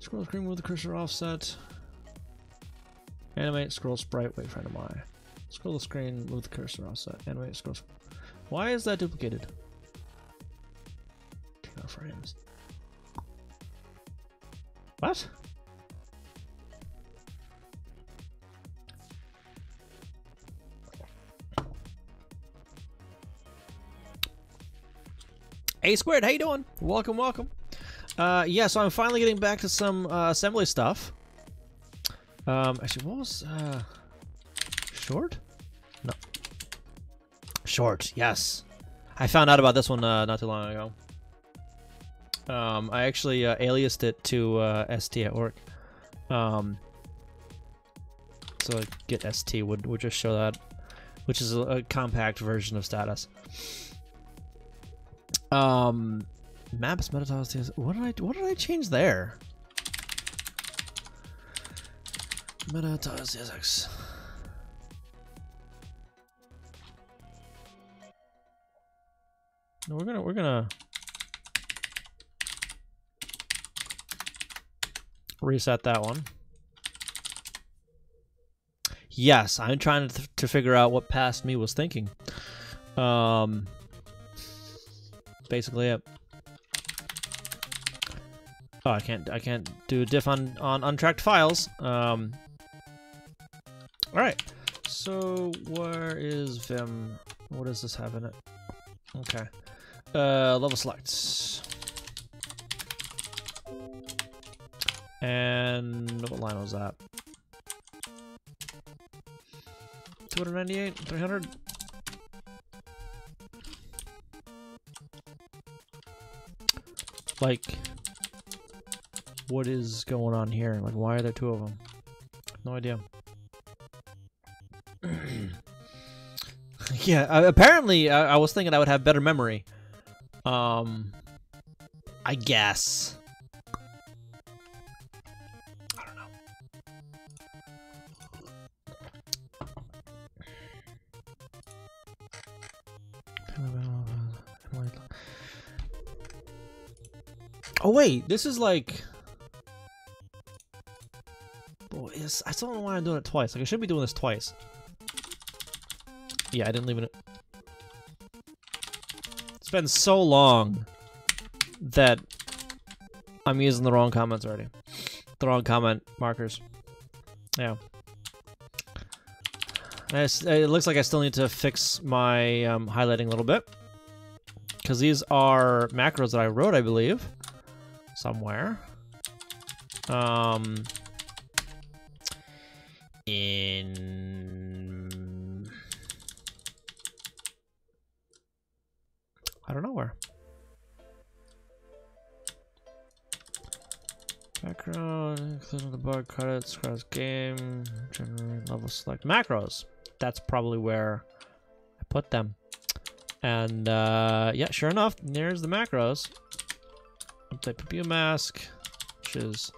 Scroll screen with the cursor offset. Animate scroll sprite. Wait for NMI. Scroll the screen with the cursor offset. Animate scroll. Why is that duplicated? Turn off frames. What? A squared, how you doing? Welcome, welcome. Yeah, so I'm finally getting back to some assembly stuff. Actually, what was short? No. Short, yes. I found out about this one not too long ago. I actually aliased it to ST at work. So get ST would just show that, which is a compact version of status. Maps, metatiles. What did I change there? Metatiles TSX. No, we're gonna reset that one. Yes, I'm trying to figure out what past me was thinking. Basically it. Oh, I can't do diff on untracked files. All right. So where is Vim? What does this have in it? Okay. Level selects. And what line was that? 298, 300. Like, what is going on here? Like, why are there two of them? No idea. Yeah, apparently I was thinking I would have better memory. I guess. I don't know. Oh wait, this is like... Boy, I still don't know why I'm doing it twice. Like, I should be doing this twice. Yeah, I didn't leave it. It's been so long that I'm using the wrong comments already. The wrong comment markers. Yeah. It looks like I still need to fix my highlighting a little bit. Because these are macros that I wrote, I believe. Somewhere. I don't know where. Background, including the bar credits, cross game, generate level select macros. That's probably where I put them. And yeah, sure enough, there's the macros. Update PPU mask, which is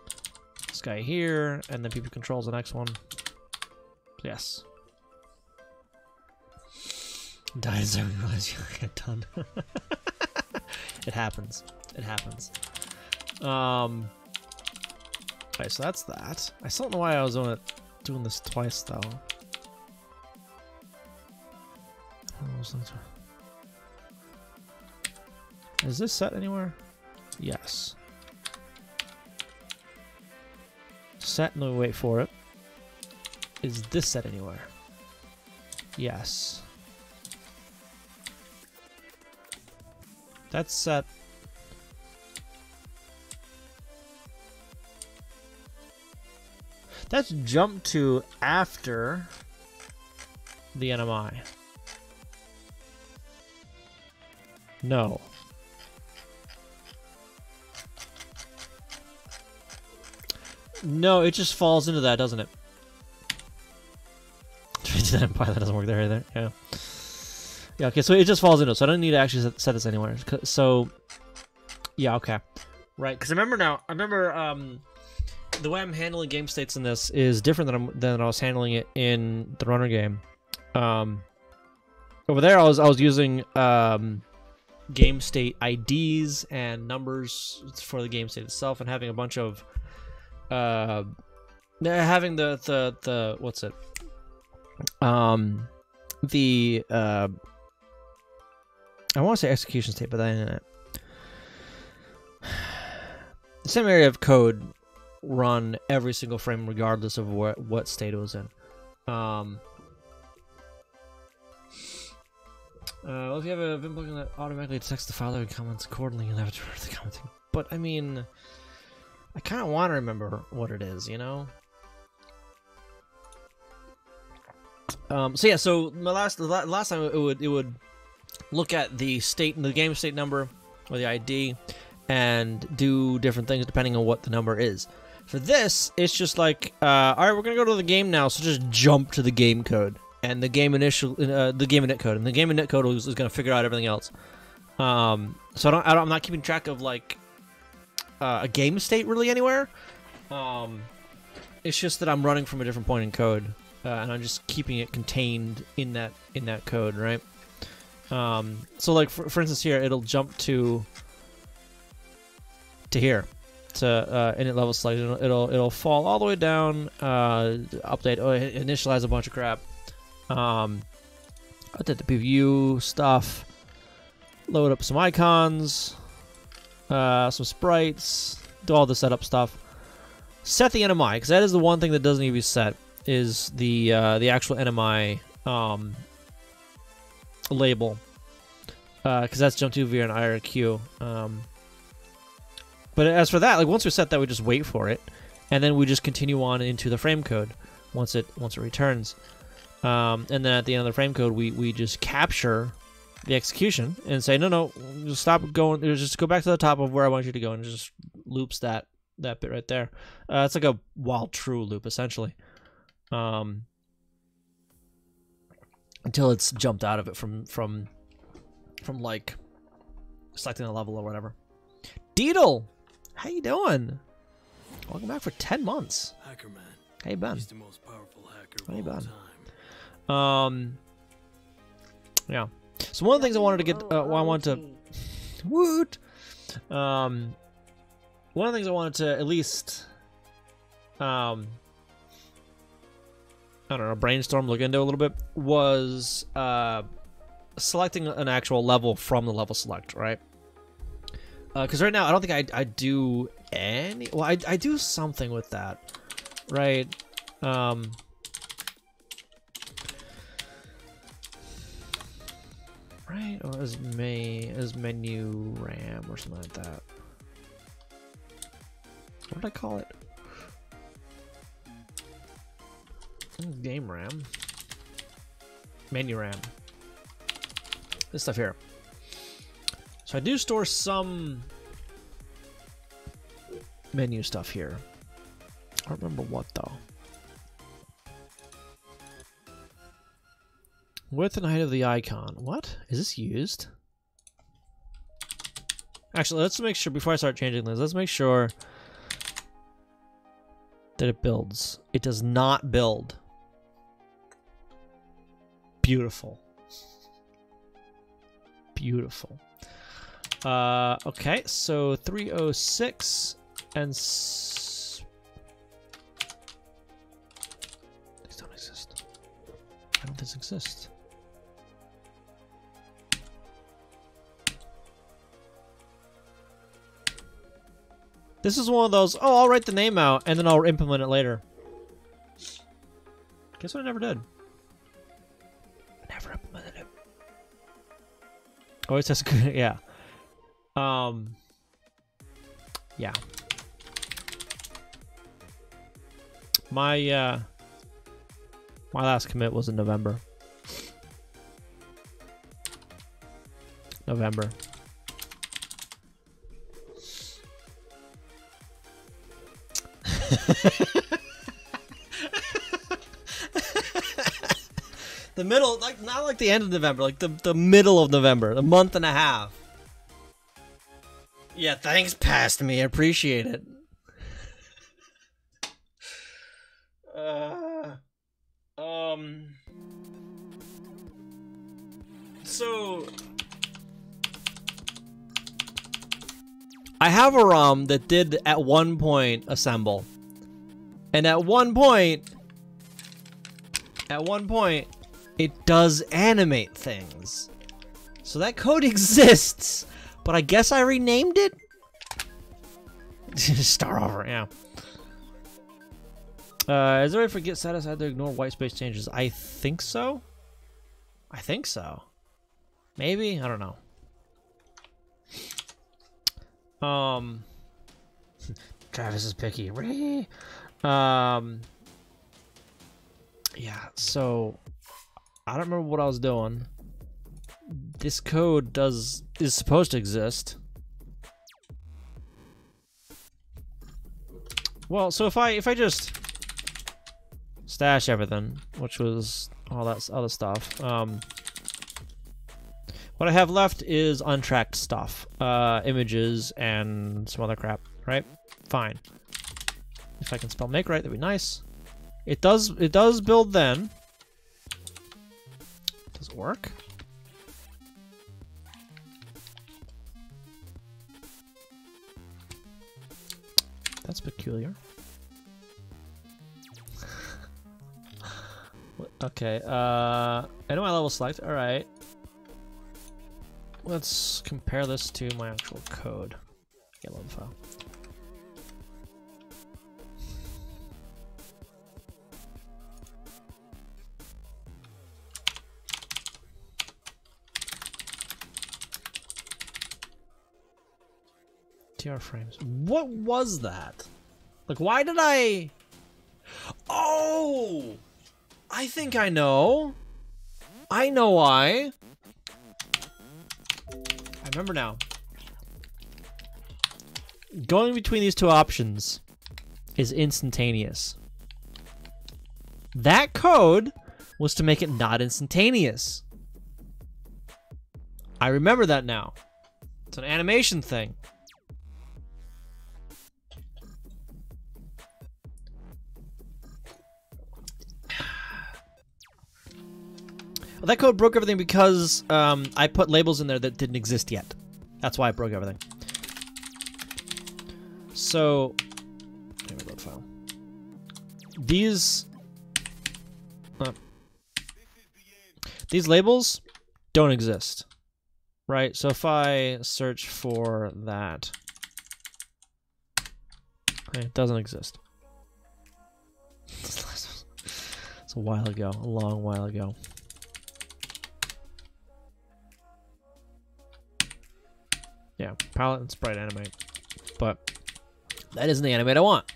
this guy here, and then PPU controls the next one. Yes. Died so I realized you get done. It happens. It happens. Okay, so that's that. I still don't know why I was doing this twice though. Is this set anywhere? Yes. Set, no, wait for it. Is this set anywhere? Yes. That's set. That's jumped to after the NMI. No. No, it just falls into that, doesn't it? That doesn't work there either. Yeah. Yeah, okay, so it just falls into it, so I don't need to actually set this anywhere. So, yeah, okay. Right, because I remember the way I'm handling game states in this is different than I was handling it in the runner game. Over there, I was using game state IDs and numbers for the game state itself, and having a bunch of having the what's it? I want to say execution state, but then the same area of code run every single frame regardless of what state it was in. Well, if you have a vim plugin that automatically detects the file and comments accordingly, you'll have to refer to the commenting. But I mean, I kind of want to remember what it is, you know? So yeah, so my last time it would look at the state, the game state number or the ID, and do different things depending on what the number is. For this, it's just like, all right, we're gonna go to the game now, so just jump to the game code and the game init code, and the game init code is gonna figure out everything else. So I'm not keeping track of like a game state really anywhere. It's just that I'm running from a different point in code, and I'm just keeping it contained in that code, right? So like for instance here, it'll jump to here, to init level select. It'll fall all the way down, update, initialize a bunch of crap, update the preview stuff, load up some icons, some sprites, do all the setup stuff, set the NMI, because that is the one thing that doesn't need to be set, is the actual NMI label, because that's jump to via an IRQ. But as for that, like once we set that, we just wait for it, and then we just continue on into the frame code once it returns. And then at the end of the frame code, we just capture the execution and say, no, just stop going. Just go back to the top of where I want you to go, and it just loops that bit right there. It's like a while true loop essentially, until it's jumped out of it from like selecting a level or whatever. Deedle, how you doing? Welcome back for 10 months. Hacker man. How you been? He's the most powerful hacker How you of all been? time. Yeah. So one of the things I wanted to get, woot. One of the things I wanted to at least, I don't know, brainstorm, look into a little bit, was selecting an actual level from the level select, right? Because right now, I don't think I do any... Well, I do something with that, right? Right? Or as menu RAM or something like that. What did I call it? Game RAM. Menu RAM. This stuff here. So I do store some menu stuff here. I don't remember what though. Width and height of the icon. What? Is this used? Actually, let's make sure, before I start changing this, let's make sure that it builds. It does not build. Beautiful. Beautiful. Okay, so 306 and these don't exist. Why don't these exist? This is one of those, oh, I'll write the name out and then I'll implement it later. Guess what I never did? I never implemented it. Oh, it says, yeah. Yeah. My last commit was in November. The middle, like not like the end of November, like the middle of November, a month and a half. Yeah, thanks, past me. I appreciate it. So I have a ROM that did at one point assemble. And at one point it does animate things. So that code exists, but I guess I renamed it? Start over, yeah. Is there a way for get status I had to ignore white space changes? I think so. I think so. Maybe? I don't know. God, this is picky. Yeah, so I don't remember what I was doing. This code is supposed to exist. Well, so if I just stash everything, which was all that other stuff, what I have left is untracked stuff, images and some other crap, right? Fine. If I can spell make right, that'd be nice. It does build then. Does it work? That's peculiar. Okay, I know my level select. All right. Let's compare this to my actual code. Get load file. TR frames. What was that? Like, why did I... Oh! I think I know. I know why. I remember now. Going between these two options is instantaneous. That code was to make it not instantaneous. I remember that now. It's an animation thing. Well, that code broke everything because I put labels in there that didn't exist yet. That's why it broke everything. So, load file. These labels don't exist, right? So if I search for that, okay, it doesn't exist. It's a while ago, a long while ago. Yeah, palette and sprite animate, but that isn't the animate I want.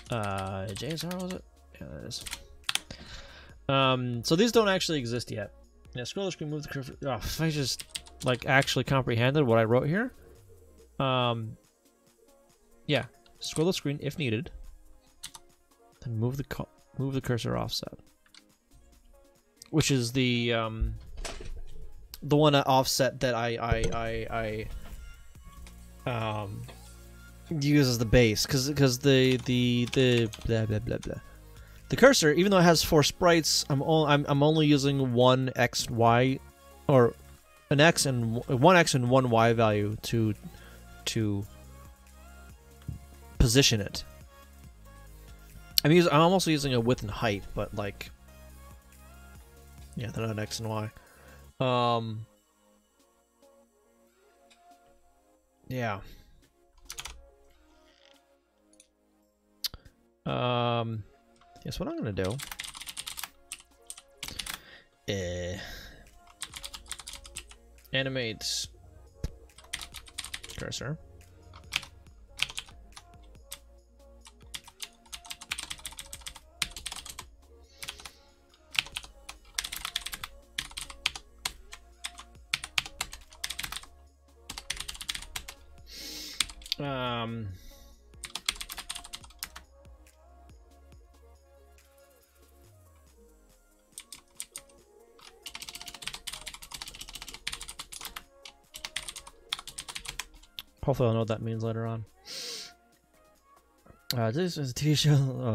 JSR, was it? Yeah, that is. So these don't actually exist yet. Yeah, scroll the screen, move the curve. Oh, if I just like actually comprehended what I wrote here. Yeah, scroll the screen if needed, then move the cursor offset, which is the one offset that I use as the base, because the blah blah blah blah. The cursor, even though it has 4 sprites, I'm only using one X Y, or an X and one X and one Y value to position it. I'm also using a width and height, but like, yeah, they're not X and Y. Yeah. Guess what I'm gonna do? Animate cursor. Hopefully I'll know what that means later on. This is a TV show,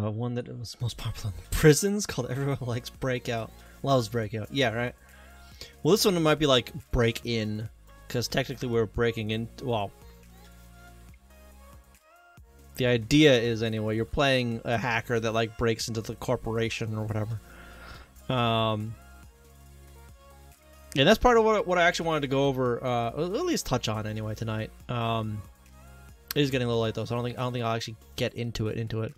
one that was most popular in prisons, called Everyone Likes Breakout. Loves breakout. Yeah, right. Well, this one might be like break in, because technically we're breaking in. Well, the idea is anyway, you're playing a hacker that like breaks into the corporation or whatever. And that's part of what I actually wanted to go over, at least touch on anyway tonight. It is getting a little late though, so I don't think I'll actually get into it.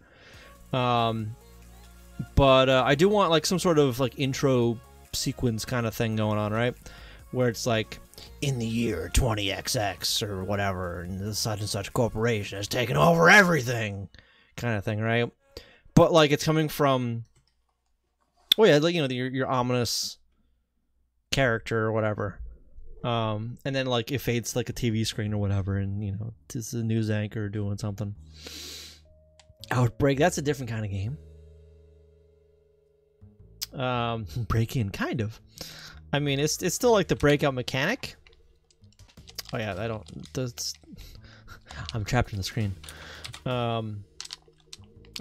But I do want like some sort of like intro sequence kind of thing going on, right? Where it's like, in the year 20XX or whatever, and such and such corporation has taken over everything, kind of thing, right? But like it's coming from, oh yeah, like, you know, your ominous character or whatever, and then like it fades like a TV screen or whatever, and you know, it's a news anchor doing something. Outbreak, that's a different kind of game. Break in, kind of. I mean, it's still like the breakout mechanic. Oh yeah, I don't. That's, I'm trapped in the screen.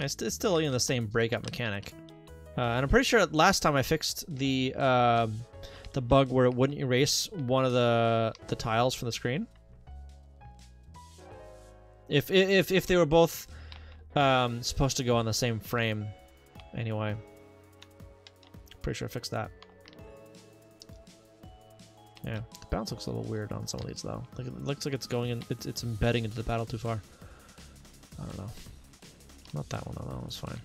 It's still, you know, the same breakout mechanic, and I'm pretty sure last time I fixed the bug where it wouldn't erase one of the tiles from the screen. If they were both supposed to go on the same frame, anyway. Pretty sure I fixed that. Yeah, the bounce looks a little weird on some of these though. Like it looks like it's going in, it's embedding into the battle too far. I don't know. Not that one though. That one's fine.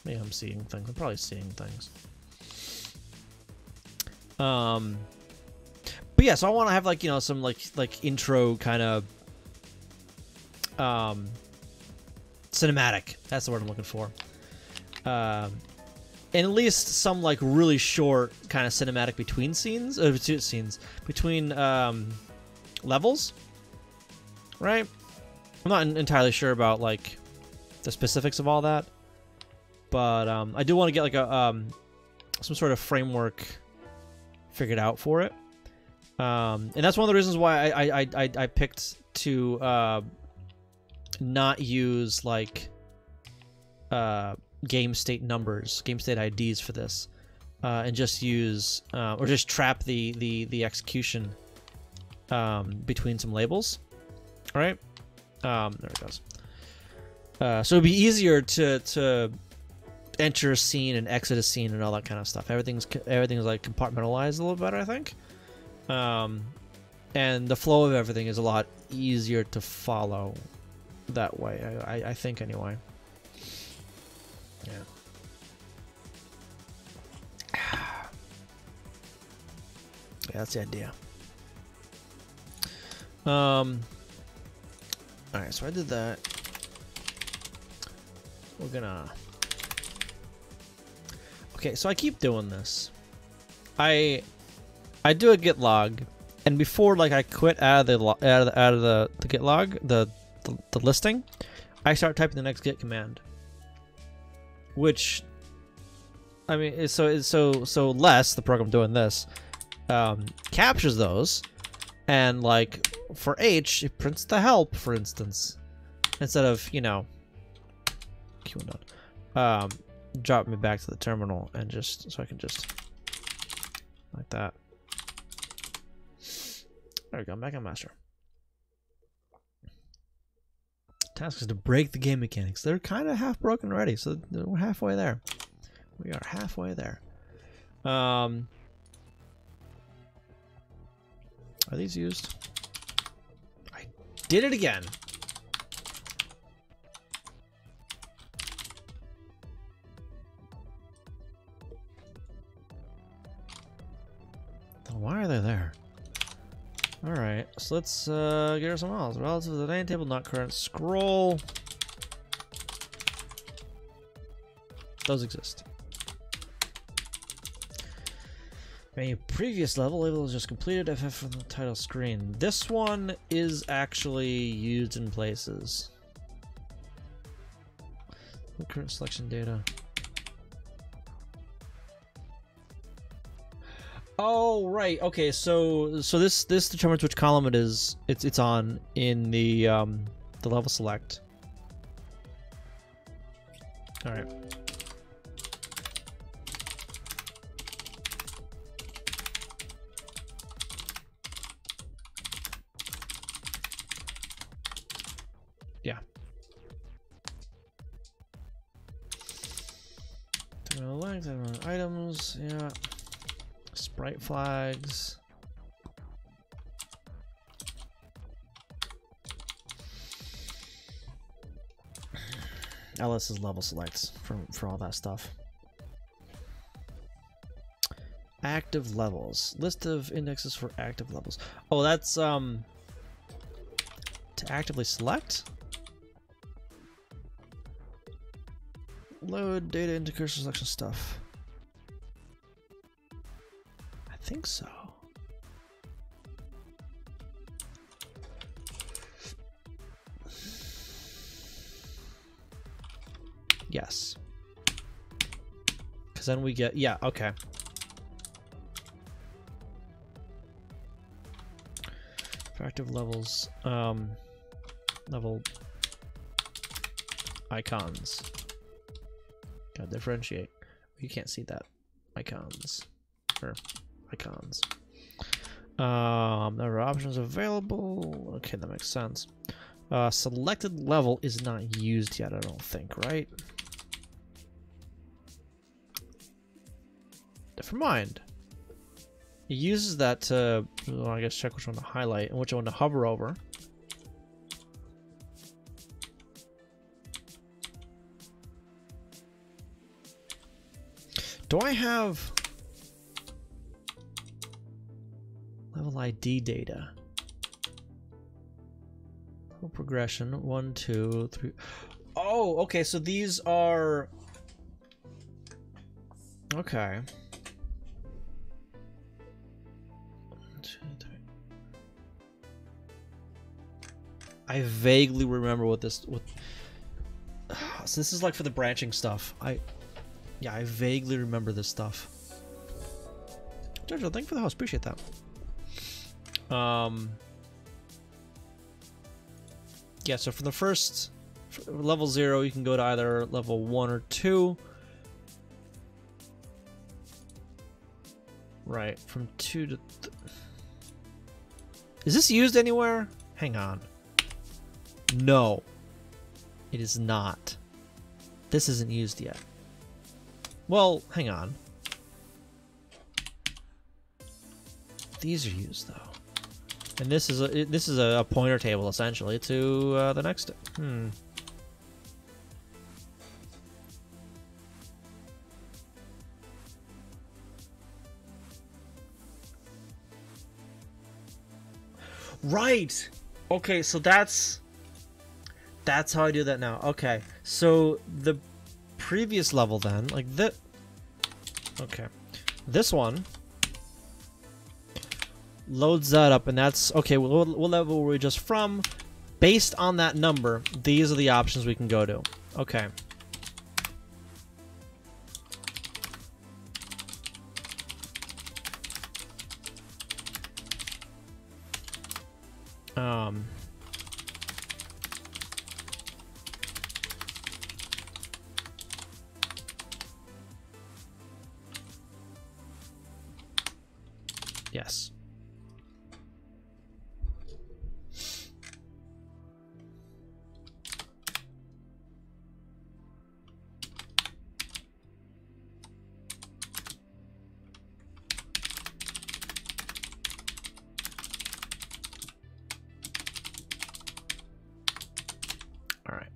Maybe I'm seeing things. I'm probably seeing things. But yeah, so I want to have like, you know, some like intro kind of cinematic. That's the word I'm looking for. And at least some like really short kind of cinematic between scenes, between levels, right? I'm not entirely sure about like the specifics of all that, but I do want to get like a some sort of framework figured out for it, and that's one of the reasons why I picked to not use like game state numbers, game state IDs for this, and just use or just trap the execution between some labels. All right, there it goes. So it'd be easier to enter a scene and exit a scene and all that kind of stuff. Everything's like compartmentalized a little better, I think, and the flow of everything is a lot easier to follow that way. I think anyway. Yeah. Yeah, that's the idea. Alright, so I did that. We're gonna... Okay, so I keep doing this. I do a git log, and before like I quit out of the git log, the listing, I start typing the next git command. Which, I mean, so Les, the program doing this, captures those, and like for H, it prints the help, for instance, instead of, you know, queuing down, drop me back to the terminal and just so I can just like that. There we go. I'm back on master. Task is to break the game mechanics. They're kind of half broken already, so we're halfway there. We are halfway there. Are these used? I did it again. Why are they there? Alright, so let's get her some else. Relative to the name table, not current. Scroll. Those exist. A previous level is just completed. FF from the title screen. This one is actually used in places. The current selection data. Oh right, okay. So this determines which column it is. It's on in the level select. All right. Length, items, yeah. Sprite flags. LS is level selects for all that stuff. Active levels. List of indexes for active levels. Oh, that's to actively select? Load data into cursor selection stuff. I think so. Yes. Because then we get, yeah, okay. For active levels, level icons. Gotta differentiate. You can't see that. Icons. Or icons. There are options available. Okay, that makes sense. Selected level is not used yet, I don't think, right? Never mind. It uses that to, well, I guess, check which one to highlight and which one to hover over. Do I have level ID data? Level progression, 1, 2, 3. Oh, okay, so these are... Okay. 1, 2, 3. I vaguely remember what this... So this is like for the branching stuff. Yeah, I vaguely remember this stuff. Jojo, thank you for the host. Appreciate that. Yeah, so for the first level 0, you can go to either level 1 or 2. Right, from 2 to... Is this used anywhere? Hang on. No. It is not. This isn't used yet. Well, hang on. These are used though, and this is a pointer table essentially to the next. Right. Okay, so that's how I do that now. Okay, so the previous level then, like that. Okay, this one loads that up, and that's okay. What level were we just from? Based on that number, these are the options we can go to. Okay. Yes. All right.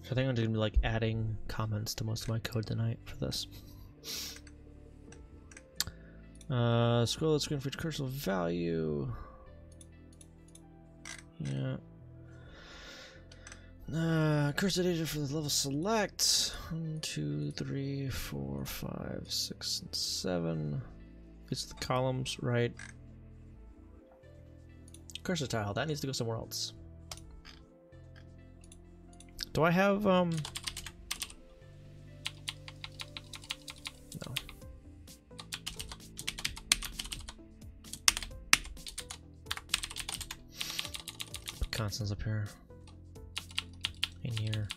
So I think I'm going to be like adding comments to most of my code tonight for this. Scroll the screen for each cursor value. Yeah. Cursor data for the level select. 1, 2, 3, 4, 5, 6, and 7. It's the columns, right? Cursor tile, that needs to go somewhere else. Do I have, no. Put constants up here. In here.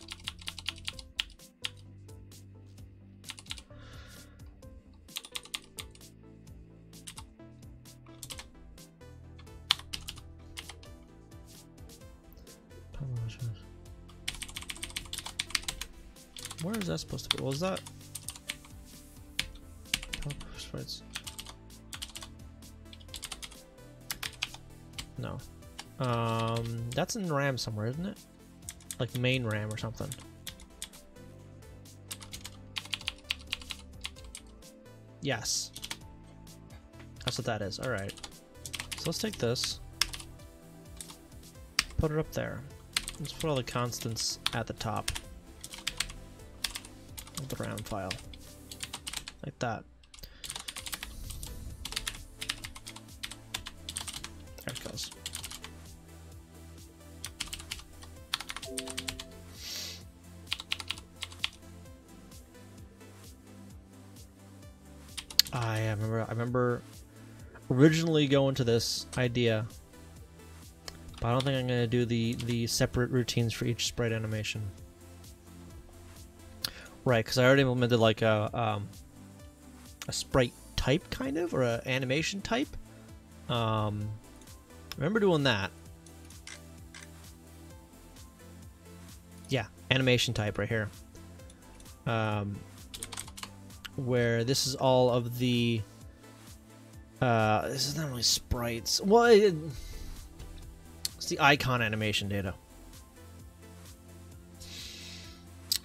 Where is that supposed to be? What was that? sprites. No. That's in RAM somewhere, isn't it? Like main RAM or something. Yes. That's what that is. Alright. So let's take this. Put it up there. Let's put all the constants at the top of the RAM file. Like that. There it goes. I remember originally going to this idea, but I don't think I'm going to do the separate routines for each sprite animation. Right, because I already implemented like a sprite type kind of, or an animation type. Remember doing that. Yeah, animation type right here. Where this is all of the this is not really sprites. Well, it's the icon animation data.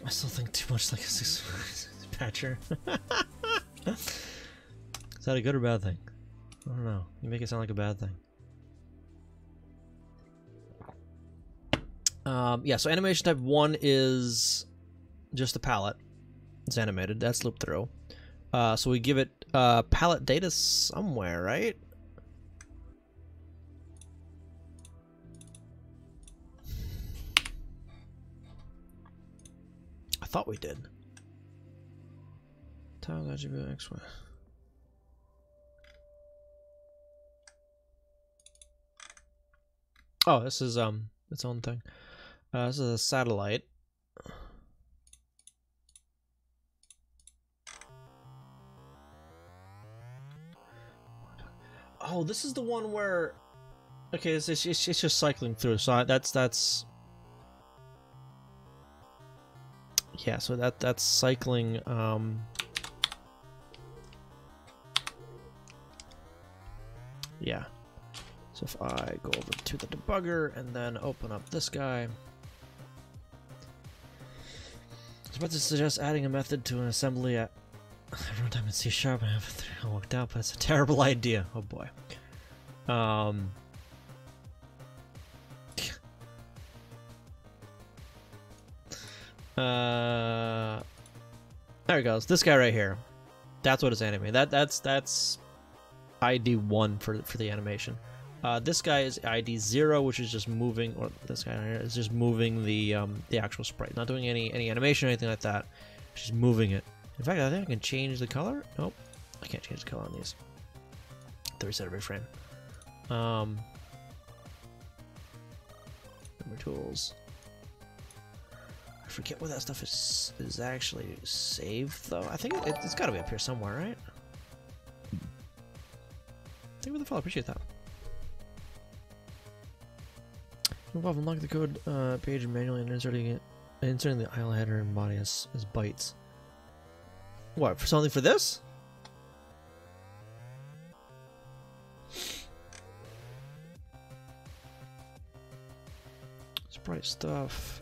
I still think too much like a patcher. Is that a good or bad thing? I don't know. You make it sound like a bad thing. Yeah, so animation type 1 is just a palette. It's animated. That's loop through. So we give it palette data somewhere, right? I thought we did. Tile attribute X, Y. Oh, this is its own thing. This is a satellite. Oh, this is the one where, okay, it's just cycling through. So that's yeah. So that's cycling. Yeah. So if I go over to the debugger and then open up this guy, I was about to suggest adding a method to an assembly at runtime in C# and I have it worked out, but it's a terrible idea. Oh boy. There it goes. This guy right here. That's what it's animating. That's ID 1 for the animation. This guy is ID 0, which is just moving, or this guy right here is just moving the actual sprite, not doing any animation or anything like that. Just moving it. In fact, I think I can change the color. Nope, I can't change the color on these. The reset every frame. Number tools. I forget where that stuff is actually saved though. I think it's got to be up here somewhere, right? Thank you for the follow. Appreciate that. Involve unlock the code page manually and inserting the IL header and body as bytes. What, for something for this? Sprite stuff.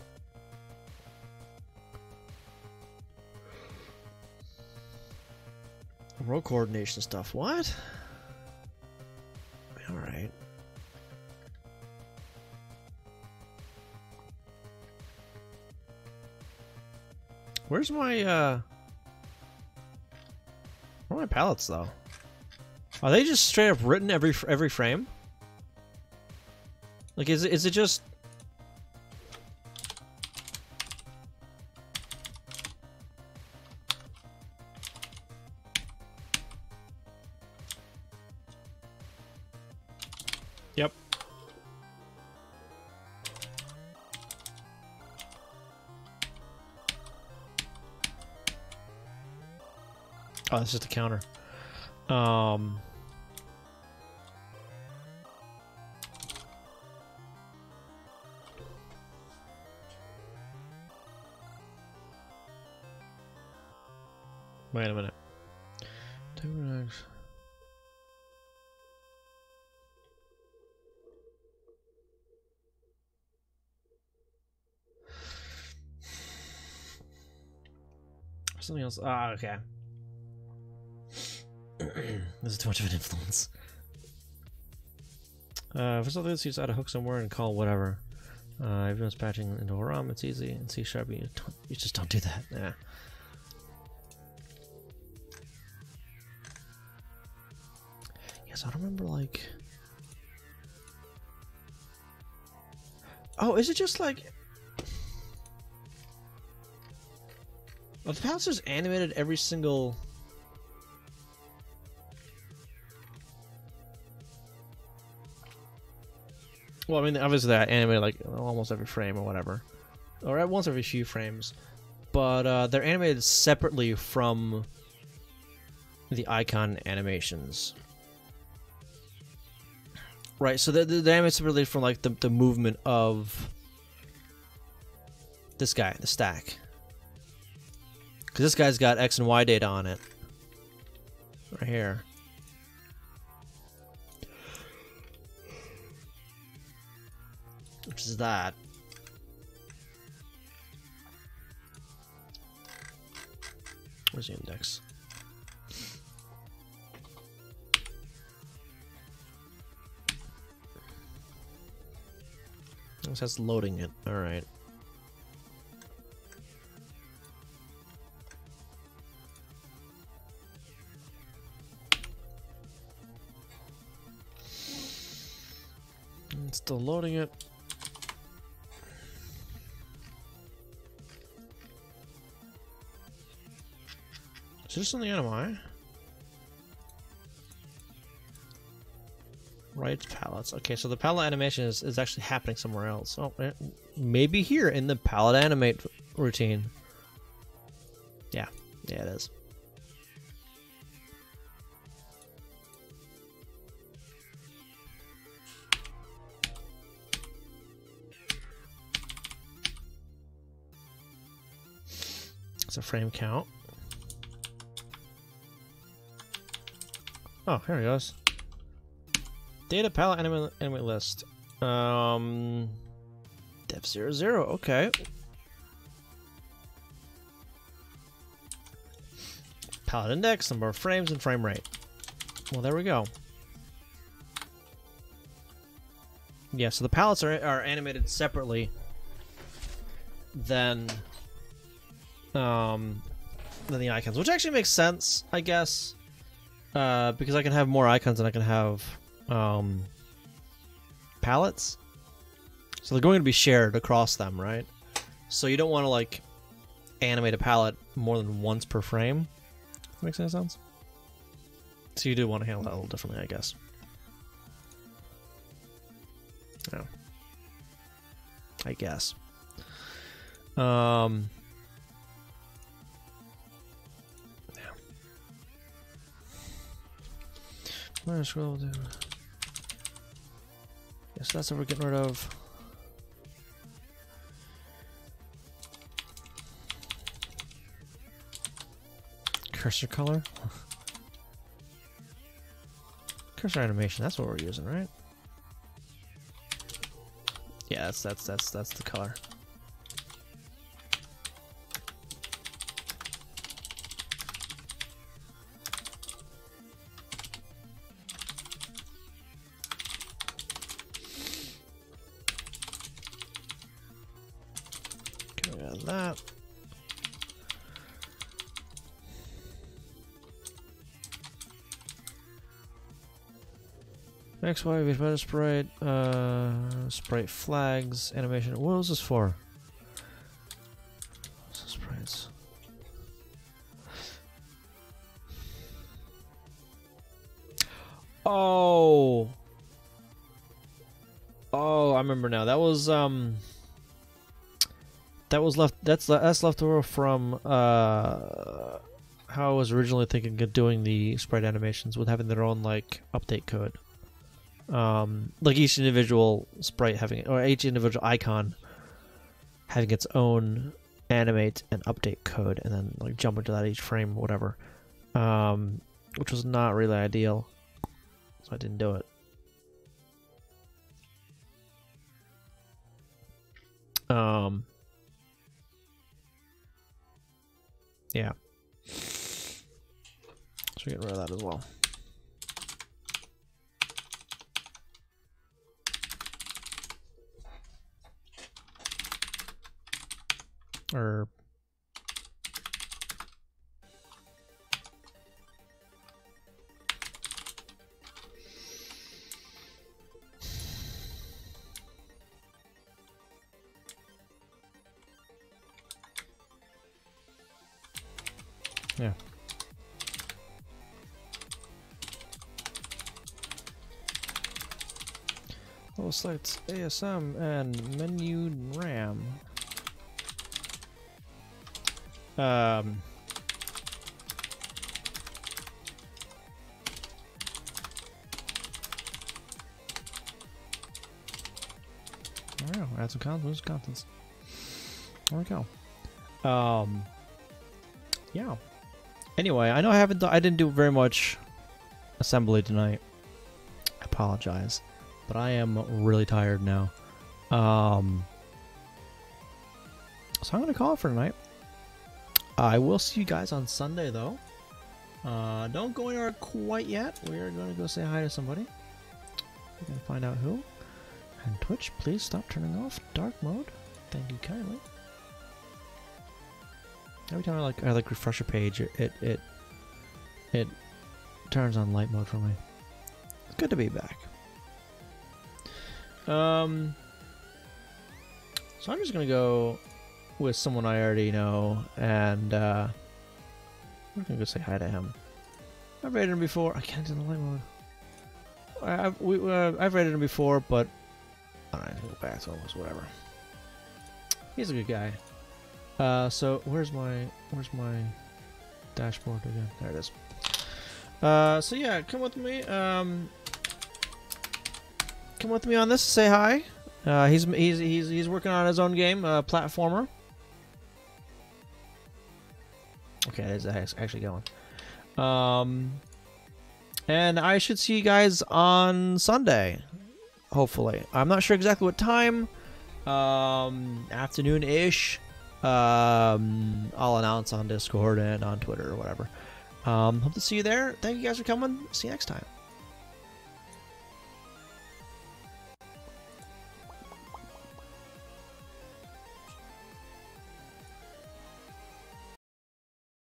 Row coordination stuff. What? Alright. Where's my where are my palettes though? Are they just straight up written every frame? Like is it just Yep. Oh, that's just a counter. Wait a minute. Something else. Ah, okay. This is too much of an influence. For something that's used, add a hook somewhere and call whatever. Everyone's patching into a ROM, it's easy. In C#, you just don't do that. Yeah. Yes, I don't remember, like... Oh, is it just like... Well, the palettes just animated every single... Well, I mean, obviously that animated like almost every frame or whatever, or at once every few frames, but they're animated separately from the icon animations, right? So they're animated separately from like the movement of this guy, the stack, because this guy's got X and Y data on it, right here. Which is that. Where's the index? It says loading it. Alright. It's still loading it. Is this on the NMI? Right palettes. Okay, so the palette animation is actually happening somewhere else. Oh, maybe here in the palette animate routine. Yeah, it is. It's a frame count. Oh, here it goes. Data palette animate list. Def00, okay. Palette index, number of frames, and frame rate. Well, there we go. Yeah, so the palettes are animated separately than the icons, which actually makes sense, I guess. Because I can have more icons than I can have palettes. So they're going to be shared across them, right? So you don't want to like animate a palette more than once per frame. Makes any sense? So you do want to handle that a little differently, I guess. Yeah. I guess. Scroll down. Yes, that's what we're getting rid of. Cursor color. Cursor animation. That's what we're using, right? Yeah, that's the color. That. Next, why we've got a sprite, sprite flags, animation. What was this for? So sprites. Oh, I remember now. That was left. That's left over from how I was originally thinking of doing the sprite animations, with having their own like update code. Like each individual sprite having, or each individual icon having its own animate and update code, and then like jump into that each frame, or whatever. Which was not really ideal, so I didn't do it. Yeah. So we get rid of that as well. Or yeah. Well, select ASM and menu RAM. I don't know. Add some contents. Contents. There we go. Yeah. Anyway, I know I didn't do very much assembly tonight. I apologize, but I am really tired now. So I'm gonna call it for tonight. I will see you guys on Sunday though. Don't go anywhere quite yet. We are gonna go say hi to somebody. We're gonna find out who. And Twitch, please stop turning off dark mode. Thank you kindly. Every time I refresh a page, it turns on light mode for me. It's good to be back. So I'm just gonna go with someone I already know, and I'm gonna go say hi to him. I've rated him before. I can't do the light mode. I've rated him before, but I don't know, I can go back to almost whatever. He's a good guy. So where's my dashboard again? There it is. So yeah, come with me. Come with me on this. Say hi. He's working on his own game, platformer. Okay, it's actually going. And I should see you guys on Sunday, hopefully. I'm not sure exactly what time. Afternoon-ish. I'll announce on Discord and on Twitter or whatever. Hope to see you there. Thank you guys for coming. See you next time.